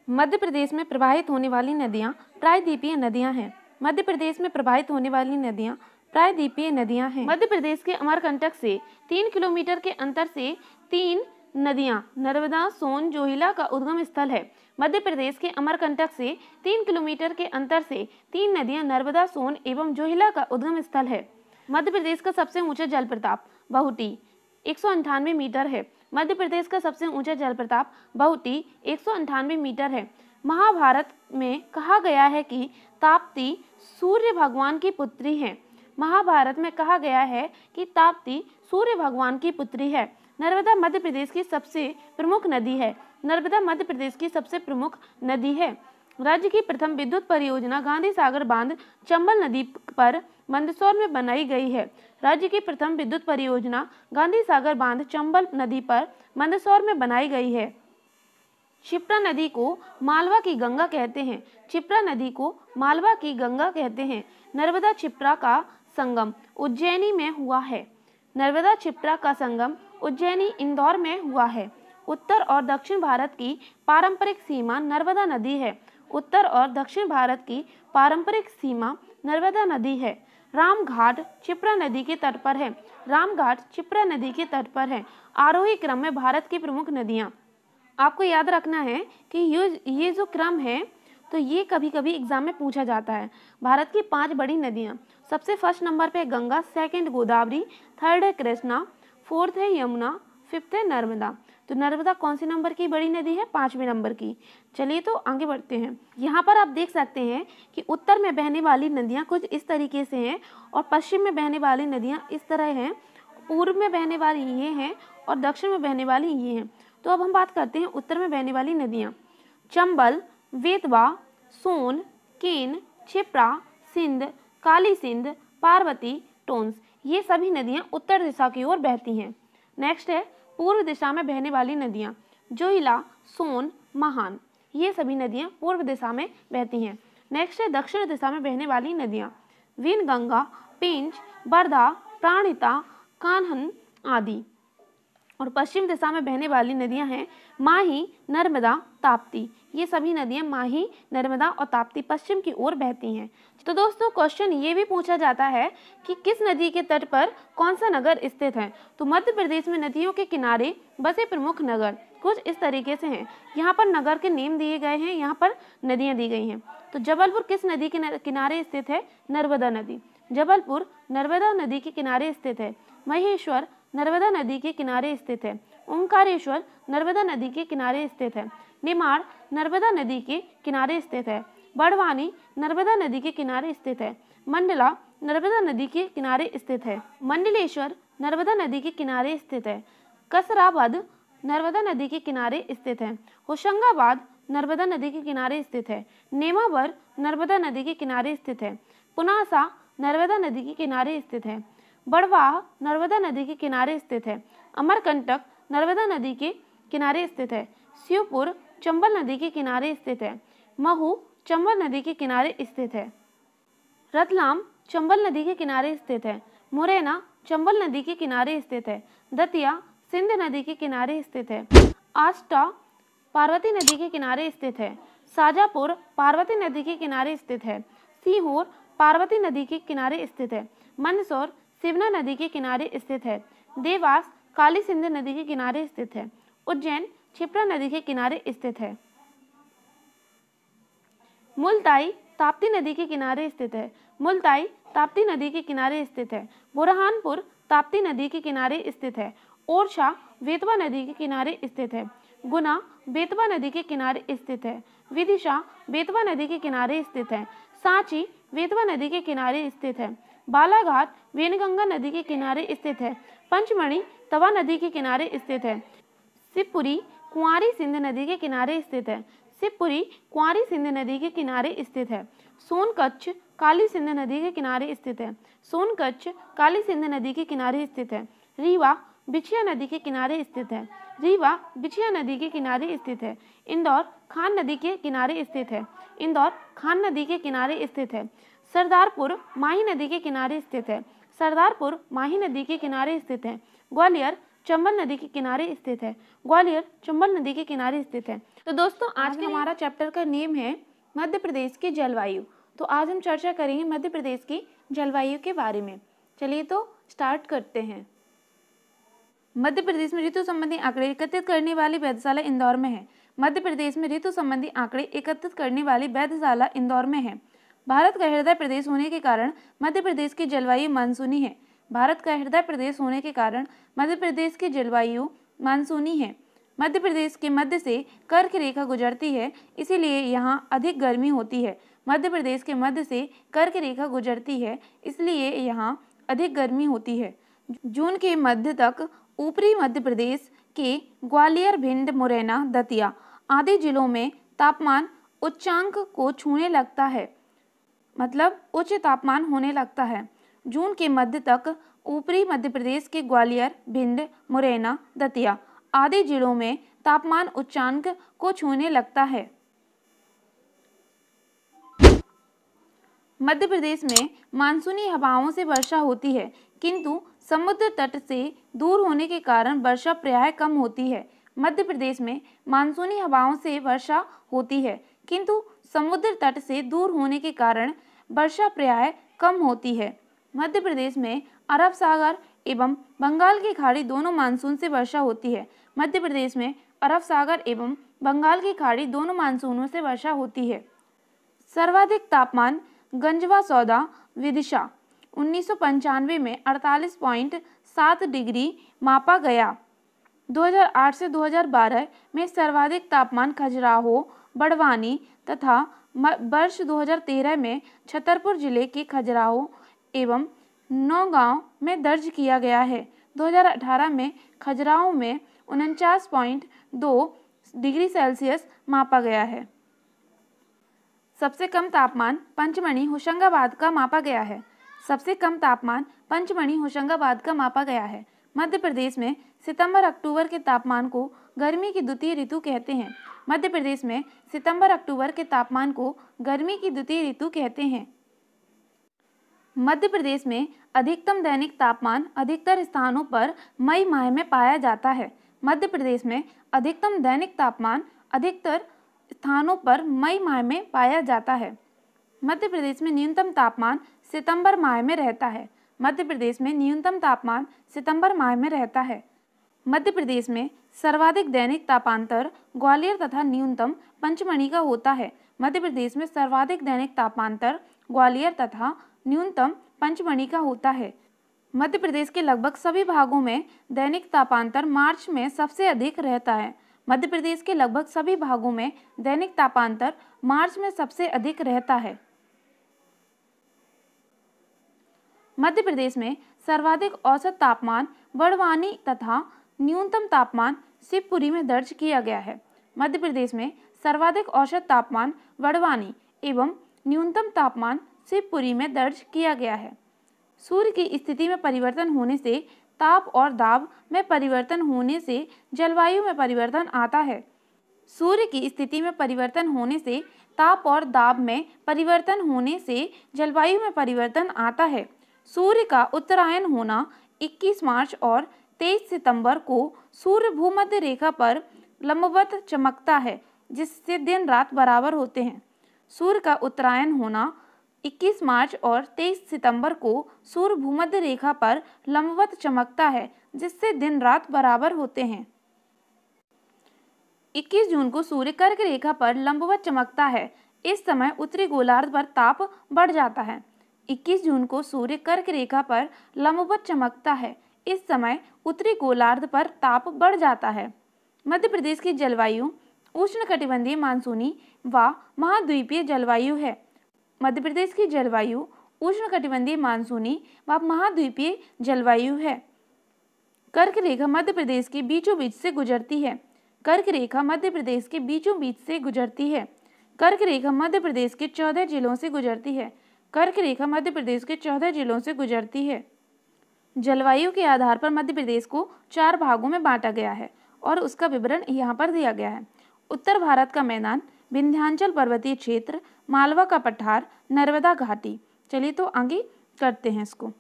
मध्य प्रदेश में प्रवाहित होने वाली नदियां प्रायद्वीपीय नदियां हैं। मध्य प्रदेश में प्रवाहित होने वाली नदियां प्रायद्वीपीय नदियां हैं। मध्य प्रदेश के अमरकंटक से 3 किलोमीटर के अंतर से 3 नदियां नर्मदा, सोन, जोहिला का उद्गम स्थल है। मध्य प्रदेश के अमरकंटक से 3 किलोमीटर के अंतर से 3 नदियां नर्मदा, सोन एवं जोहिला का उद्गम स्थल है। मध्य प्रदेश का सबसे ऊंचा जलप्रपात बहुटी 198 मीटर है। मध्य प्रदेश का सबसे ऊंचा जलप्रपात बहुटी 198 मीटर है। महाभारत में कहा गया है कि ताप्ती सूर्य भगवान की पुत्री है। महाभारत में कहा गया है कि ताप्ती सूर्य भगवान की पुत्री है। नर्मदा मध्य प्रदेश की सबसे प्रमुख नदी है। नर्मदा मध्य प्रदेश की सबसे प्रमुख नदी है। राज्य की प्रथम विद्युत परियोजना गांधी सागर बांध चंबल नदी पर मंदसौर में बनाई गई है। राज्य की प्रथम विद्युत परियोजना गांधी सागर बांध चंबल नदी पर मंदसौर में बनाई गई है। क्षिप्रा नदी को मालवा की गंगा कहते हैं। क्षिप्रा नदी को मालवा की गंगा कहते हैं। नर्मदा क्षिप्रा का संगम उज्जैनी में हुआ है। नर्मदा क्षिप्रा का संगम उज्जैनी इंदौर में हुआ है। उत्तर और दक्षिण भारत की पारंपरिक सीमा नर्मदा नदी है। उत्तर और दक्षिण भारत की पारंपरिक सीमा नर्मदा नदी है। रामघाट क्षिप्रा नदी के तट पर है। रामघाट क्षिप्रा नदी के तट पर है। आरोही क्रम में भारत की प्रमुख नदियां। आपको याद रखना है कि ये जो क्रम है तो ये कभी कभी एग्जाम में पूछा जाता है। भारत की 5 बड़ी नदियां, सबसे फर्स्ट नंबर पे गंगा, सेकंड गोदावरी, थर्ड है कृष्णा, फोर्थ है यमुना, फिफ्थ है नर्मदा। तो नर्मदा कौन सी नंबर की बड़ी नदी है? 5वें नंबर की। चलिए तो आगे बढ़ते हैं। यहाँ पर आप देख सकते हैं कि उत्तर में बहने वाली नदियाँ कुछ इस तरीके से हैं और पश्चिम में बहने वाली नदियाँ इस तरह हैं। पूर्व में बहने वाली ये हैं और दक्षिण में बहने वाली ये हैं। तो अब हम बात करते हैं उत्तर में बहने वाली नदियाँ। चंबल, वेतवा, सोन, केन, क्षिप्रा, सिंध, काली सिंध, पार्वती, टोंस, ये सभी नदियाँ उत्तर दिशा की ओर बहती हैं। नेक्स्ट है पूर्व दिशा में बहने वाली नदियाँ। जोहिला, सोन, महान, ये सभी नदियाँ पूर्व दिशा में बहती हैं। नेक्स्ट है दक्षिण दिशा में बहने वाली नदियाँ। वीनगंगा, पेंच, वर्धा, प्राणहिता, कान्हन आदि। और पश्चिम दिशा में बहने वाली नदियां हैं माही, नर्मदा, ताप्ती। ये सभी नदियां माही, नर्मदा और ताप्ती पश्चिम की ओर बहती हैं। तो दोस्तों क्वेश्चन ये भी पूछा जाता है कि किस नदी के तट पर कौन सा नगर स्थित है। तो मध्य प्रदेश में नदियों के किनारे बसे प्रमुख नगर कुछ इस तरीके से हैं। यहाँ पर नगर के नेम दिए गए हैं, यहाँ पर नदियाँ दी गई हैं। तो जबलपुर किस नदी के किनारे स्थित है? नर्मदा नदी। जबलपुर नर्मदा नदी के किनारे स्थित है। महेश्वर नर्मदा नदी के किनारे स्थित है। ओंकारेश्वर नर्मदा नदी के किनारे स्थित है। निमाड़ नर्मदा नदी के किनारे स्थित है। बड़वानी नर्मदा नदी के किनारे स्थित है। मंडला नर्मदा नदी के किनारे स्थित है। मंडलेश्वर नर्मदा नदी के किनारे स्थित है। कसराबद नर्मदा नदी के किनारे स्थित है। होशंगाबाद नर्मदा नदी के किनारे स्थित है। नेमावर नर्मदा नदी के किनारे स्थित है। पुनासा नर्मदा नदी के किनारे स्थित है। बड़वाह नर्मदा नदी के किनारे स्थित है। अमरकंटक नर्मदा नदी के किनारे स्थित है। शिवपुर चंबल नदी के किनारे स्थित है। महू चंबल नदी के किनारे स्थित है। रतलाम चंबल नदी के किनारे स्थित है। मुरैना चंबल नदी के किनारे स्थित है। दतिया सिंध नदी के किनारे स्थित है। आष्टा पार्वती नदी के किनारे स्थित है। शाजापुर पार्वती नदी के किनारे स्थित है। सीहोर पार्वती नदी के किनारे स्थित है। मंदसौर सिवना नदी के किनारे स्थित है। देवास काली सिंध नदी के किनारे स्थित है। उज्जैन क्षिप्रा नदी के किनारे स्थित है। मुल्ताई ताप्ती नदी के किनारे स्थित है। मुल्ताई ताप्ती नदी के किनारे स्थित है। बुरहानपुर ताप्ती नदी के किनारे स्थित है। ओरछा बेतवा नदी के किनारे स्थित है। गुना बेतवा नदी के किनारे स्थित है। विदिशा बेतवा नदी के किनारे स्थित है। सांची बेतवा नदी के किनारे स्थित है। बालाघाट वेनगंगा नदी के किनारे स्थित है। पंचमढ़ी तवा नदी के किनारे स्थित है। शिवपुरी कुंवारी सिंध नदी के किनारे स्थित है। शिवपुरी कुंवारी सिंध नदी के किनारे स्थित है। सोनकच्छ काली सिंध नदी के किनारे स्थित है। सोनकच्छ काली सिंध नदी के किनारे स्थित है। रीवा बिछिया नदी के किनारे स्थित है। रीवा बिछिया नदी के किनारे स्थित है। इंदौर खान नदी के किनारे स्थित है। इंदौर खान नदी के किनारे स्थित है। सरदारपुर माही नदी के किनारे स्थित है। सरदारपुर माही नदी के किनारे स्थित है। ग्वालियर चंबल नदी के किनारे स्थित है। ग्वालियर चंबल नदी के किनारे स्थित है। तो दोस्तों आज का हमारा चैप्टर का नेम है मध्य प्रदेश की जलवायु। तो आज हम चर्चा करेंगे मध्य प्रदेश की जलवायु के बारे में। चलिए तो स्टार्ट करते हैं। मध्य प्रदेश में ऋतु संबंधी आंकड़े एकत्रित करने वाली वेधशाला इंदौर में है। मध्य प्रदेश में ऋतु संबंधी आंकड़े एकत्रित करने वाली वेधशाला इंदौर में है। भारत का हृदय प्रदेश होने के कारण मध्य प्रदेश की जलवायु मानसूनी है। भारत का हृदय प्रदेश होने के कारण मध्य प्रदेश की जलवायु मानसूनी है। मध्य प्रदेश के मध्य से कर्क रेखा गुजरती है, इसीलिए यहाँ अधिक गर्मी होती है। मध्य प्रदेश के मध्य से कर्क रेखा गुजरती है, इसलिए यहाँ अधिक गर्मी होती है। जून के मध्य तक ऊपरी मध्य प्रदेश के ग्वालियर, भिंड, मुरैना, दतिया आदि जिलों में तापमान उच्चांक को छूने लगता है, मतलब उच्च तापमान होने लगता है। जून के मध्य तक ऊपरी मध्य प्रदेश के ग्वालियर, भिंड, मुरैना, दतिया आदि जिलों में तापमान उच्चांक को छूने लगता है। मध्य प्रदेश में मानसूनी हवाओं से वर्षा होती है, किंतु समुद्र तट से दूर होने के कारण वर्षा प्रायः कम होती है। मध्य प्रदेश में मानसूनी हवाओं से वर्षा होती है, किंतु समुद्र तट से दूर होने के कारण वर्षा प्रायः कम होती है। मध्य प्रदेश में अरब सागर एवं बंगाल की खाड़ी दोनों मानसून से वर्षा होती है। मध्य प्रदेश में अरब सागर एवं बंगाल की खाड़ी दोनों मानसूनों से वर्षा होती है। सर्वाधिक तापमान गंजवा सौदा विदिशा 1995 में 48.7 डिग्री मापा गया। 2008 से 2012 में सर्वाधिक तापमान खजुराहो, बड़वानी तथा वर्ष 2013 में छतरपुर जिले के खजुराहो एवं नौगांव में दर्ज किया गया है। 2018 में खजुराहो में 49.2 डिग्री सेल्सियस मापा गया है। सबसे कम तापमान पंचमढ़ी होशंगाबाद का मापा गया है। सबसे कम तापमान पंचमढ़ी होशंगाबाद का मापा गया है। मध्य प्रदेश में सितंबर अक्टूबर के तापमान को गर्मी की द्वितीय ऋतु कहते हैं। मध्य प्रदेश में सितंबर अक्टूबर के तापमान को गर्मी की द्वितीय ऋतु कहते हैं। मध्य प्रदेश में अधिकतम दैनिक तापमान अधिकतर स्थानों पर मई माह में पाया जाता है। मध्य प्रदेश में अधिकतम दैनिक तापमान अधिकतर स्थानों पर मई माह में पाया जाता है। मध्य प्रदेश में न्यूनतम तापमान सितंबर माह में रहता है। मध्य प्रदेश में न्यूनतम तापमान सितंबर माह में रहता है। मध्य प्रदेश में सर्वाधिक दैनिक तापांतर ग्वालियर तथा न्यूनतम पंचमढ़ी का होता है। मध्य प्रदेश में सर्वाधिक दैनिक तापांतर ग्वालियर तथा न्यूनतम पंचमढ़ी का होता है। मध्य प्रदेश के लगभग सभी भागों में दैनिक तापांतर मार्च में सबसे अधिक रहता है। मध्य प्रदेश के लगभग सभी भागों में दैनिक तापांतर मार्च में सबसे अधिक रहता है। मध्य प्रदेश में सर्वाधिक औसत तापमान बड़वानी तथा न्यूनतम तापमान शिवपुरी में दर्ज किया गया है। मध्य प्रदेश में सर्वाधिक औसत तापमान बड़वानी एवं न्यूनतम तापमान शिवपुरी में दर्ज किया गया है। सूर्य की स्थिति में परिवर्तन होने से ताप और दाब में परिवर्तन होने से जलवायु में परिवर्तन आता है। सूर्य की स्थिति में परिवर्तन होने से ताप और दाब में परिवर्तन होने से जलवायु में परिवर्तन आता है। सूर्य का उत्तरायण होना 21 मार्च और 23 सितंबर को सूर्य भूमध्य रेखा पर लंबवत चमकता है, जिससे दिन रात बराबर होते हैं। सूर्य का उत्तरायण होना 21 मार्च और 23 सितंबर को सूर्य भूमध्य रेखा पर लंबवत चमकता है, जिससे दिन रात बराबर होते हैं। 21 जून को सूर्य कर्क रेखा पर लंबवत चमकता है। इस समय उत्तरी गोलार्ध पर ताप बढ़ जाता है। 21 जून को सूर्य कर्क रेखा पर लंबवत चमकता है। इस समय उत्तरी गोलार्ध पर ताप बढ़ जाता है। मध्य प्रदेश की जलवायु उष्णकटिबंधीय मानसूनी व महाद्वीपीय जलवायु है। मध्य प्रदेश की जलवायु उष्णकटिबंधीय मानसूनी व महाद्वीपीय जलवायु है। कर्क रेखा मध्य प्रदेश के बीचों बीच से गुजरती है। कर्क रेखा मध्य प्रदेश के बीचों बीच से गुजरती है। कर्क रेखा मध्य प्रदेश के 14 जिलों से गुजरती है। कर्क रेखा मध्य प्रदेश के 14 जिलों से गुजरती है। जलवायु के आधार पर मध्य प्रदेश को 4 भागों में बांटा गया है और उसका विवरण यहाँ पर दिया गया है। उत्तर भारत का मैदान, विंध्याचल पर्वतीय क्षेत्र, मालवा का पठार, नर्मदा घाटी। चलिए तो आगे करते हैं इसको।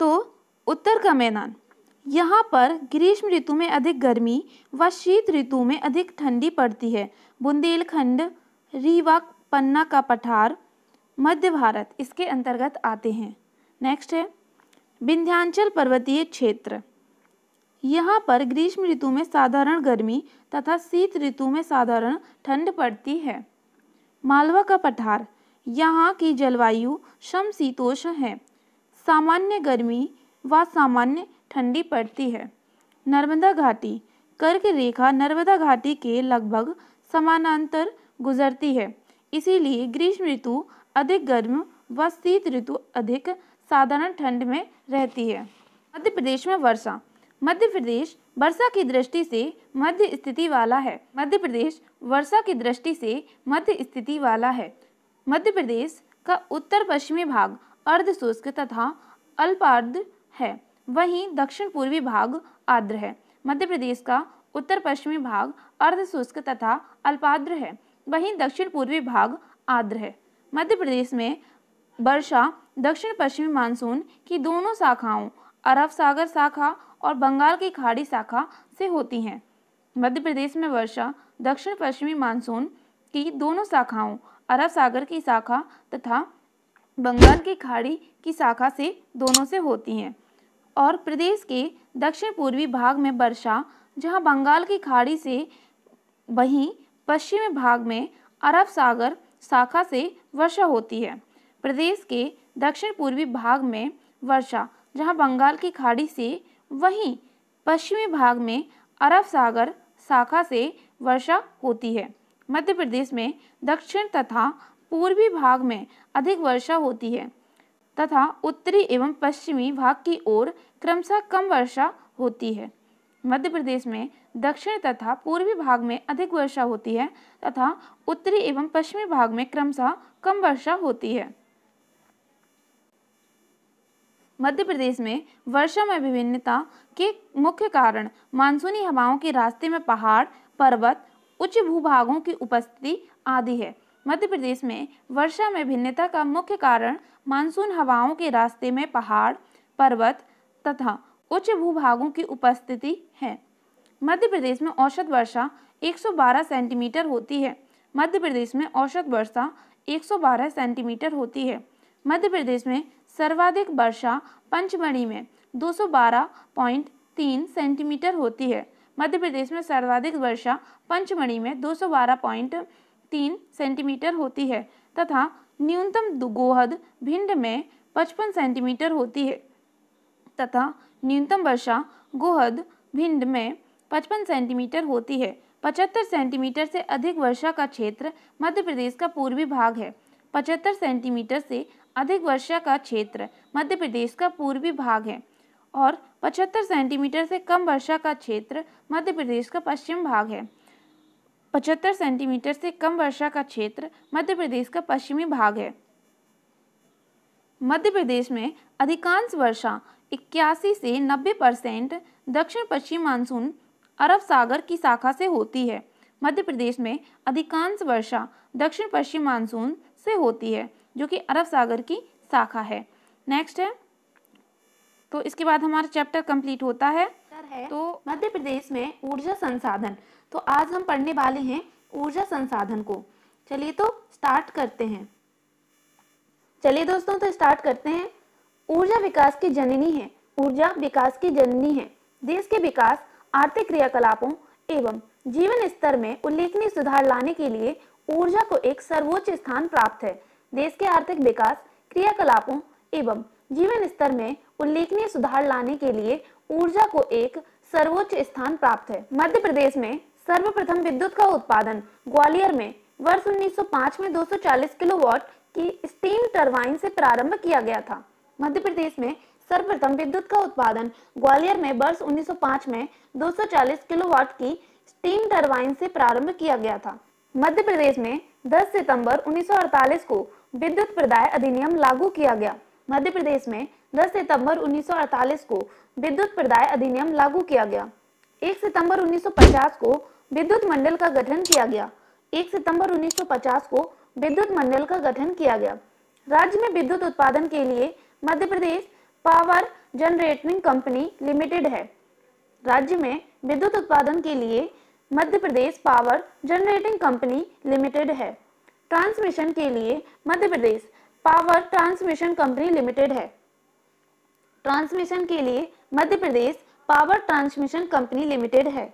तो उत्तर का मैदान, यहाँ पर ग्रीष्म ऋतु में अधिक गर्मी व शीत ऋतु में अधिक ठंडी पड़ती है। बुंदेलखंड, रीवा, पन्ना का पठार, मध्य भारत इसके अंतर्गत आते हैं। नेक्स्ट है विंध्याचल पर्वतीय क्षेत्र, यहाँ पर ग्रीष्म ऋतु में साधारण गर्मी तथा शीत ऋतु में साधारण ठंड पड़ती है। मालवा का पठार, यहाँ की जलवायु समशीतोष्ण है, सामान्य गर्मी व सामान्य ठंडी पड़ती है। नर्मदा घाटी, कर्क रेखा नर्मदा घाटी के लगभग समानांतर गुजरती है, इसीलिए ग्रीष्म ऋतु अधिक गर्म व शीत ऋतु अधिक साधारण ठंड में रहती है। मध्य प्रदेश में वर्षा, मध्य प्रदेश वर्षा की दृष्टि से मध्य स्थिति वाला है। मध्य प्रदेश वर्षा की दृष्टि से मध्य स्थिति वाला है। मध्य प्रदेश का उत्तर पश्चिमी भाग अर्ध शुष्क तथा अल्पार्द्र है, वहीं दक्षिण पूर्वी भाग आर्द्र है। मध्य प्रदेश का उत्तर पश्चिमी भाग अर्ध शुष्क तथा अल्पार्द्र है, वहीं दक्षिण पूर्वी भाग आर्द्र है। मध्य प्रदेश में वर्षा दक्षिण पश्चिमी मानसून की दोनों शाखाओं अरब सागर शाखा और बंगाल की खाड़ी शाखा से होती हैं। मध्य प्रदेश में वर्षा दक्षिण पश्चिमी मानसून की दोनों शाखाओं अरब सागर की शाखा तथा बंगाल की खाड़ी की शाखा से दोनों से होती हैं। और प्रदेश के दक्षिण पूर्वी भाग में वर्षा जहां बंगाल की खाड़ी से, वहीं पश्चिमी भाग में अरब सागर शाखा से वर्षा होती है। प्रदेश के दक्षिण पूर्वी भाग में वर्षा जहां बंगाल की खाड़ी से, वहीं पश्चिमी भाग में अरब सागर शाखा से वर्षा होती है। मध्य प्रदेश में दक्षिण तथा पूर्वी भाग में अधिक वर्षा होती है तथा उत्तरी एवं पश्चिमी भाग की ओर क्रमशः कम वर्षा होती है। मध्य प्रदेश में दक्षिण तथा पूर्वी भाग में अधिक वर्षा होती है तथा उत्तरी एवं पश्चिमी भाग में क्रमशः कम वर्षा होती है। मध्य प्रदेश में वर्षा में विभिन्नता के मुख्य कारण मानसूनी हवाओं के रास्ते में पहाड़, पर्वत, उच्च भूभागों की उपस्थिति आदि है। मध्य प्रदेश में वर्षा में भिन्नता का मुख्य कारण मानसून हवाओं के रास्ते में पहाड़, पर्वत तथा उच्च भूभागों की उपस्थिति है। मध्य प्रदेश में औसत वर्षा 112 सेंटीमीटर होती है। मध्य प्रदेश में औसत वर्षा 112 सेंटीमीटर होती है। मध्य प्रदेश में सर्वाधिक वर्षा पंचमढ़ी में 212.3 सेंटीमीटर होती है। मध्य प्रदेश में सर्वाधिक वर्षा पंचमढ़ी में 212.3 सेंटीमीटर होती है तथा न्यूनतम गोहद भिंड में 55 सेंटीमीटर होती है तथा न्यूनतम वर्षा गोहद भिंड में 55 सेंटीमीटर होती है। 75 सेंटीमीटर से अधिक वर्षा का क्षेत्र मध्य प्रदेश का पूर्वी भाग है। 75 सेंटीमीटर से अधिक वर्षा का क्षेत्र मध्य प्रदेश का पूर्वी भाग है और 75 सेंटीमीटर से कम वर्षा का क्षेत्र मध्य प्रदेश का पश्चिम भाग है। 75 सेंटीमीटर से कम वर्षा का क्षेत्र मध्य प्रदेश का पश्चिमी भाग है। मध्य प्रदेश में अधिकांश वर्षा 81 से 90% दक्षिण पश्चिम मानसून अरब सागर की शाखा से होती है। मध्य प्रदेश में अधिकांश वर्षा दक्षिण पश्चिम मानसून से होती है जो कि अरब सागर की शाखा है। नेक्स्ट है, तो इसके बाद हमारा चैप्टर कंप्लीट होता है। तो मध्य प्रदेश में ऊर्जा संसाधन, तो आज हम पढ़ने वाले हैं ऊर्जा संसाधन को। चलिए तो स्टार्ट करते हैं। चलिए दोस्तों तो स्टार्ट करते हैं। ऊर्जा विकास की जननी है। ऊर्जा विकास की जननी है। देश के विकास, आर्थिक क्रियाकलापों एवं जीवन स्तर में उल्लेखनीय सुधार लाने के लिए ऊर्जा को एक सर्वोच्च स्थान प्राप्त है। देश के आर्थिक विकास, क्रियाकलापों एवं जीवन स्तर में उल्लेखनीय सुधार लाने के लिए ऊर्जा को एक सर्वोच्च स्थान प्राप्त है। मध्य प्रदेश में सर्वप्रथम विद्युत का उत्पादन ग्वालियर में वर्ष 1905 में 240 किलोवाट की स्टीम टरबाइन से प्रारंभ किया गया था। मध्य प्रदेश में सर्वप्रथम विद्युत का उत्पादन ग्वालियर में वर्ष 1905 में 240 किलोवाट की स्टीम टरबाइन से प्रारंभ किया गया था। मध्य प्रदेश में 10 सितंबर 1948 को विद्युत प्रदाय अधिनियम लागू किया गया। मध्य प्रदेश में 10 सितंबर 1948 को विद्युत प्रदाय अधिनियम लागू किया गया। 1 सितंबर 1950 को विद्युत मंडल का गठन किया गया। 1 सितंबर 1950 को विद्युत मंडल का गठन किया गया। राज्य में विद्युत उत्पादन के लिए Madhya Pradesh power generating company limited है। राज्य में विद्युत उत्पादन के लिए Madhya Pradesh power generating company limited है। ट्रांसमिशन के लिए Madhya Pradesh power transmission company limited है। ट्रांसमिशन के लिए Madhya Pradesh power transmission company limited है।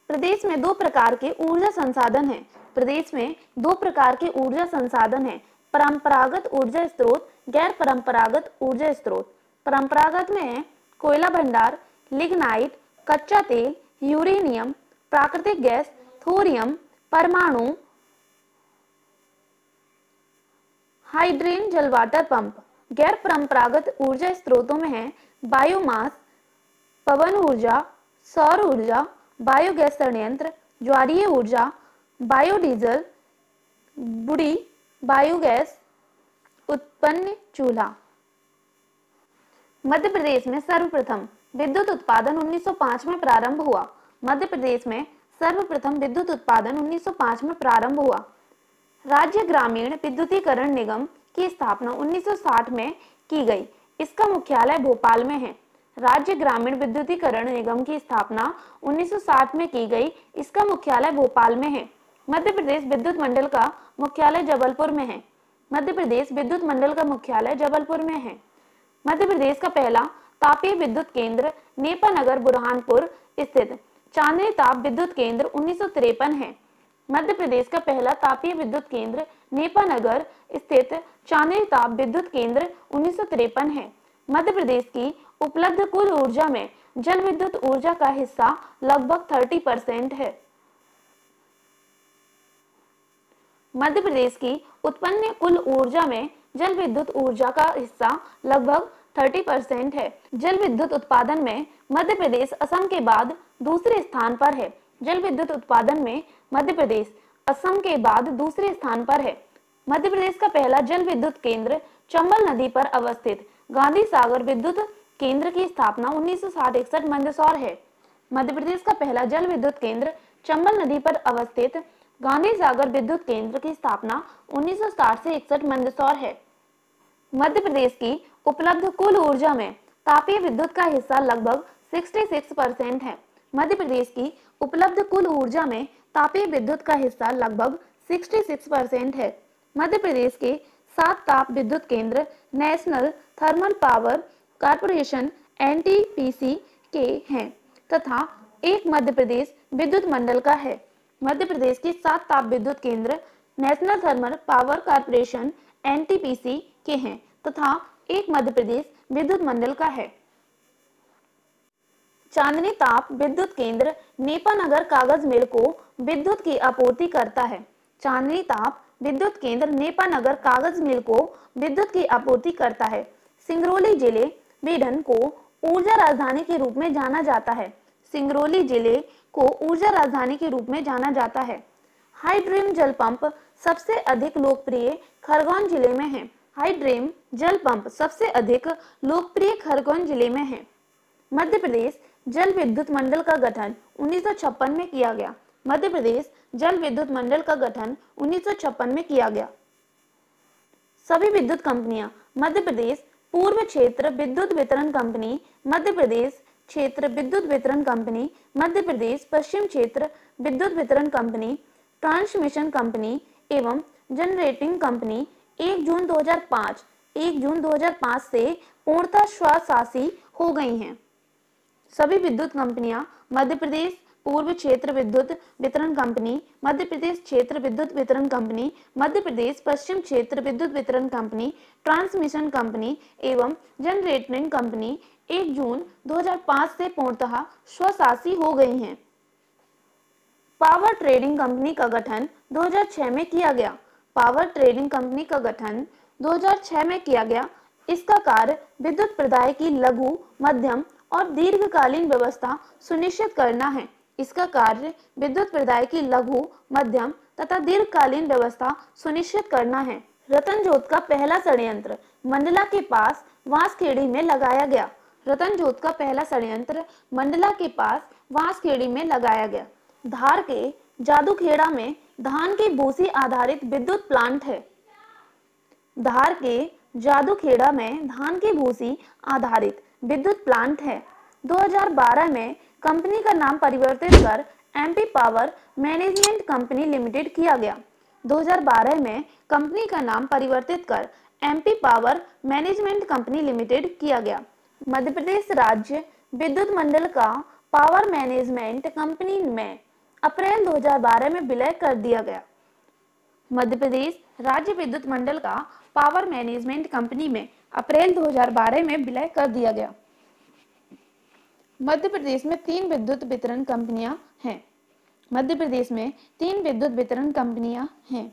प्रदेश में 2 प्रकार के ऊर्जा संसाधन हैं। प्रदेश में 2 प्रकार के ऊर्जा संसाधन हैं, परंपरागत ऊर्जा स्रोत, गैर परंपरागत ऊर्जा स्रोत। परंपरागत में है कोयला भंडार, लिग्नाइट, कच्चा तेल, यूरेनियम, प्राकृतिक गैस, थोरियम, परमाणु, हाइड्रेन जल वाटर पंप। गैर परंपरागत ऊर्जा स्रोतों में है बायोमास, पवन ऊर्जा, सौर ऊर्जा, बायोगैस संयंत्र, ज्वारीय ऊर्जा, बायोडीजल, बुड़ी बायोगैस उत्पन्न चूल्हा। मध्य प्रदेश में सर्वप्रथम विद्युत उत्पादन 1905 में प्रारंभ हुआ। मध्य प्रदेश में सर्वप्रथम विद्युत उत्पादन 1905 में प्रारंभ हुआ। राज्य ग्रामीण विद्युतीकरण निगम की स्थापना 1960 में की गई। इसका मुख्यालय भोपाल में है। राज्य ग्रामीण विद्युतीकरण निगम की स्थापना 1960 में की गई। इसका मुख्यालय भोपाल में है। मध्य प्रदेश विद्युत मंडल का मुख्यालय जबलपुर में है। मध्य प्रदेश विद्युत मंडल का मुख्यालय जबलपुर में है। मध्य प्रदेश का पहला तापीय विद्युत केंद्र नेपानगर बुरहानपुर स्थित चांदनी ताप विद्युत केंद्र 1953 है। मध्य प्रदेश का पहला तापीय विद्युत केंद्र नेपानगर स्थित चांदनी ताप विद्युत केंद्र 1953 है। मध्य प्रदेश की उपलब्ध कुल ऊर्जा में जल विद्युत ऊर्जा का हिस्सा लगभग 30% है। मध्य प्रदेश की उत्पन्न कुल ऊर्जा में जल विद्युत ऊर्जा का हिस्सा लगभग 30% है। जल विद्युत उत्पादन में मध्य प्रदेश असम के बाद दूसरे स्थान पर है। जल विद्युत उत्पादन में मध्य प्रदेश असम के बाद दूसरे स्थान पर है। मध्य प्रदेश का पहला जल विद्युत केंद्र चंबल नदी पर अवस्थित गांधी सागर विद्युत केंद्र की स्थापना 1960-61 मंदसौर है। मध्य प्रदेश का पहला जल विद्युत केंद्र चंबल नदी पर अवस्थित गांधी सागर विद्युत केंद्र की स्थापना 1960 से 61 मंदसौर है। मध्य प्रदेश की उपलब्ध कुल ऊर्जा में तापीय विद्युत का हिस्सा लगभग 66% है। मध्य प्रदेश की उपलब्ध कुल ऊर्जा में तापीय विद्युत का हिस्सा लगभग 66% है। मध्य प्रदेश के 7 ताप विद्युत केंद्र national thermal power corporation NTPC के हैं तथा एक मध्य प्रदेश विद्युत मंडल का है। मध्य प्रदेश के 7 ताप विद्युत केंद्र national thermal power corporation NTPC के हैं तथा एक मध्य प्रदेश विद्युत मंडल का है। चांदनी ताप विद्युत केंद्र नेपानगर कागज मिल को विद्युत की आपूर्ति करता है। चांदनी ताप विद्युत केंद्र नेपानगर कागज मिल को विद्युत की आपूर्ति करता है। सिंगरौली जिले बीडन को ऊर्जा राजधानी के रूप में जाना जाता है। सिंगरौली जिले को ऊर्जा राजधानी के रूप में जाना जाता है। हाइड्रेन जल पंप सबसे अधिक लोकप्रिय खरगोन जिले में है। हाइड्रेन जल पंप सबसे अधिक लोकप्रिय खरगोन जिले में है। मध्य प्रदेश जल विद्युत मंडल का गठन 1956 में किया गया। मध्य प्रदेश जल विद्युत मंडल का गठन 1956 में किया गया। सभी विद्युत कंपनियां मध्य प्रदेश पूर्व क्षेत्र विद्युत वितरण कंपनी, मध्य प्रदेश क्षेत्र विद्युत वितरण कंपनी, मध्य प्रदेश पश्चिम क्षेत्र विद्युत वितरण कंपनी, ट्रांसमिशन कंपनी एवं जनरेटिंग कंपनी 1 जून 2005 से पूर्णतः स्वशासी हो गई हैं। सभी विद्युत कंपनियां मध्य प्रदेश पूर्व क्षेत्र विद्युत वितरण कंपनी, मध्य प्रदेश क्षेत्र विद्युत वितरण कंपनी, मध्य प्रदेश पश्चिम क्षेत्र विद्युत वितरण कंपनी, ट्रांसमिशन कंपनी एवं जनरेटिंग कंपनी 1 जून 2005 से पूर्णतः स्वशासी हो गई हैं। पावर ट्रेडिंग कंपनी का गठन 2006 में किया गया। पावर ट्रेडिंग कंपनी का गठन 2006 में किया गया। इसका कार्य विद्युत प्रदाय की लघु, मध्यम और दीर्घकालीन व्यवस्था सुनिश्चित करना है। इसका कार्य विद्युत प्रदाय की लघु, मध्यम तथा दीर्घकालीन व्यवस्था सुनिश्चित करना है। रतनजोत का पहला षड्यंत्र मंडला के पास वांसखेड़ी में लगाया गया। रतनजोत का पहला षड्यंत्र मंडला के पास वांसखेड़ी में लगाया गया। धार के जादूखेड़ा में धान की भूसी आधारित विद्युत प्लांट है। धार के जादूखेड़ा में धान की भूसी आधारित विद्युत प्लांट है। 2012 में कंपनी का नाम परिवर्तित कर MP power management company limited किया गया। 2012 में कंपनी का नाम परिवर्तित कर MP power management company limited किया गया। मध्य प्रदेश राज्य विद्युत मंडल का पावर मैनेजमेंट कंपनी में अप्रैल 2012 में विलय कर दिया गया। मध्य प्रदेश राज्य विद्युत मंडल का पावर मैनेजमेंट कंपनी में अप्रैल 2012 में विलय कर दिया गया। मध्य प्रदेश में 3 विद्युत वितरण कंपनियां हैं। मध्य प्रदेश में 3 विद्युत वितरण कंपनियां हैं।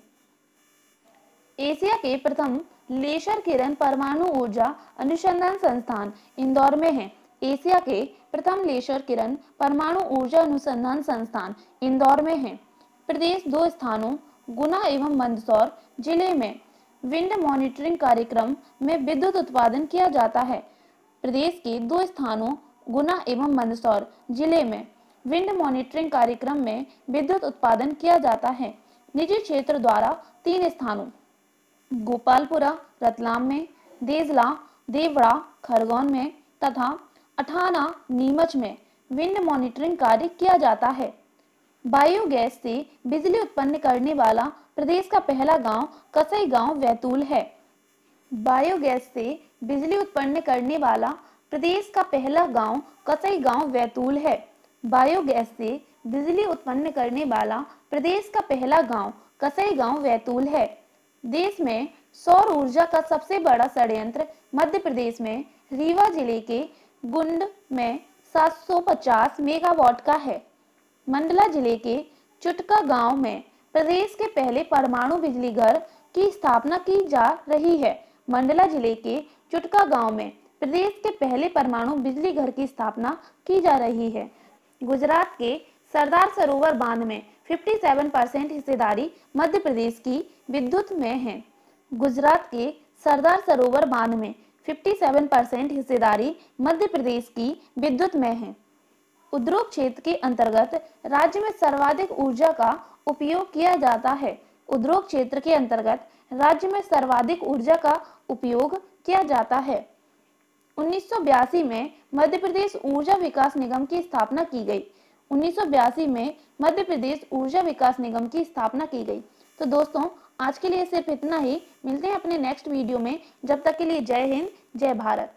एशिया के प्रथम लेसर किरण परमाणु ऊर्जा अनुसंधान संस्थान इंदौर में है। एशिया के प्रथम लेसर किरण परमाणु ऊर्जा अनुसंधान संस्थान इंदौर में है। प्रदेश 2 स्थानों गुना एवं मंदसौर जिले में विंड मॉनिटरिंग कार्यक्रम में विद्युत उत्पादन किया जाता है। प्रदेश के 2 स्थानों गुना एवं मंदसौर जिले में विंड मॉनिटरिंग कार्यक्रम में विद्युत उत्पादन किया जाता है। निजी क्षेत्र द्वारा 3 स्थानों गोपालपुरा रतलाम में, देजला देवड़ा खरगोन में तथा अठाना नीमच में विंड मॉनिटरिंग कार्य किया जाता है। बायोगैस से बिजली उत्पन्न करने वाला प्रदेश का पहला गांव कसई गांव बैतूल है। बायोगैस से बिजली उत्पन्न करने वाला प्रदेश का पहला गांव कसई गांव बैतूल है। बायोगैस से बिजली उत्पन्न करने वाला प्रदेश का पहला गांव कसई गांव बैतूल है। देश में सौर ऊर्जा का सबसे बड़ा संयंत्र मध्य प्रदेश में रीवा जिले के गुंड में 750 मेगावाट का है। मंडला जिले के चुटका गांव में प्रदेश के पहले परमाणु बिजली घर की स्थापना की जा रही है। मंडला जिले के चुटका गांव में प्रदेश के पहले परमाणु बिजली घर की स्थापना की जा रही है। गुजरात के सरदार सरोवर बांध में 57% हिस्सेदारी मध्य प्रदेश की विद्युत में है। गुजरात के सरदार सरोवर बांध में 57% हिस्सेदारी मध्य प्रदेश की विद्युत में है। उद्योग क्षेत्र के अंतर्गत राज्य में सर्वाधिक ऊर्जा का उपयोग किया जाता है। उद्योग क्षेत्र के अंतर्गत राज्य में सर्वाधिक ऊर्जा का उपयोग किया जाता है। 1982 में मध्य प्रदेश ऊर्जा विकास निगम की स्थापना की गई। 1982 में मध्य प्रदेश ऊर्जा विकास निगम की स्थापना की गई। तो दोस्तों आज के लिए सिर्फ इतना ही। मिलते हैं अपने नेक्स्ट वीडियो में। जब तक के लिए जय हिंद, जय भारत।